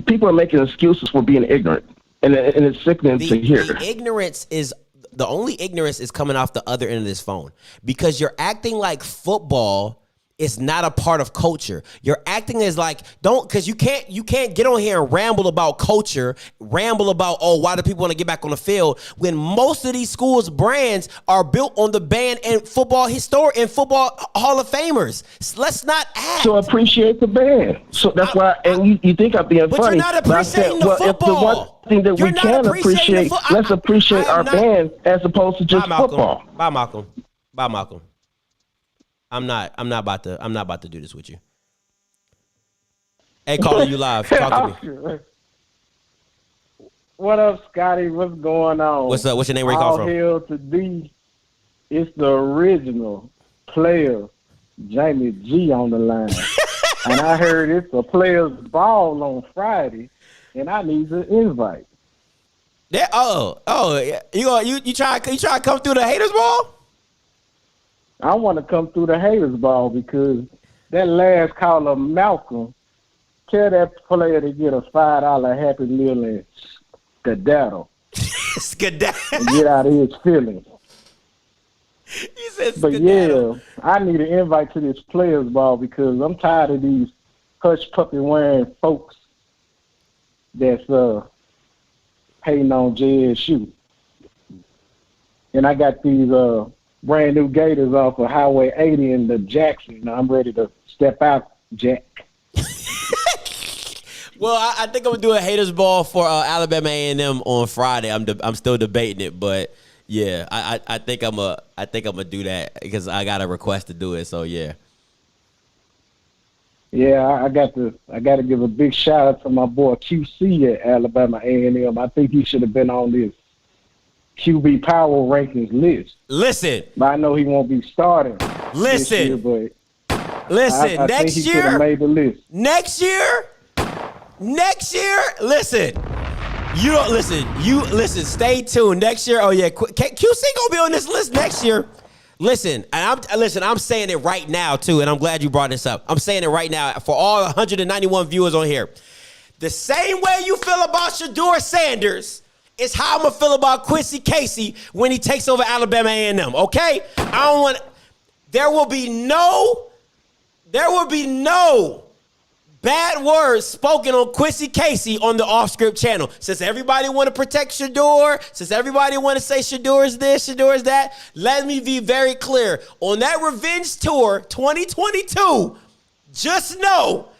people are making excuses for being ignorant, and it's sickening to hear. The only ignorance is coming off the other end of this phone, because you're acting like football is not a part of culture. You're acting as like, because you can't get on here and ramble about culture, ramble about, why do people want to get back on the field, when most of these schools' brands are built on the band and football football Hall of Famers. Let's not act. So appreciate the band. So that's why, and you think I'm being funny. But you're not appreciating the football. If the one thing that we can appreciate, let's appreciate our band as opposed to just football. Bye, Malcolm. I'm not about to do this with you. Hey, calling you live. Talk to me. What up, Scotty? What's going on? What's up? What's your name? Where you call from? All hail to D. It's the original player, Jamie G, on the line. And I heard it's a player's ball on Friday, and I need an invite. Yeah. Yeah. You try to come through the haters ball? I want to come through the haters ball because that last caller, Malcolm, tell that player to get a $5 Happy Meal and skedaddle. Skedaddle. And get out of his feelings. You said But yeah, I need an invite to this players ball because I'm tired of these hush puppy wearing folks that's hating on JSU. And I got these brand new Gators off of Highway 80 in the Jackson. I'm ready to step out, Jack. Well, I think I'm gonna do a haters ball for Alabama A&M on Friday. I'm still debating it, but yeah, I think I'm gonna do that because I got a request to do it. So yeah. Yeah, I got to give a big shout out to my boy QC at Alabama A&M. I think he should have been on this QB power rankings list. Listen, but I know he won't be starting. Listen, but listen. I next think he year, made the list. Next year. Listen, you don't listen. You listen. Stay tuned. Next year. Oh yeah, QC gonna be on this list next year. Listen, and I'm saying it right now too, and I'm glad you brought this up. I'm saying it right now for all 191 viewers on here. The same way you feel about Shedeur Sanders is how I'm gonna feel about Quincy Casey when he takes over Alabama A&M. Okay, I don't want. There will be no bad words spoken on Quincy Casey on the Off-Script channel. Since everybody want to protect Shedeur, since everybody want to say Shedeur is this, Shedeur is that, let me be very clear. On that revenge tour 2022, just know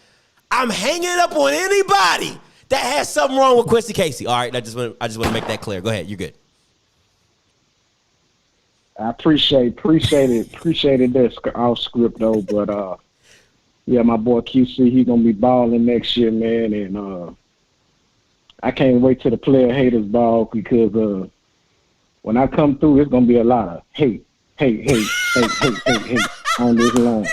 I'm hanging up on anybody that has something wrong with Quincy Casey. All right, I just want to make that clear. Go ahead, you're good. I appreciate that off script though, but yeah, my boy QC, he gonna be balling next year, man, and I can't wait till the player haters ball because when I come through, it's gonna be a lot of hate on this line.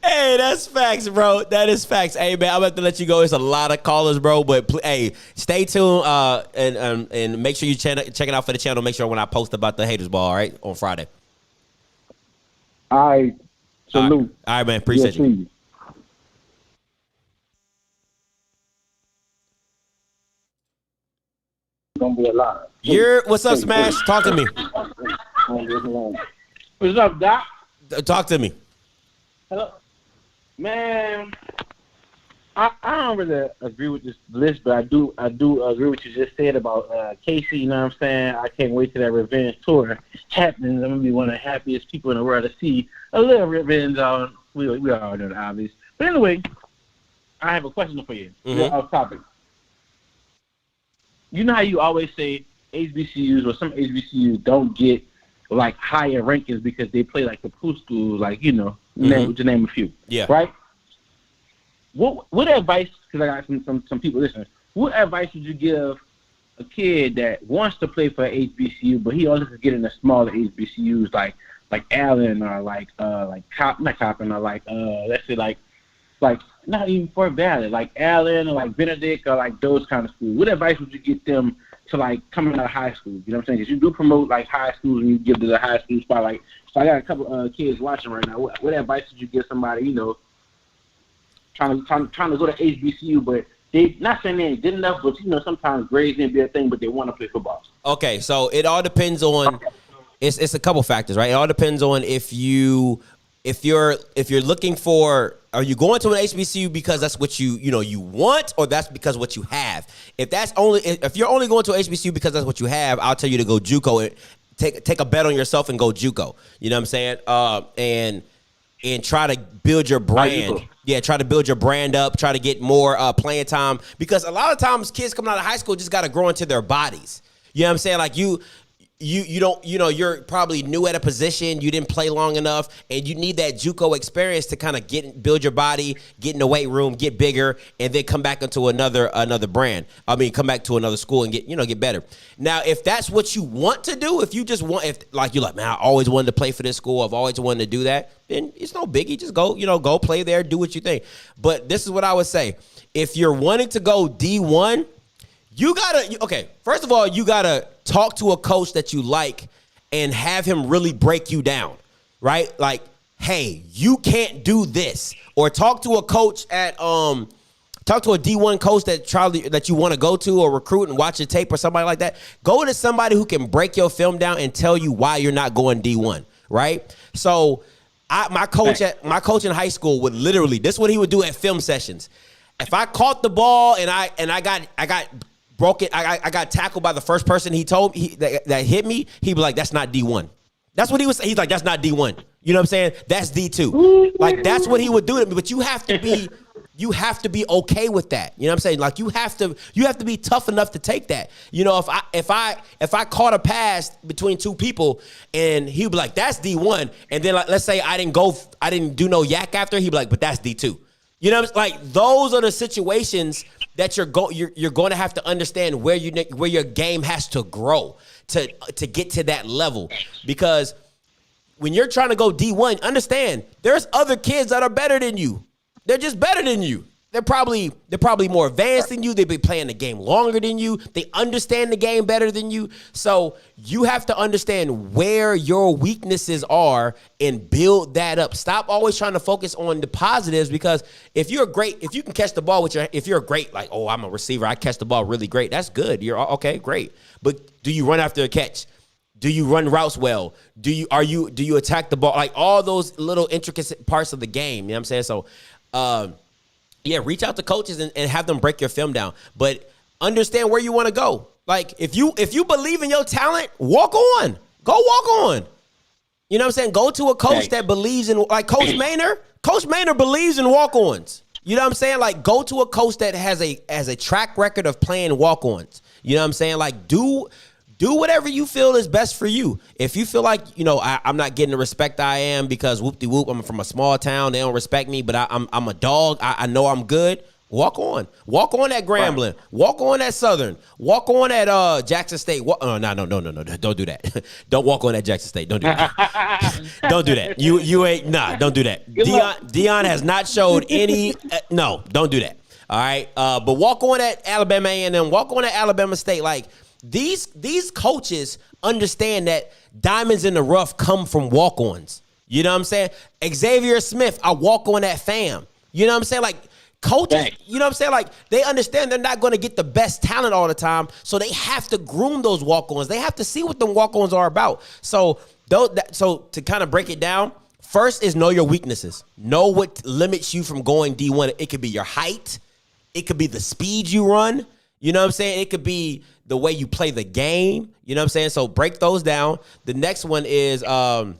Hey, that's facts, bro. That is facts. Hey, man, I'm about to let you go. It's a lot of callers, bro. But hey, stay tuned and make sure you check it out for the channel. Make sure when I post about the haters ball, all right, on Friday. All right, salute. All right, man. Appreciate you. Gonna be a lot. What's up, Smash? Talk to me. What's up, Doc? Talk to me. Hello, man. I don't really agree with this list, but I do agree with what you just said about Casey. You know what I'm saying? I can't wait till that revenge tour happens. I'm gonna be one of the happiest people in the world to see a little revenge on. We all know the obvious. But anyway, I have a question for you. Mm-hmm. Off topic. You know how you always say HBCUs or some HBCUs don't get like higher rankings because they play like the pool schools, like to name a few. Yeah. Right. What advice? Because I got some people listening. What advice would you give a kid that wants to play for HBCU, but he always is getting the smaller HBCUs like Allen or like not Coppin or let's say like not even Fort Valley, like Allen or like Benedict or like those kind of schools. What advice would you get them to like coming out of high school? You know what I'm saying? Because you do promote like high schools and you give to the high school spotlight. So I got a couple kids watching right now. What advice would you give somebody trying to go to HBCU, but they not saying they ain't good enough, but sometimes grades didn't be a thing, but they want to play football. Okay, so it all depends on it's a couple factors, right? It all depends on if you're looking for, are you going to an HBCU because that's what you want, or that's because what you have? If you're only going to an HBCU because that's what you have, I'll tell you to go JUCO and take a bet on yourself and go JUCO. You know what I'm saying? And try to build your brand. Yeah, try to build your brand up. Try to get more playing time, because a lot of times kids coming out of high school just got to grow into their bodies. You know what I'm saying? Like you don't, you're probably new at a position, you didn't play long enough, and you need that JUCO experience to kind of build your body, get in the weight room, get bigger, and then come back into another brand. I mean, come back to another school and get better. Now, if that's what you want to do, if you're like, man, I always wanted to play for this school, I've always wanted to do that, then it's no biggie. Just go play there, do what you think. But this is what I would say. If you're wanting to go D1, first of all, you gotta talk to a coach that you like and have him really break you down, right? Like, hey, you can't do this. Or talk to a coach at Talk to a D1 coach that you want to go to or recruit and watch a tape or somebody like that. Go to somebody who can break your film down and tell you why you're not going D1, right? So my coach in high school would literally, this is what he would do at film sessions. If I caught the ball and I got broken, I got tackled by the first person that hit me, he'd be like, that's not D1. That's what he was saying. He's like, that's not D1. You know what I'm saying? That's D2. Like, that's what he would do to me. But you have to be okay with that. You know what I'm saying? Like, you have to be tough enough to take that. You know, if I caught a pass between two people and he'd be like, that's D1, and then like, let's say I didn't do no yak after, he'd be like, but that's D2. You know what I'm saying? Like, those are the situations that you're going to have to understand where your game has to grow to get to that level. Because when you're trying to go D1, understand there's other kids that are better than you. They're just better than you. They're probably more advanced than you. They've been playing the game longer than you. They understand the game better than you. So you have to understand where your weaknesses are and build that up. Stop always trying to focus on the positives, because if you can catch the ball if you're great, like, oh, I'm a receiver, I catch the ball really great. That's good. You're okay, great. But do you run after a catch? Do you run routes well? Do you attack the ball? Like, all those little intricate parts of the game. You know what I'm saying? So, yeah, reach out to coaches and have them break your film down. But understand where you want to go. Like, if you believe in your talent, walk on. Go walk on. You know what I'm saying? Go to a coach that believes in, like Coach Maynard. Coach Maynard believes in walk-ons. You know what I'm saying? Like, go to a coach that has a track record of playing walk-ons. You know what I'm saying? Like, do whatever you feel is best for you. If you feel like, you know, I'm not getting the respect I am because whoop-de-whoop, I'm from a small town, they don't respect me, but I'm a dog, I know I'm good, walk on. Walk on at Grambling. Right. Walk on at Southern. Walk on at Jackson State. No, don't do that. Don't walk on at Jackson State. Don't do that. Don't do that. You ain't, don't do that. Dion has not showed any, no, don't do that. All right? But walk on at Alabama A&M. Walk on at Alabama State. Like, these coaches understand that diamonds in the rough come from walk-ons. You know what I'm saying? Xavier Smith, I walk on that fam. You know what I'm saying? Like, coaches, you know what I'm saying? Like, they understand they're not going to get the best talent all the time, so they have to groom those walk-ons. They have to see what them walk-ons are about. So to kind of break it down, first is know your weaknesses. Know what limits you from going D1. It could be your height. It could be the speed you run. You know what I'm saying? It could be the way you play the game. You know what I'm saying? So break those down. The next one is, I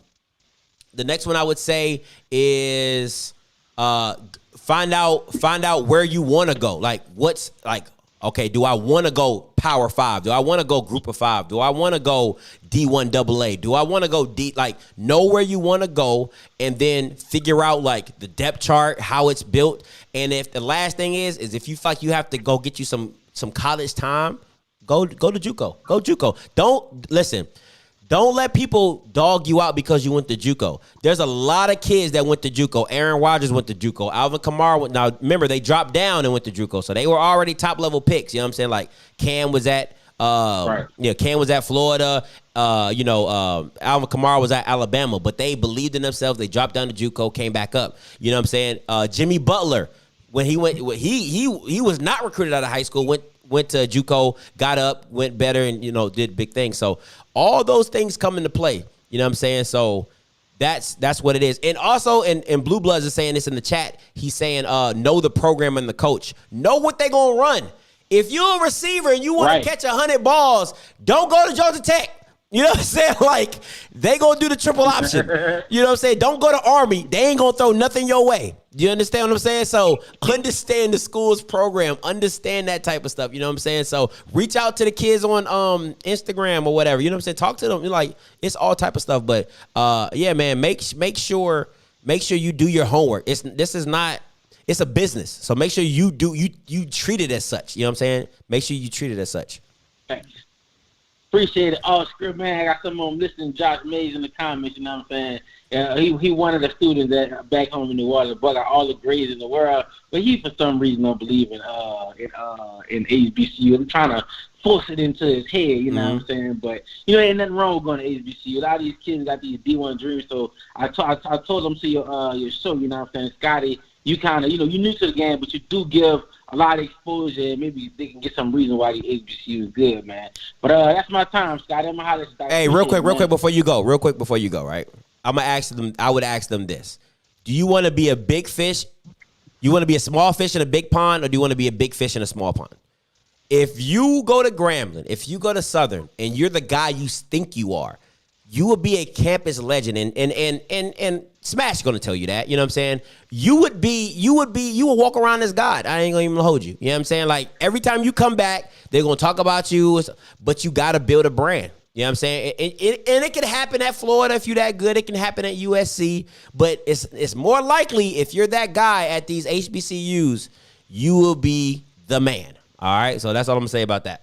would say is find out where you want to go. Like, what's like, okay, do I want to go Power 5? Do I want to go Group of 5? Do I want to go D1 AA? Do I want to go D? Like, know where you want to go and then figure out, like, the depth chart, how it's built. And if the last thing is if you feel like you have to go get you some college time, go to JUCO. Go JUCO. Don't let people dog you out because you went to JUCO. There's a lot of kids that went to JUCO. Aaron Rodgers went to JUCO. Alvin Kamara went. Now, remember, they dropped down and went to JUCO, so they were already top-level picks. You know what I'm saying? Like, Cam was at Cam was at Florida. Alvin Kamara was at Alabama, but they believed in themselves. They dropped down to JUCO, came back up. You know what I'm saying? Jimmy Butler, when he went, he was not recruited out of high school, went to JUCO, got up, went better, and, you know, did big things. So all those things come into play. You know what I'm saying? So that's what it is. And also, and Blue Bloods is saying this in the chat. He's saying, know the program and the coach. Know what they're going to run. If you're a receiver and you want to catch 100 balls, don't go to Georgia Tech. You know what I'm saying? Like, they going to do the triple option. You know what I'm saying? Don't go to Army. They ain't going to throw nothing your way. You understand what I'm saying? So understand the school's program. Understand that type of stuff. You know what I'm saying? So reach out to the kids on Instagram or whatever. You know what I'm saying? Talk to them. You're like, it's all type of stuff. But yeah, man, make sure you do your homework. It's a business. So make sure you treat it as such. You know what I'm saying? Make sure you treat it as such. Thanks. Appreciate it. Oh, script man, I got some of them listening. Josh Mays in the comments. You know what I'm saying? He one of the students that back home in New Orleans, got all the grades in the world, but he for some reason don't believe in HBCU. I'm trying to force it into his head. You know what I'm saying? But you know, ain't nothing wrong with going to HBCU. A lot of these kids got these D1 dreams. So I told them to your show. You know what I'm saying, Scotty? You kind of, you know, you're new to the game, but you do give a lot of exposure, and maybe they can get some reason why the HBCU is good, man. But that's my time, Scott. I'm gonna holler, Scott. Hey, real quick before you go, right? I would ask them this: do you want to be a big fish? You want to be a small fish in a big pond, or do you want to be a big fish in a small pond? If you go to Grambling, if you go to Southern, and you're the guy you think you are, you will be a campus legend, and Smash going to tell you that. You know what I'm saying? You will walk around as God. I ain't gonna even hold you. You know what I'm saying? Like every time you come back, they're gonna talk about you, but you got to build a brand. You know what I'm saying? And it can happen at Florida if you're that good. It can happen at USC, but it's more likely if you're that guy at these HBCUs, you will be the man. All right, so that's all I'm gonna say about that.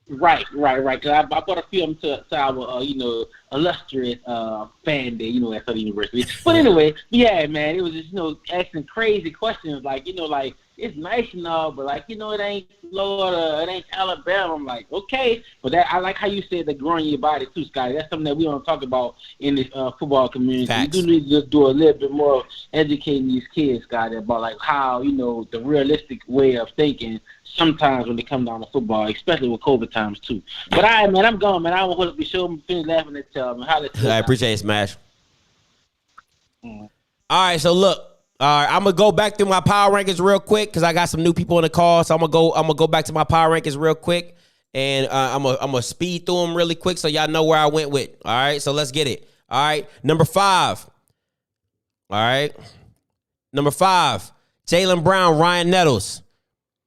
Right. Cause I brought a film to our, illustrious fan day, at Southern University. But anyway, yeah, man, it was just, asking crazy questions like, it's nice and all, but like, it ain't Florida, it ain't Alabama. I'm like, okay, but I like how you said the growing your body too, Scotty. That's something that we don't talk about in this football community. Facts. We do need to just do a little bit more educating these kids, Scotty, about like how, the realistic way of thinking sometimes when it comes down to football, especially with COVID times too. But all right, man, I'm gone, man. I don't want to be sure I'm finished laughing at y'all, man. I appreciate it, Smash. All right, so look. All right, I'm gonna go back through my power rankings real quick because I got some new people on the call. So I'm gonna go back to my power rankings real quick, and I'm gonna speed through them really quick so y'all know where I went with. All right, so let's get it. All right, number 5. All right, number 5, Jaylen Brown, Ryan Nettles.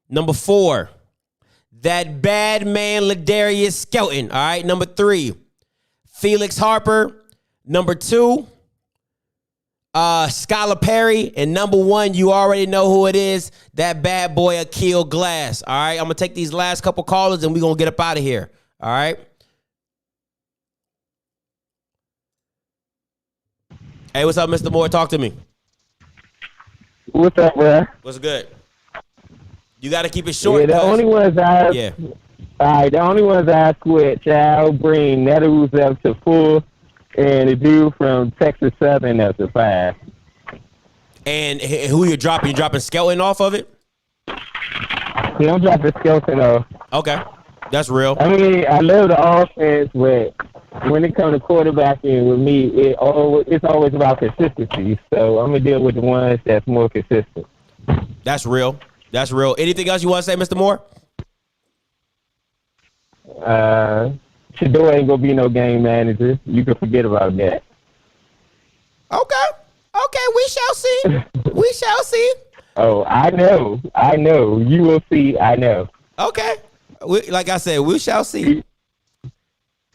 Number 4, that bad man Ladarius Skelton. All right, number 3, Felix Harper. Number 2. Skylar Perry, and number 1, you already know who it is, that bad boy Akil Glass. All right, I'm gonna take these last couple callers and we're gonna get up out of here. All right. Hey, what's up, Mr. Moore? Talk to me. What's up, bro? What's good? You got to keep it short. Yeah, the only ones I yeah. All right, the only ones I quit, I'll bring Nettles up to 4. And the dude from Texas Southern, that's a 5. And who you're dropping? You dropping Skelton off of it? Yeah, I'm dropping Skelton off. Okay, that's real. I mean, I love the offense, but when it comes to quarterbacking with me, it's always about consistency. So I'm going to deal with the ones that's more consistent. That's real. That's real. Anything else you want to say, Mr. Moore? Shador ain't gonna be no game manager. You can forget about that. Okay, we shall see. We shall see. Oh, I know. You will see. I know. Okay. Like I said, we shall see.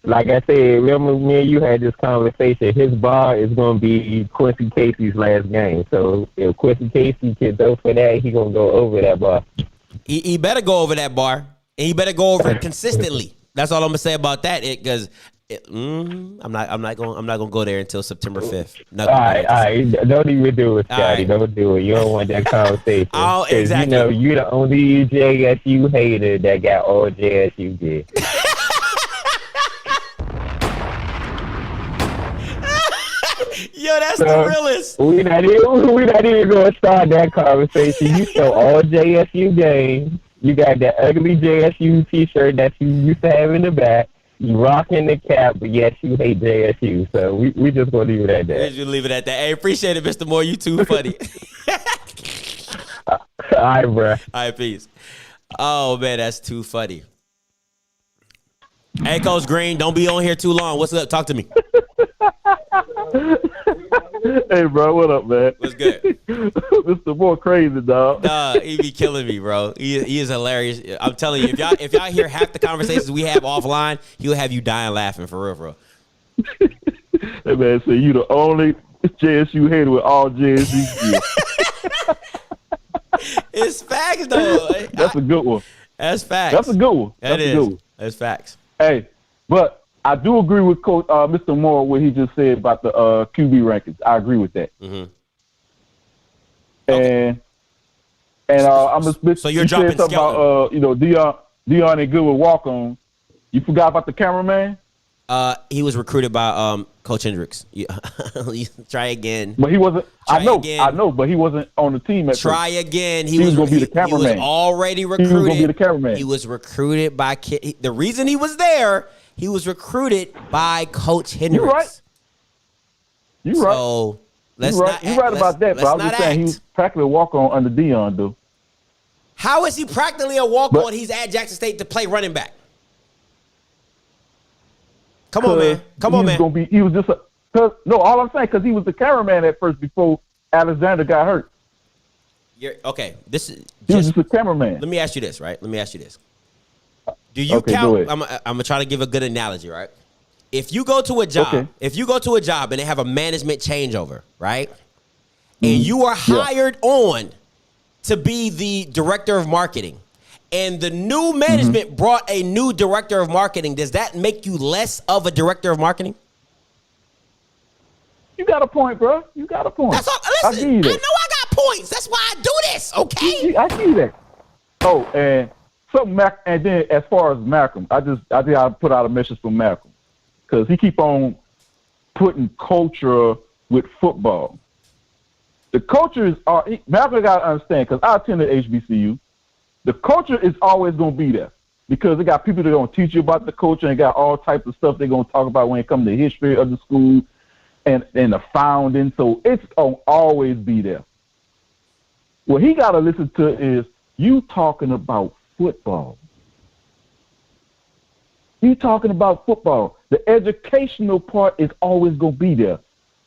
Like I said, remember me and you had this conversation. His bar is gonna be Quincy Casey's last game. So if Quincy Casey can go for that, he gonna go over that bar. He better go over that bar, and he better go over it consistently. That's all I'm gonna say about that. Because I'm not gonna go there until September 5th. All right. Don't even do it, Scotty. Right. Don't do it. You don't want that conversation. Oh, exactly. You're the only JSU hater that got all JSU did. Yo, that's the realest. We're not even gonna start that conversation. You show all JSU games. You got that ugly JSU T-shirt that you used to have in the back. You rocking the cap, but yes, you hate JSU. So we just gonna leave it at that. We just leave it at that. Hey, appreciate it, Mr. Moore. You too funny. All right, bro. All right, peace. Oh man, that's too funny. Hey, Coach Green, don't be on here too long. What's up? Talk to me. Hey, bro, what up, man? What's good? Mr. Moore crazy, dog. Nah, he be killing me, bro. He is hilarious. I'm telling you, if y'all hear half the conversations we have offline, he'll have you dying laughing for real, bro. That man said you the only JSU hater with all JSU gear. It's facts, though. That's a good one. That's facts. That's a good one. That is. Good one. That's facts. Hey, but I do agree with Coach Mr. Moore what he just said about the QB rankings. I agree with that. Mm-hmm. And I'm gonna. So you're dropping something about Dion ain't good with walk-ons. You forgot about the cameraman. He was recruited by Coach Hendricks. You try again. But he wasn't. Try I know, again. but he wasn't on the team at Try first. again. He was going to be the cameraman. He was already recruited. He was going to be the cameraman. He was recruited by the reason he was there. He was recruited by Coach Hendricks. You're right. You're right. So let's you're not. You're right about that. But I was just saying he was practically a walk-on under Dion, though. How is he practically a walk-on? He's at Jackson State to play running back. Come on, man. Come on, man. He was just no. All I'm saying, because he was the cameraman at first before Alexander got hurt. Okay. He was just a cameraman. Let me ask you this, right? Let me ask you this. Do you count? I'm gonna try to give a good analogy, right? If you go to a job, and they have a management changeover, right? And you are hired on to be the director of marketing, and the new management brought a new director of marketing, does that make you less of a director of marketing? You got a point, bro. You got a point. That's all. Listen, I know I got points. That's why I do this, okay? I see that. Oh, and and then as far as Malcolm, I think I put out a message for Malcolm because he keep on putting culture with football. The culture is Malcolm got to understand, because I attended HBCU. The culture is always going to be there because they got people that are going to teach you about the culture and got all types of stuff they're going to talk about when it comes to the history of the school and the founding. So it's going to always be there. What he got to listen to is you talking about football. You talking about football. The educational part is always going to be there.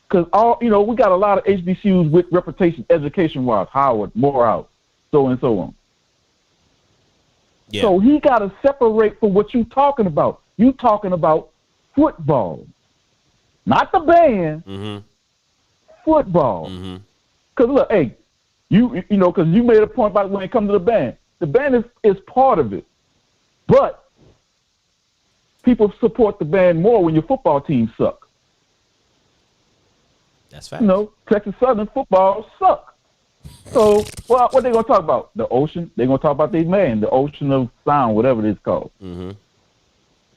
Because we got a lot of HBCUs with reputation education-wise, Howard, Morehouse, so and so on. Yeah. So he got to separate from what you talking about. You talking about football, not the band. Football. Because look, hey, because you made a point about when it comes to the band. The band is part of it, but people support the band more when your football team suck. That's fact. Texas Southern football suck. So, what they gonna talk about? The ocean. They gonna talk about their man, the ocean of sound, whatever it's called.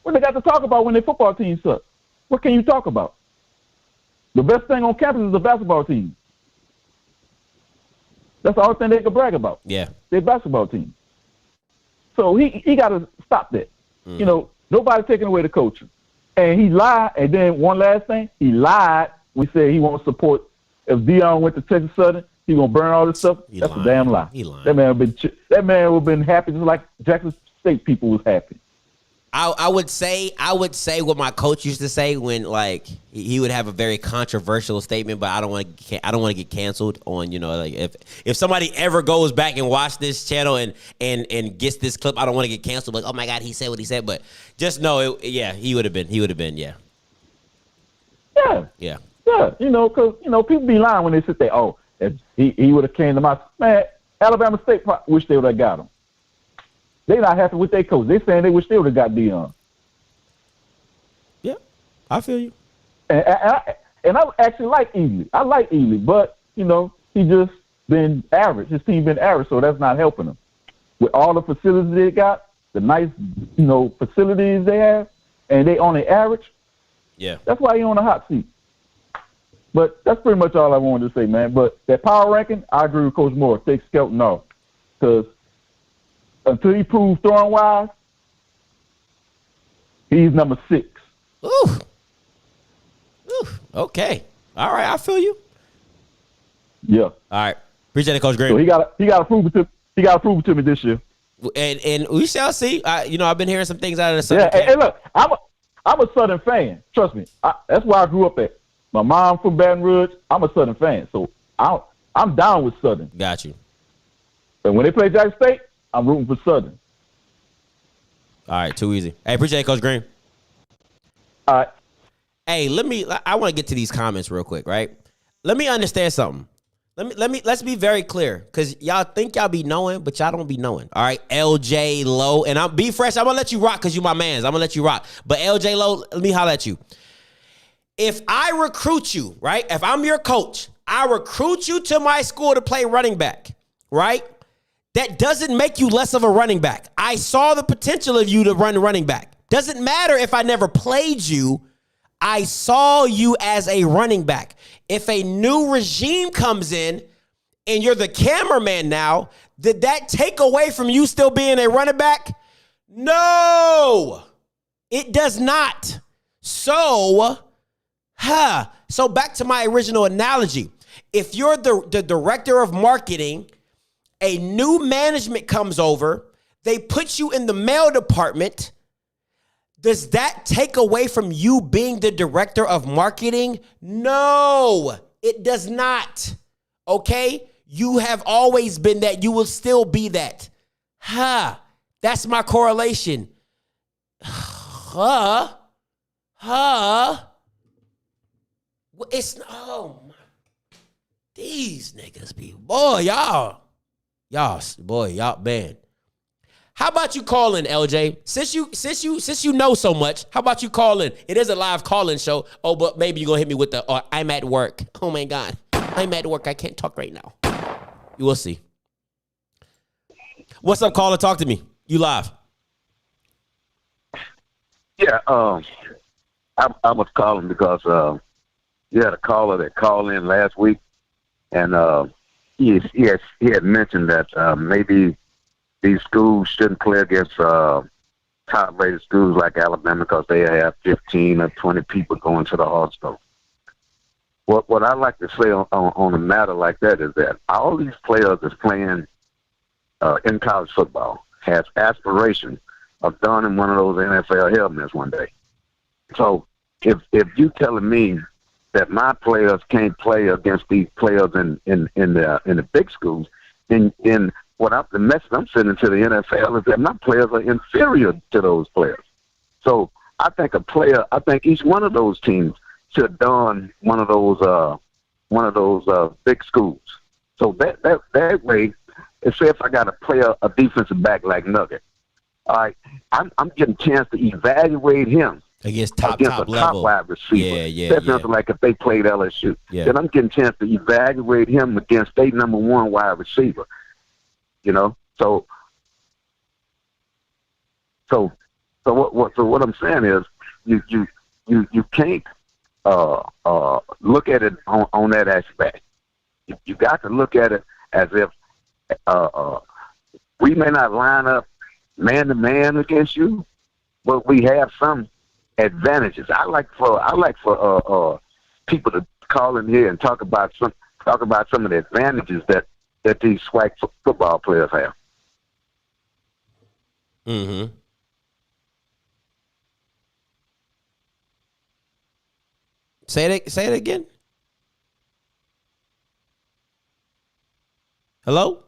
What they got to talk about when their football team suck? What can you talk about? The best thing on campus is the basketball team. That's the only thing they can brag about. Yeah, their basketball team. So he got to stop that. Nobody taking away the culture. And he lied. And then one last thing, he lied. We said he won't support. If Dion went to Texas Southern, he gonna burn all this stuff. That's a damn lie. He lied. That man would have been happy just like Jackson State people was happy. I would say what my coach used to say when he would have a very controversial statement, but I don't want to get canceled on if somebody ever goes back and watch this channel and gets this clip, I don't want to get canceled. Like, oh my God, he said what he said, but just know he would have been yeah. Because people be lying when they sit there. Oh, if he would have came to my man. Alabama State wish they would have got him. They not happy with their coach. They saying they wish they would have got Dion. Yeah, I feel you. And I actually like Ely. I like Ely, but he just been average. His team been average, so that's not helping him. With all the facilities they got, the nice facilities they have, and they on the average. Yeah, that's why he on the hot seat. But that's pretty much all I wanted to say, man. But that power ranking, I agree with Coach Moore. Take Skelton off. Because until he proves throwing-wise, he's number 6. Ooh. Okay. All right, I feel you. Yeah. All right. Appreciate it, Coach Green. So he got to prove it to me this year. And we shall see. I've been hearing some things out of the Southern camp. And look, I'm a Southern fan. Trust me. That's where I grew up at. My mom from Baton Rouge. I'm a Southern fan, so I'm down with Southern. Got you. And when they play Jackson State, I'm rooting for Southern. All right, too easy. Hey, appreciate it, Coach Green. All right. Hey, I want to get to these comments real quick, right? Let me understand something. Let's be very clear, because y'all think y'all be knowing, but y'all don't be knowing. All right, LJ Lowe, and I'm Be Fresh. I'm gonna let you rock because you my mans. I'm gonna let you rock. But LJ Lowe, let me holler at you. If I recruit you, right? If I'm your coach, I recruit you to my school to play running back, right? That doesn't make you less of a running back. I saw the potential of you to run running back. Doesn't matter if I never played you. I saw you as a running back. If a new regime comes in and you're the cameraman now, did that take away from you still being a running back? No, it does not. So back to my original analogy. If you're the director of marketing, a new management comes over, they put you in the mail department. Does that take away from you being the director of marketing? No, it does not. Okay? You have always been that. You will still be that. That's my correlation. It's, oh my, these niggas be, boy, y'all, man. How about you call in, LJ? Since you know so much, how about you call in? It is a live call-in show. Oh, but maybe you're gonna hit me with the I'm at work. Oh my God. I'm at work. I can't talk right now. You will see. What's up, caller? Talk to me. You live. Yeah, I was calling because you had a caller that called in last week, and he had mentioned that maybe these schools shouldn't play against top-rated schools like Alabama because they have 15 or 20 people going to the hospital. What I like to say on a matter like that is that all these players that's playing in college football has aspirations of donning one of those NFL helmets one day. So if you telling me that my players can't play against these players in the big schools, then the message I'm sending to the NFL is that my players are inferior to those players. So I think each one of those teams should don one of those big schools. So that way, say if I got to play a defensive back like Nugget, all right, I'm getting a chance to evaluate him against top level wide receiver. That's like if they played LSU. Yeah. Then I'm getting a chance to evaluate him against state number one wide receiver. You know, so what I'm saying is you can't look at it on that aspect. You got to look at it as if we may not line up man to man against you, but we have some advantages. I like for people to call in here and talk about some of the advantages that these Swac football players have. Mm-hmm. Say it again. Hello?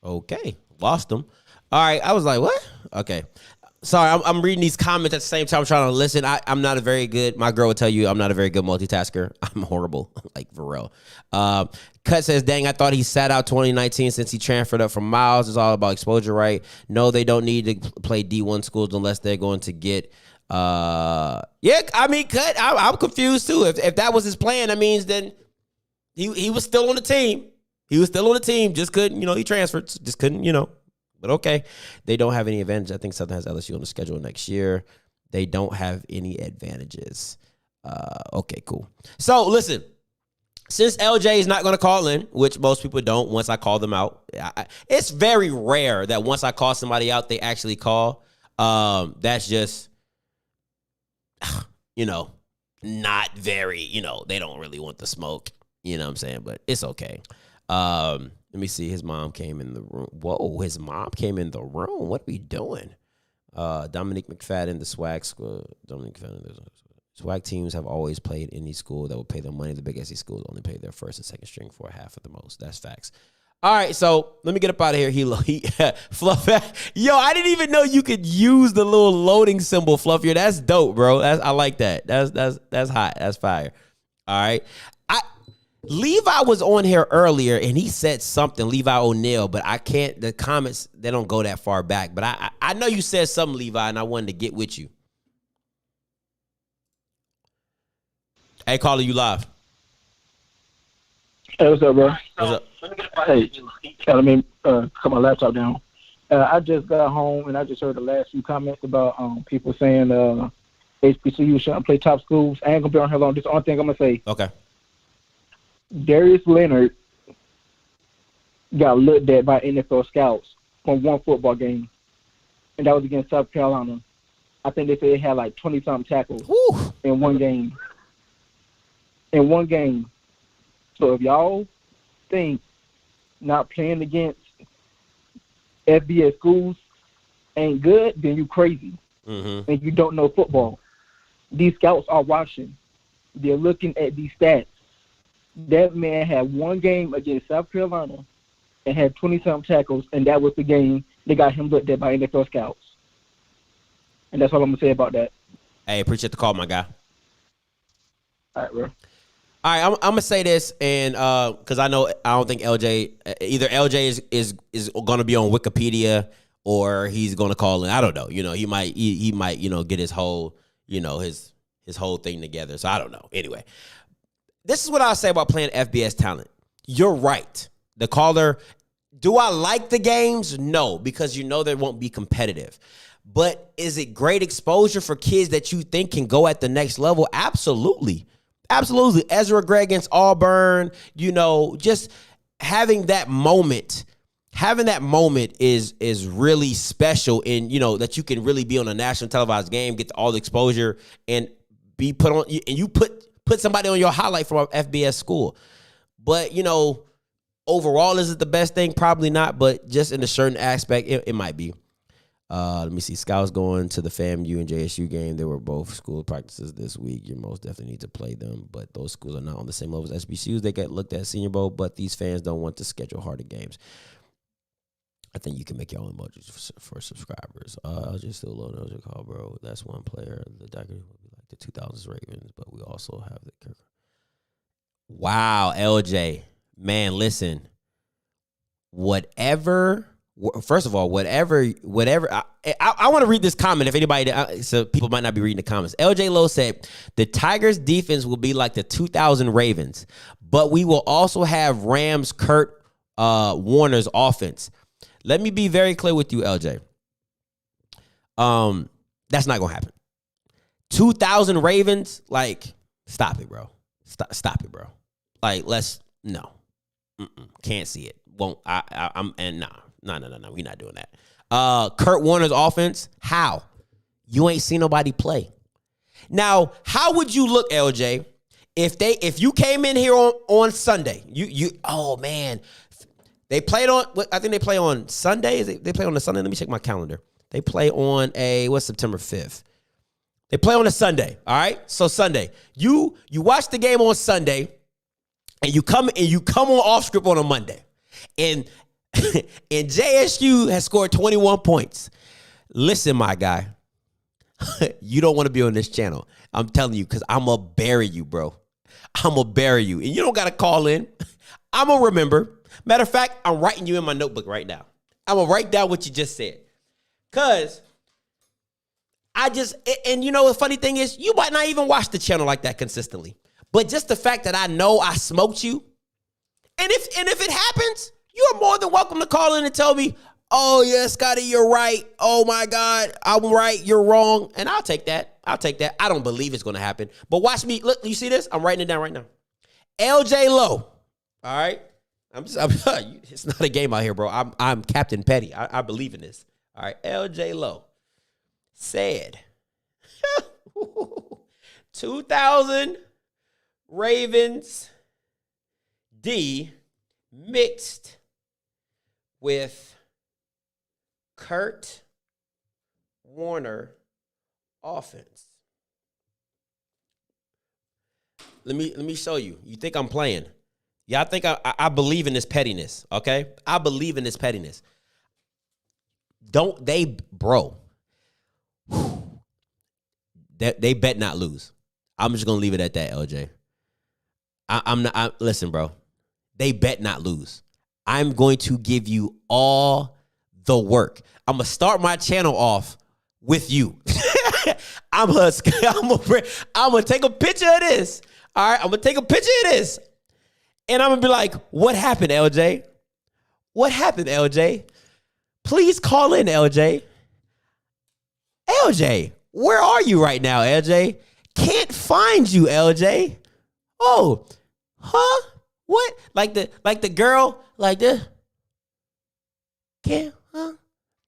Okay. Lost them. All right. I was like, what? Okay. Sorry, I'm reading these comments at the same time I'm trying to listen. I'm not a very good, my girl will tell you I'm not a very good multitasker. I'm horrible, like for real. Cut says, dang, I thought he sat out 2019 since he transferred up from Miles. It's all about exposure, right? No, they don't need to play D1 schools unless they're going to get, Cut, I'm confused too. If that was his plan, that means then he was still on the team. He was still on the team, just couldn't, he transferred, just couldn't, But okay, they don't have any advantage. I think Southern has LSU on the schedule next year. They don't have any advantages. Okay, cool. So listen, since LJ is not going to call in, which most people don't once I call them out, it's very rare that once I call somebody out, they actually call. That's just, not very, they don't really want the smoke. You know what I'm saying? But it's okay. Let me see. His mom came in the room. Whoa, his mom came in the room. What are we doing? Dominique McFadden, the Swac school. Dominique McFadden. Swac teams have always played any school that will pay them money. The big SEC schools only pay their first and second string for half of the most. That's facts. All right, so let me get up out of here. He Fluff. Yo, I didn't even know you could use the little loading symbol, Fluffier. That's dope, bro. I like that. That's hot. That's fire. All right. Levi was on here earlier and he said something, Levi O'Neal, but I can't, the comments, they don't go that far back. But I know you said something, Levi, and I wanted to get with you. Hey, caller, you live. Hey, what's up, bro? What's up? Hey, let me cut my laptop down. I just got home and I just heard the last few comments about people saying HBCU shouldn't play top schools. I ain't gonna be on here long. This is the only thing I'm gonna say. Okay. Darius Leonard got looked at by NFL scouts from one football game, and that was against South Carolina. I think they said he had like 20-something tackles in one game. In one game. So if y'all think not playing against FBS schools ain't good, then you crazy. Mm-hmm. And you don't know football. These scouts are watching. They're looking at these stats. That man had one game against South Carolina and had 20-something tackles, and that was the game they got him looked at by NFL scouts. And that's all I'm going to say about that. Hey, appreciate the call, my guy. All right, bro. All right, I'm gonna say this, and because I don't think LJ either is gonna be on Wikipedia or he's gonna call in. I don't know. You know, he might get his whole his whole thing together. So I don't know. Anyway, this is what I'll say about playing FBS talent. You're right. The caller. Do I like the games? No, because they won't be competitive. But is it great exposure for kids that you think can go at the next level? Absolutely. Absolutely. Ezra Gray against Auburn, just having that moment is really special in, that you can really be on a national televised game, get all the exposure and be put on, and you put somebody on your highlight from an FBS school. But, overall, is it the best thing? Probably not, but just in a certain aspect, it might be. Let me see. Scouts going to the FAMU and JSU game. They were both school practices this week. You most definitely need to play them, but those schools are not on the same level as SBCUs. They get looked at Senior Bowl, but these fans don't want to schedule harder games. I think you can make your own emojis for subscribers. I'll just still load those call, bro. That's one player. The Dagger will be like the 2000s Ravens, but we also have the Kirk. Wow, LJ. Man, listen. First of all, whatever. I want to read this comment. If anybody, so people might not be reading the comments. LJ Lowe said the Tigers' defense will be like the 2000 Ravens, but we will also have Rams' Kurt Warner's offense. Let me be very clear with you, LJ. That's not gonna happen. 2000 Ravens, stop it, bro. Stop it, bro. No, can't see it. Won't. No, we're not doing that. Kurt Warner's offense, how? You ain't seen nobody play. Now, how would you look, LJ, if you came in here on Sunday? Oh man, they played on. I think they play on Sunday. They play on a Sunday. Let me check my calendar. They play on September 5th. They play on a Sunday. All right, so Sunday, you watch the game on Sunday, and you come on off script on a Monday, and JSU has scored 21 points. Listen, my guy, you don't want to be on this channel. I'm telling you, because I'm going to bury you, bro. I'm going to bury you. And you don't got to call in. I'm going to remember. Matter of fact, I'm writing you in my notebook right now. I'm going to write down what you just said. Because and the funny thing is, you might not even watch the channel like that consistently. But just the fact that I know I smoked you, and if it happens, you are more than welcome to call in and tell me, oh, yeah, Scotty, you're right. Oh, my God, I'm right. You're wrong. And I'll take that. I don't believe it's going to happen. But watch me. Look, you see this? I'm writing it down right now. LJ Lowe. All right? It's not a game out here, bro. I'm Captain Petty. I believe in this. All right? LJ Lowe said 2000 Ravens D mixed with Kurt Warner offense. Let me show you. You think I'm playing? Yeah, I think I believe in this pettiness, okay? I believe in this pettiness. Don't they, bro? They bet not lose. I'm just going to leave it at that, LJ. I'm not. Listen, bro. They bet not lose. I'm going to give you all the work. I'm going to start my channel off with you. I'm going to take a picture of this. All right? I'm going to take a picture of this. And I'm going to be like, what happened, LJ? What happened, LJ? Please call in, LJ. LJ, where are you right now, LJ? Can't find you, LJ. Oh, huh? What? Like the girl, like this? Can't, huh?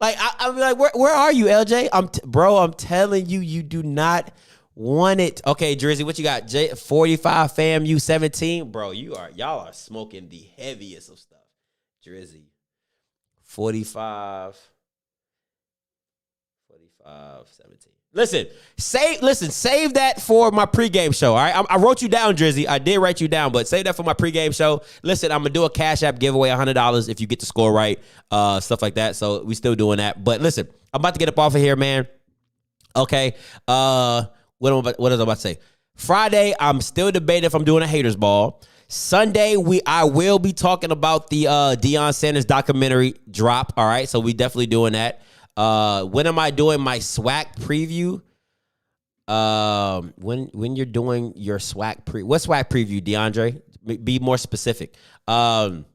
Like, I'm like, where are you, LJ? Bro, I'm telling you, you do not want it. Okay, Drizzy, what you got? 45 FAMU 17? Bro, y'all are smoking the heaviest of stuff. Drizzy. 45, 17. Listen, save that for my pregame show, all right? I wrote you down, Drizzy. I did write you down, but save that for my pregame show. Listen, I'm going to do a Cash App giveaway, $100 if you get the score right, stuff like that. So we still doing that. But listen, I'm about to get up off of here, man. Okay. What was I about to say? Friday, I'm still debating if I'm doing a haters ball. Sunday, I will be talking about the Deion Sanders documentary drop. All right, so we definitely doing that. When am I doing my Swac preview? When you're doing your Swac what Swac preview, DeAndre? Be more specific. I'm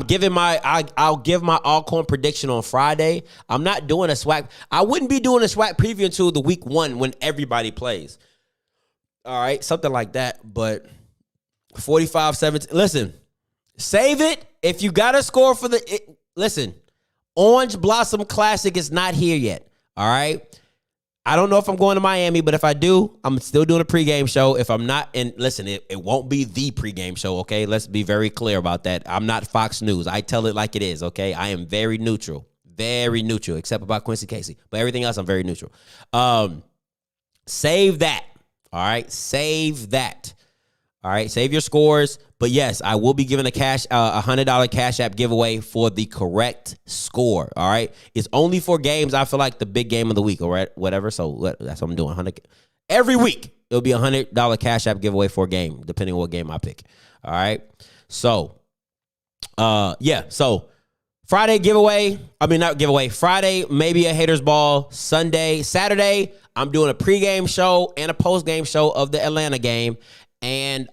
giving I'll give my Alcorn prediction on Friday. I'm not doing a Swac. I wouldn't be doing a Swac preview until the week 1 when everybody plays. All right, something like that. But 45-17. Listen, save it. If you got a score for listen, Orange Blossom Classic is not here yet. All right. I don't know if I'm going to Miami, but if I do, I'm still doing a pregame show. If I'm not, and listen, it won't be the pregame show, okay? Let's be very clear about that. I'm not Fox News. I tell it like it is, okay? I am very neutral, except about Quincy Casey. But everything else, I'm very neutral. Save that, all right? Save that, all right? Save your scores. But yes, I will be giving a $100 Cash App giveaway for the correct score. All right, it's only for games. I feel like the big game of the week, or whatever. So that's what I'm doing. 100 every week. It'll be $100 Cash App giveaway for a game, depending on what game I pick. All right. So, yeah. So Friday giveaway. I mean, not giveaway. Friday maybe a haters ball. Saturday I'm doing a pregame show and a postgame show of the Atlanta game. And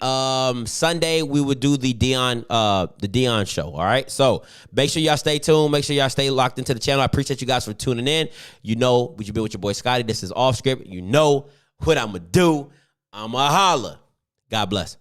Sunday we would do the Deion show. All right. So make sure y'all stay tuned. Make sure y'all stay locked into the channel. I appreciate you guys for tuning in. You know, you've been with your boy Scotty. This is Off Script. You know what I'm gonna do. I'm gonna holla. God bless.